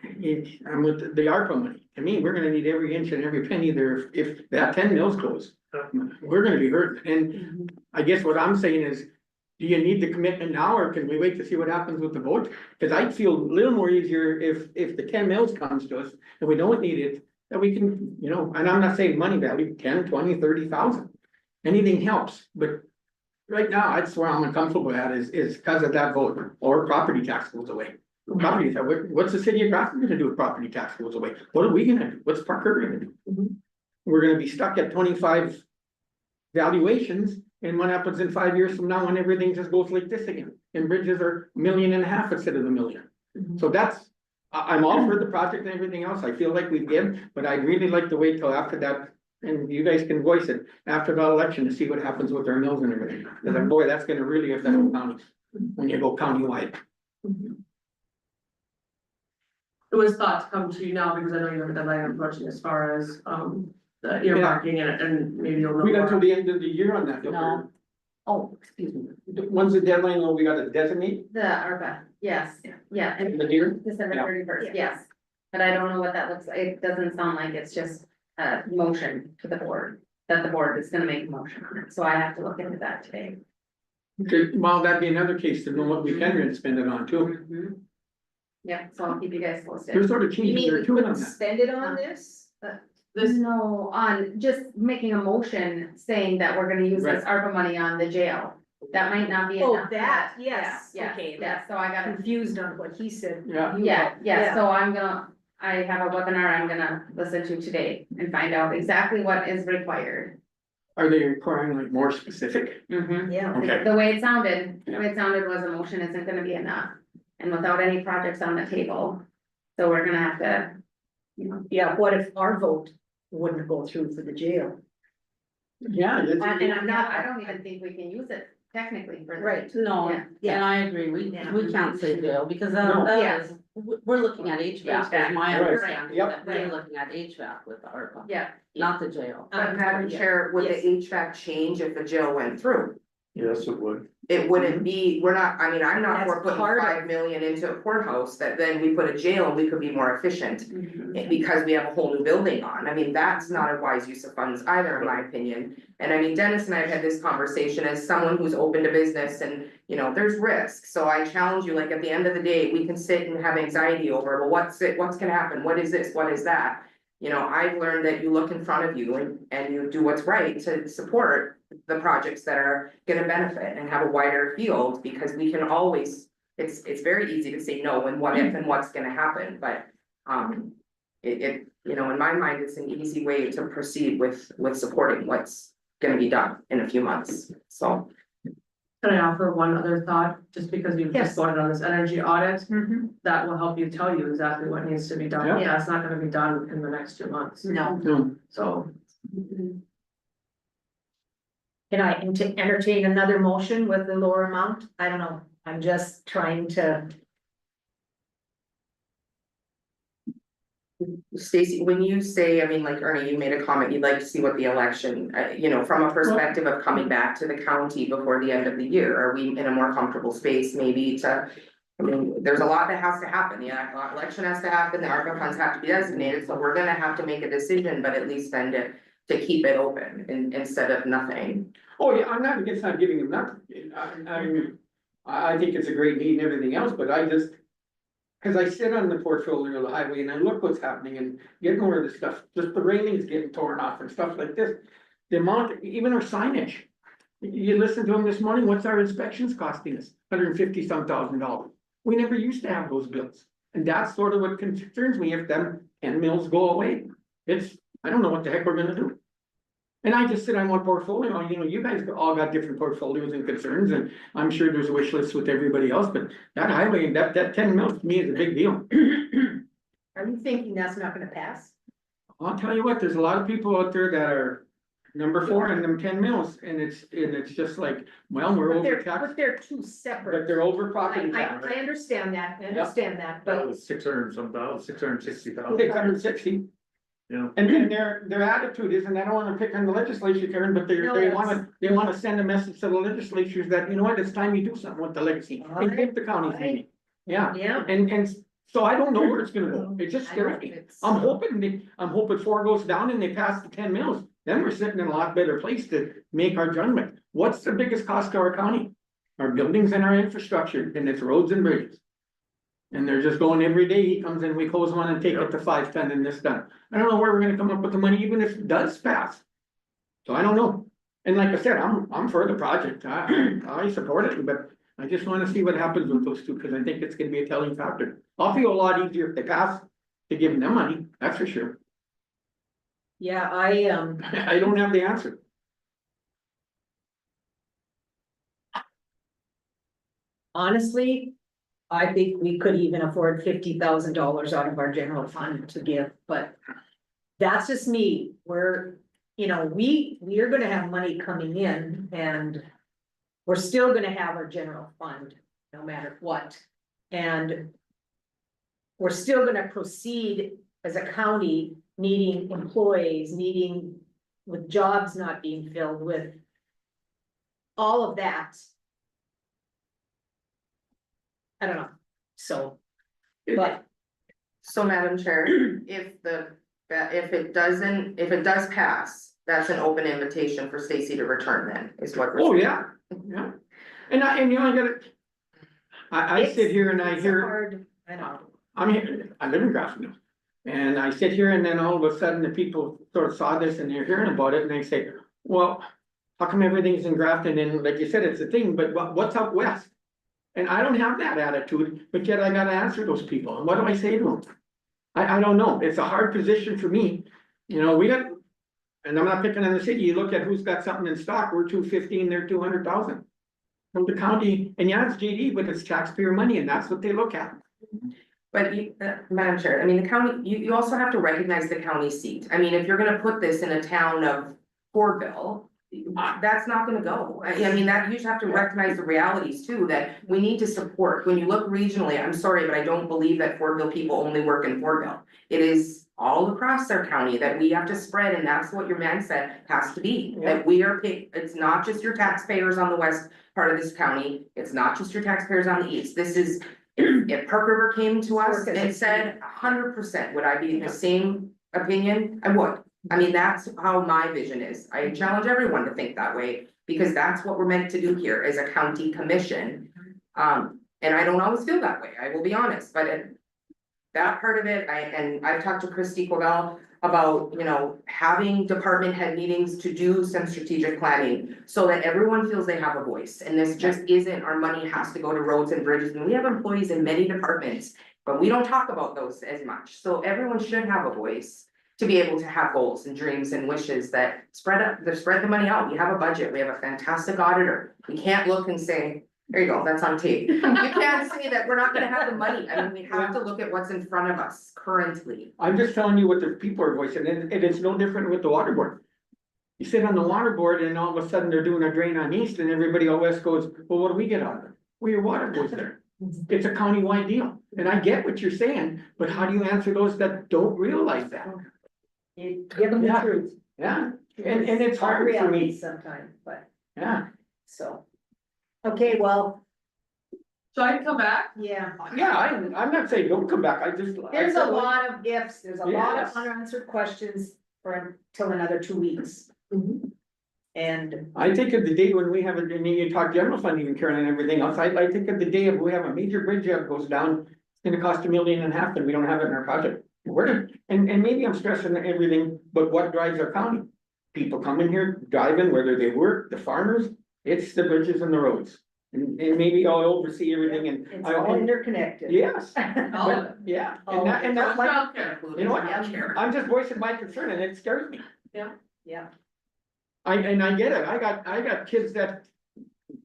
I'm with the ARPA money, to me, we're gonna need every inch and every penny there, if that 10 mills goes. We're gonna be hurt, and I guess what I'm saying is, do you need the commitment now, or can we wait to see what happens with the vote? Cause I'd feel a little more easier if the 10 mills comes to us and we don't need it, that we can, you know, and I'm not saying money value, 10, 20, 30,000. Anything helps, but right now, that's where I'm uncomfortable at is because of that vote, or property tax goes away. Property tax, what's the city of Grafton gonna do if property tax goes away? What are we gonna do? What's Parker gonna do? We're gonna be stuck at 25 valuations, and what happens in 5 years from now when everything just goes like this again? And bridges are 1.5 million instead of $1 million. So that's, I'm all for the project and everything else, I feel like we give, but I'd really like to wait till after that. And you guys can voice it after the election to see what happens with our mills and everything, because boy, that's gonna really affect the counties when you go countywide. It was thought to come to you now because I know you have a deadline approaching as far as the earmarking and maybe you'll know. We got till more. the end of the year on that. No. Oh, excuse me. When's the deadline, we gotta designate? The ARPA, yes, yeah, and The deer? December Yeah. 31st, yes. But I don't know what that looks like. It doesn't sound like it's just a motion to the board, that the board is gonna make a motion on it. So I have to look into that today. Okay, well, that'd be another case to know what we can spend it on too. Yeah, so I'll keep you guys posted. They're sort of You changing mean their we tune on couldn't that. spend it on this? No, on just making a motion saying that we're gonna use this ARPA money on the jail. That might not be Oh, enough. that, Yeah, yes, yeah, okay, yeah, so I gotta, confused on what he said. Yeah. yeah, so I have a webinar I'm gonna listen to today and find out exactly what is required. Are they requiring like more specific? Yeah. Okay. The way it sounded was a motion isn't gonna be enough, and without any projects on the table. So we're gonna have to, you know, Yeah, what if our vote wouldn't go through for the jail? Yeah. and I'm not, I don't even think we can use it technically for. Right. No, Yeah. and I agree, we can't say jail, because No. that is, we're looking at HVAC, is my Right. understanding, Yep. that we're looking at HVAC with the ARPA, Yeah, not the jail. But Madam Chair, would the HVAC change if the jail went through? Yes, it would. It wouldn't be, we're not, I mean, I'm not for That's putting part of- 5 million into a courthouse, that then we put a jail, we could be more efficient. Because we have a whole new building on, I mean, that's not a wise use of funds either, in my opinion. And I mean, Dennis and I have had this conversation as someone who's open to business and, you know, there's risk. So I challenge you, like, at the end of the day, we can sit and have anxiety over, well, what's gonna happen, what is this, what is that? You know, I've learned that you look in front of you and you do what's right to support the projects that are gonna benefit and have a wider field, because we can always, it's very easy to say no and what if and what's gonna happen, but you know, in my mind, it's an easy way to proceed with supporting what's gonna be done in a few months, so. Can I offer one other thought, just because you've Yes. just voted on this energy audit, Mhm. that will help you tell you exactly what needs to be done. Yeah. That's not gonna be done in the next 2 months, No, No, so. can I entertain another motion with the lower amount? I don't know, I'm just trying to. Stacy, when you say, I mean, like Ernie, you made a comment, you'd like to see what the election, you know, from a perspective of coming back to the county before the end of the year, are we in a more comfortable space maybe to? I mean, there's a lot that has to happen, the election has to happen, the ARPA funds have to be designated, so we're gonna have to make a decision, but at least then to keep it open instead of nothing. oh yeah, I'm not against not giving them nothing, I think it's a great need and everything else, but I just. Cause I sit on the portfolio of the highway and I look what's happening and get more of the stuff, just the railings getting torn off and stuff like this. The amount, even our signage. You listened to them this morning, what's our inspections costing us? $150-some thousand. We never used to have those bills. And that's sort of what concerns me if them 10 mills go away. I don't know what the heck we're gonna do. And I just sit on one portfolio, you know, you guys all got different portfolios and concerns, and I'm sure there's wish lists with everybody else, but that highway, that 10 mils to me is a big deal. Are you thinking that's not gonna pass? I'll tell you what, there's a lot of people out there that are number 4 in them 10 mils, and it's just like, well, we're But overtaxed, they're two but separate. they're over property I tax. understand that, That but was 600-some thousand, 660,000. 660. Yeah. And their attitude is, and I don't wanna pick on the legislature, Karen, but No, they that's- wanna send a message to the legislatures that, you know what, it's time you do something with the legacy. And give the counties money. Yeah, yeah. and so I don't know where it's gonna go, it just scares me. I'm hoping 4 goes down and they pass the 10 mils, then we're sitting in a lot better place to make our judgment. What's the biggest cost to our county? Our buildings and our infrastructure, and it's roads and bridges. And they're just going every day, he comes in, we close one and take it to 510 and this done. I don't know where we're gonna come up with the money, even if it does pass. So I don't know. And like I said, I'm for the project, I support it, but I just wanna see what happens with those two, cause I think it's gonna be a telling factor. I'll feel a lot easier if they pass to give them money, that's for sure. Yeah, I don't have the answer. honestly, I think we could even afford $50,000 out of our general fund to give, but. That's just me, we are gonna have money coming in and. We're still gonna have our general fund, no matter what, and. We're still gonna proceed as a county needing employees, with jobs not being filled with. All of that. I don't know, So, but So Madam Chair, if it does pass, that's an open invitation for Stacy to return then, is what we're Oh, saying. yeah, yeah. And you know, I gotta, I sit here and I it's hear, hard, I know. I'm here, I live in Grafton. And I sit here and then all of a sudden the people sort of saw this and they're hearing about it and they say, well, how come everything's in Grafton? And like you said, it's a thing, but what's up west? And I don't have that attitude, but yet I gotta answer those people. And what do I say to them? I don't know. It's a hard position for me. You know, we got, and I'm not picking on the city. You look at who's got something in stock, we're 215, they're 200,000. From the county, and yeah, it's JD, but it's taxpayer money and that's what they look at. But Madam Chair, I mean, the county, you also have to recognize the county seat. I mean, if you're gonna put this in a town of Fordville, that's not gonna go. I mean, that you just have to recognize the realities too, that we need to support. When you look regionally, I'm sorry, but I don't believe that Fordville people only work in Fordville. It is all across our county that we have to spread, and that's what your mindset has to be. That we are it's not just your taxpayers on the west part of this county, it's not just your taxpayers on the east. This is, if Park River came to us and said 100%, would I be in the same opinion? I would. I mean, that's how my vision is. I challenge everyone to think that way, because that's what we're meant to do here as a county commission. And I don't always feel that way, I will be honest, but that part of it, I've talked to Christy Covell about, you know, having department head meetings to do some strategic planning so that everyone feels they have a voice. And this just isn't, our money has to go to roads and bridges, and we have employees in many departments, but we don't talk about those as much. So everyone should have a voice to be able to have goals and dreams and wishes that spread the money out. We have a budget, we have a fantastic auditor. We can't look and say, there you go, that's on tape. You can't say that we're not gonna have the money. I mean, we have to look at what's in front of us currently. I'm just telling you what the people are voicing, and it's no different with the water board. You sit on the water board and all of a sudden they're doing a drain on east and everybody out west goes, well, what do we get out of it? Well, your water goes there. It's a countywide deal, and I get what you're saying, but how do you answer those that don't realize that? You give them the Yeah. truth. Yeah, and it's hard for Reality me, sometimes, but, yeah, so. Okay, well, So I can come back? yeah, I'm not saying don't come back, I just. there's a lot of ifs, there's a lot of Yes. unanswered questions for till another 2 weeks. And I think of the day when we have, and you talk general funding and Karen and everything else, I think of the day of we have a major bridge that goes down, it's gonna cost $1.5 million and we don't have it in our project. And maybe I'm stressing everything, but what drives our county? People coming here, driving, whether they work, the farmers, it's the bridges and the roads. And maybe I'll oversee everything and. it's all interconnected. Yes, All of it. yeah, and that's like, Childcare. you know what, Yeah. I'm just voicing my concern and it scares me. Yeah, I get it, I got kids that,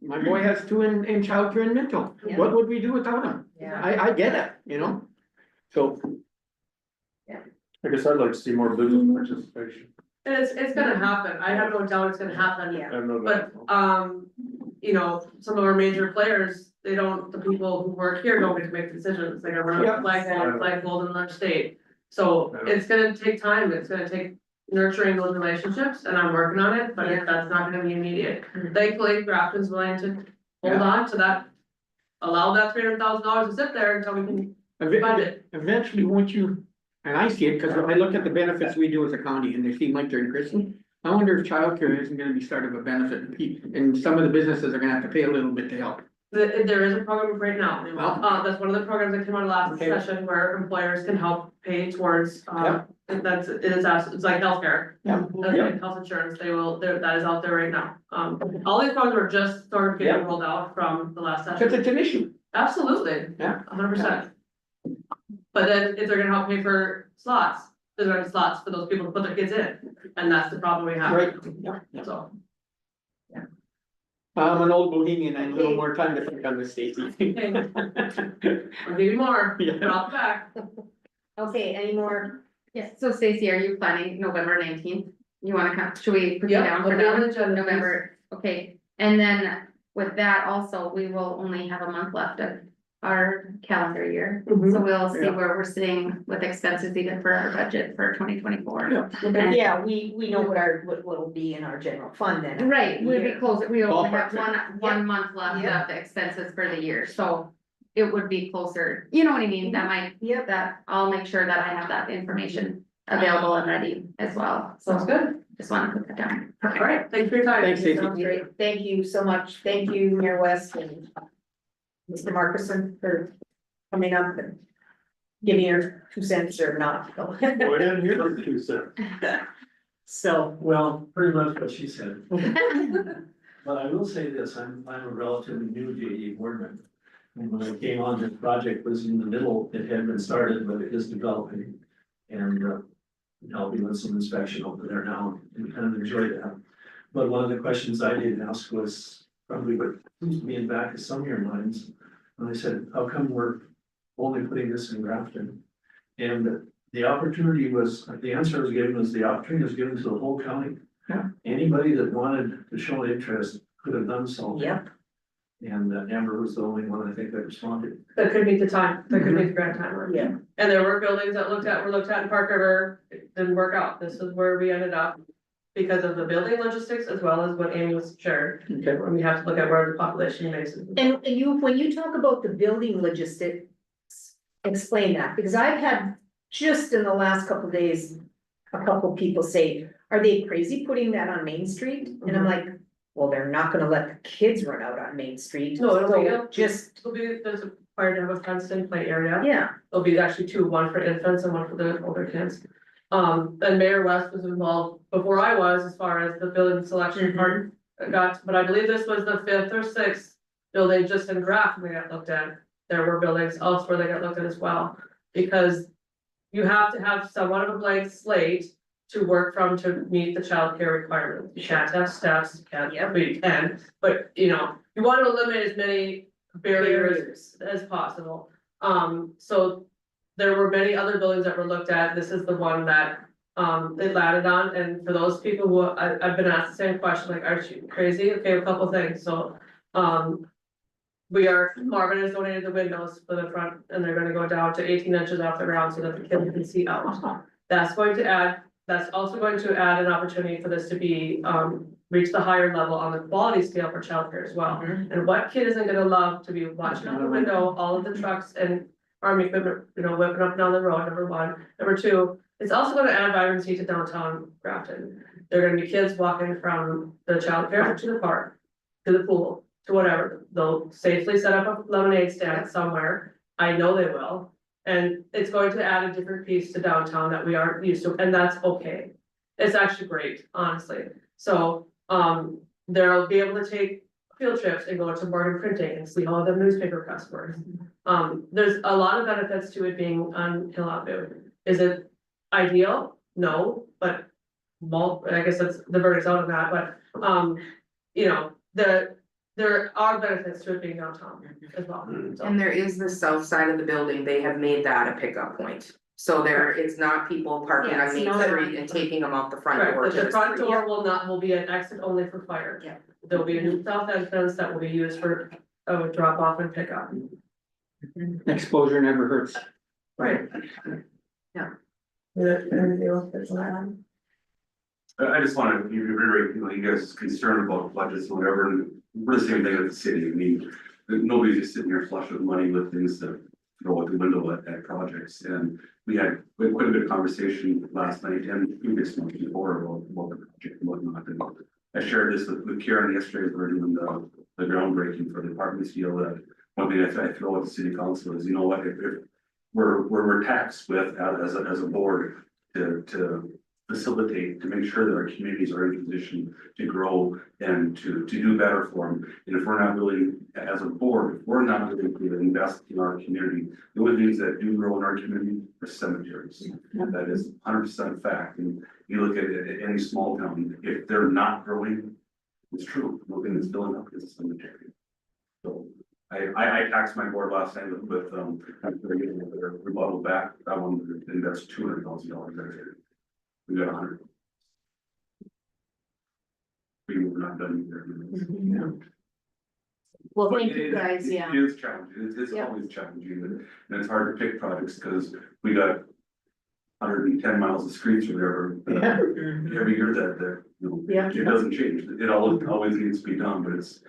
my boy has 2 in childcare and mental, Yeah. what would we do without them? yeah. I get it, you know, so. I guess I'd like to see more business participation. And it's gonna happen, I have no doubt it's gonna happen. Yeah. I know But, that. you know, some of our major players, the people who work here don't get to make decisions, like I run Yeah. a flag Golden Lunch State. So Yeah. it's gonna take time, it's gonna take nurturing those relationships, and I'm working on it, but Yeah. that's not gonna be immediate. Mhm. Thankfully, Grafton's willing to hold Yeah. on to that, allow that $300,000 to sit there until we can fund it. Eventually, won't you, and I see it, cause when I look at the benefits we do as a county and they seem like they're increasing. I wonder if childcare isn't gonna be sort of a benefit, and some of the businesses are gonna have to pay a little bit to help. There is a program right now, Well- that's one of the programs that came out last Okay. session where employers can help pay towards, Yeah. it's like healthcare. Yeah. That's like health insurance, that is out there right now. All these programs are just sort of getting Yeah. rolled out from the last Cause session. it's an issue. Absolutely. Yeah. 100%. But then if they're gonna help pay for slots, there's already slots for those people to put their kids in, and that's the problem we have. Right, yeah. So, I'm an old bohemian, I need a little more time to think on this, Stacy. I'll give you more, Yeah. drop back. Okay, any more? Yes, so Stacy, are you planning November 19th? You wanna come, should we put you Yeah, down for I'll be on the that, agenda, November, okay, and then with that also, we will only have a month left of our calendar year. Mhm. So we'll see Yeah. where we're sitting with expenses even for our budget for 2024. Yeah. And- Yeah, we know what will be in our general fund then. Right, we'll be close, we only have Ballpark. one month left Yeah. of the expenses for the year, so it would be closer, you know what I mean, that might, Yep. that, I'll make sure that I have that information available and ready as well, so Sounds good. just wanna put that down. All right, thanks for your time. Thanks, Stacy. Sounds great. Thank you so much. Thank you, Mayor West and Mr. Marcuson for coming up and giving your 2 cents or not. Go ahead and hear the 2 cents. So, Well, pretty much what she said, but I will say this, I'm a relatively new JE board member. And when I came on, this project was in the middle, it had been started, but it is developing. And I'll be doing some inspection over there now and kind of enjoy that. But one of the questions I did ask was probably what seems to be in back of some of your minds. And I said, how come we're only putting this in Grafton? And the opportunity was, the answer was given was the opportunity was given to the whole county. Yeah. Anybody that wanted to show interest could have done so. yep. And Amber was the only one I think that responded. That could meet the time, that could meet the grant timeline. Yeah. And there were buildings that were looked at in Park River, it didn't work out, this is where we ended up. Because of the building logistics as well as what Amy was shared, Okay. and we have to look at where the population base is. And you, when you talk about the building logistics, explain that, because I've had just in the last couple of days, a couple people say, are they crazy putting that on Main Street? And I'm like, well, they're not gonna let the kids run out on Main Street. No, it'll be, So just, there's required to have a fenced in play area. yeah, There'll be actually 2, one for infants and one for the older kids. And Mayor West was involved before I was, as far as the building selection part got, but I believe this was the 5th or 6th building just in Grafton they got looked at. There were buildings elsewhere that got looked at as well, because you have to have somewhat of a blank slate to work from to meet the childcare requirements. You can't have steps, you can't, Yep. but you can, but you know, you want to eliminate as many barriers as possible. So there were many other buildings that were looked at. This is the one that they landed on. And for those people who I've been asked the same question, like, are you crazy? Okay, a couple things. So Marvin has donated the windows for the front and they're gonna go down to 18 inches off the ground so that the kids can see out. That's also going to add an opportunity for this to be reach the higher level on the quality scale for childcare as well. And what kid isn't gonna love to be watching out the window, all of the trucks and army equipment, you know, whipping up and down the road, number one. Number two, it's also gonna add vibrancy to downtown Grafton. There are gonna be kids walking from the childcare to the park, to the pool, to whatever. They'll safely set up a lemonade stand somewhere. I know they will. And it's going to add a different piece to downtown that we aren't used to, and that's okay. It's actually great, honestly. So, they'll be able to take field trips and go to Morgan Printing and see all the newspaper customers. There's a lot of benefits to it being on Hill Avenue. Is it ideal? No, but I guess that's the verdict's out of that, but, you know, there are benefits to it being downtown as well. So, And there is the south side of the building, they have made that a pickup point. So it's not people parking Yeah, on it's Main not- Street and taking them out the front door correct, to the front street. door will be an exit only for fire. Yeah. There'll be a new south entrance that will be used for, drop off and pick up. Exposure never hurts. Right. Yeah. Anything else that's allowed? I just wanna reiterate, you know, you guys' concern about budgets or whatever, and we're the same thing at the city. I mean, nobody's just sitting here flush with money with things that go out the window at projects. And we had quite a bit of conversation last night and previous month before about the project and whatnot. And I shared this with Karen yesterday as we were doing the groundbreaking for the apartments deal. That one thing I throw at the city council is, you know what, if we're taxed with as a board to facilitate, to make sure that our communities are in position to grow and to do better for them. And if we're not willing, as a board, if we're not willing to invest in our community, the only things that do grow in our community are cemeteries. That is 100% fact. And you look at any small town, if they're not growing, it's true, the thing that's filling up is a cemetery. So I taxed my board last night with they're getting their rebuttal back. That one invests $200,000. We got 100. We were not done either. well, But thank you guys, yeah. It is challenging, it's Yeah. always challenging, and it's hard to pick projects, because we got 110 miles of streets or whatever. Every year that, you know, Yeah. it doesn't change, it always needs to be done, but it's,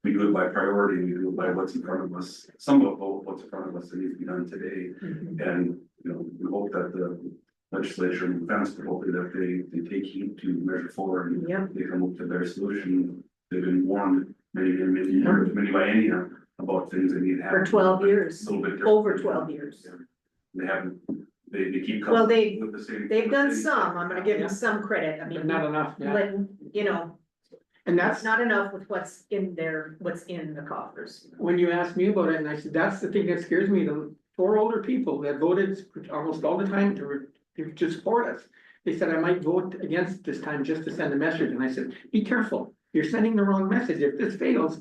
we do it by priority, we do it by what's in front of us, some of what's in front of us that needs to be done today. And, you know, we hope that the legislature and defense, hopefully that they take heed to measure forward and Yep. they come up to their solution. They've been warned many years, many biennia about things that need to happen. For 12 years, A little bit different. over 12 years. They haven't, they keep Well, coming with the same. They've done some, I'm gonna give them some credit, I But mean, not enough, yeah. but, you know, And that's that's, not enough with what's in there, what's in the coffers. when you asked me about it, and I said, that's the thing that scares me, the 4 older people that voted almost all the time to support us. They said, I might vote against this time just to send a message, and I said, be careful, you're sending the wrong message, if this fails,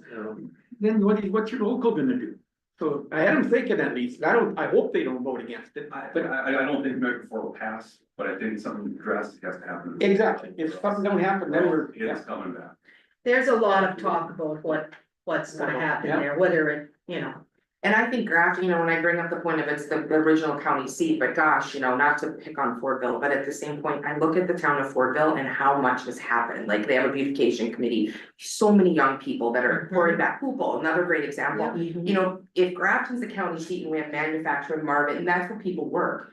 then what's your local gonna do? So I had them thinking at least, I hope they don't vote against it, But but I don't think Measure 4 will pass, but I think something drastic has to happen. exactly, if something don't happen, then we're, yeah. It's coming back. There's a lot of talk about what's gonna happen Yeah. there, whether it, you know, And I think Grafton, when I bring up the point of it's the original county seat, but gosh, not to pick on Fordville, but at the same point, I look at the town of Fordville and how much has happened, like they have a beautification committee. So many young people that are pouring back, Hoople, another great example. If Grafton's the county seat and we have manufacturing, Marvin, and that's where people work.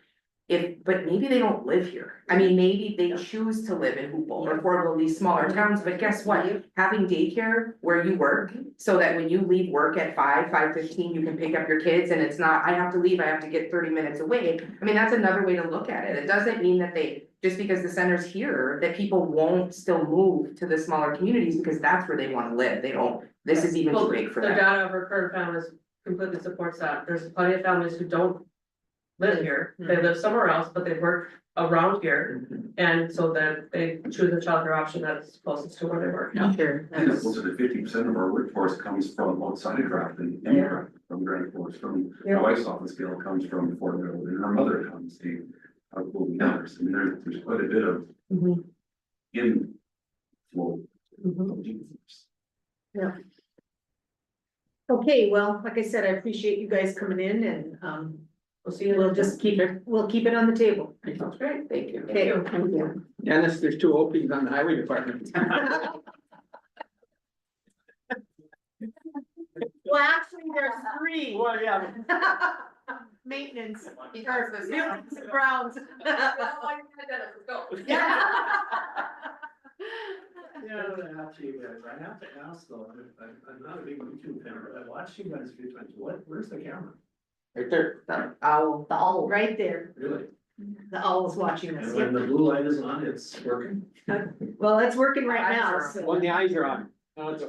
But maybe they don't live here. I mean, maybe they choose to live in Hoople or Fordville, these smaller towns, but guess what? Having daycare where you work, so that when you leave work at 5:15, you can pick up your kids and it's not, I have to leave, I have to get 30 minutes away. I mean, that's another way to look at it. It doesn't mean that just because the center's here, that people won't still move to the smaller communities because that's where they wanna live. This is even too big for The them. data of our current families completely supports that. There's plenty of families who don't live here. They live somewhere else, but they work around here. And so that they choose a childcare option that's closest to where they work. sure. Closer to 50% of our workforce comes from outside of Grafton, from Grand Forks, from my wife's office scale comes from Fordville, and her mother comes, they are moving others. I mean, there's quite a bit of inflow. Okay, well, like I said, I appreciate you guys coming in and, we'll just keep it on the table. That's great, thank you. Okay. Dennis, there's 2 openings on the highway department. Well, actually, there's 3. Well, yeah. Maintenance, Because this- buildings and grounds. Yeah. Yeah, I have to, you guys, I have to ask though, I'm not a big YouTube fan, but I watched you guys a few times, where's the camera? Right there. The owl, right there, Really? the owl's watching us. And when the blue light is on, it's working? Well, it's working right now, so, When the eyes are on. Now it's-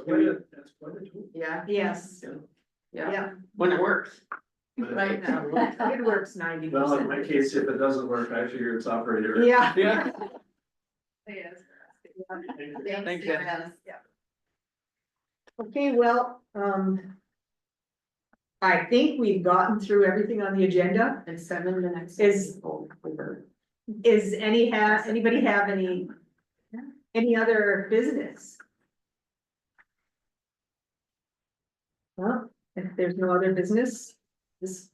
That's quite a tool. Yeah, yes, yeah. yeah, When it works. right now, it works 90%. Well, in my case, if it doesn't work, I figure it's operator. Yeah. Yeah. Thanks, Dennis. Okay, well, I think we've gotten through everything on the agenda. And 7 minutes. Is anybody have any other business? Well, if there's no other business, this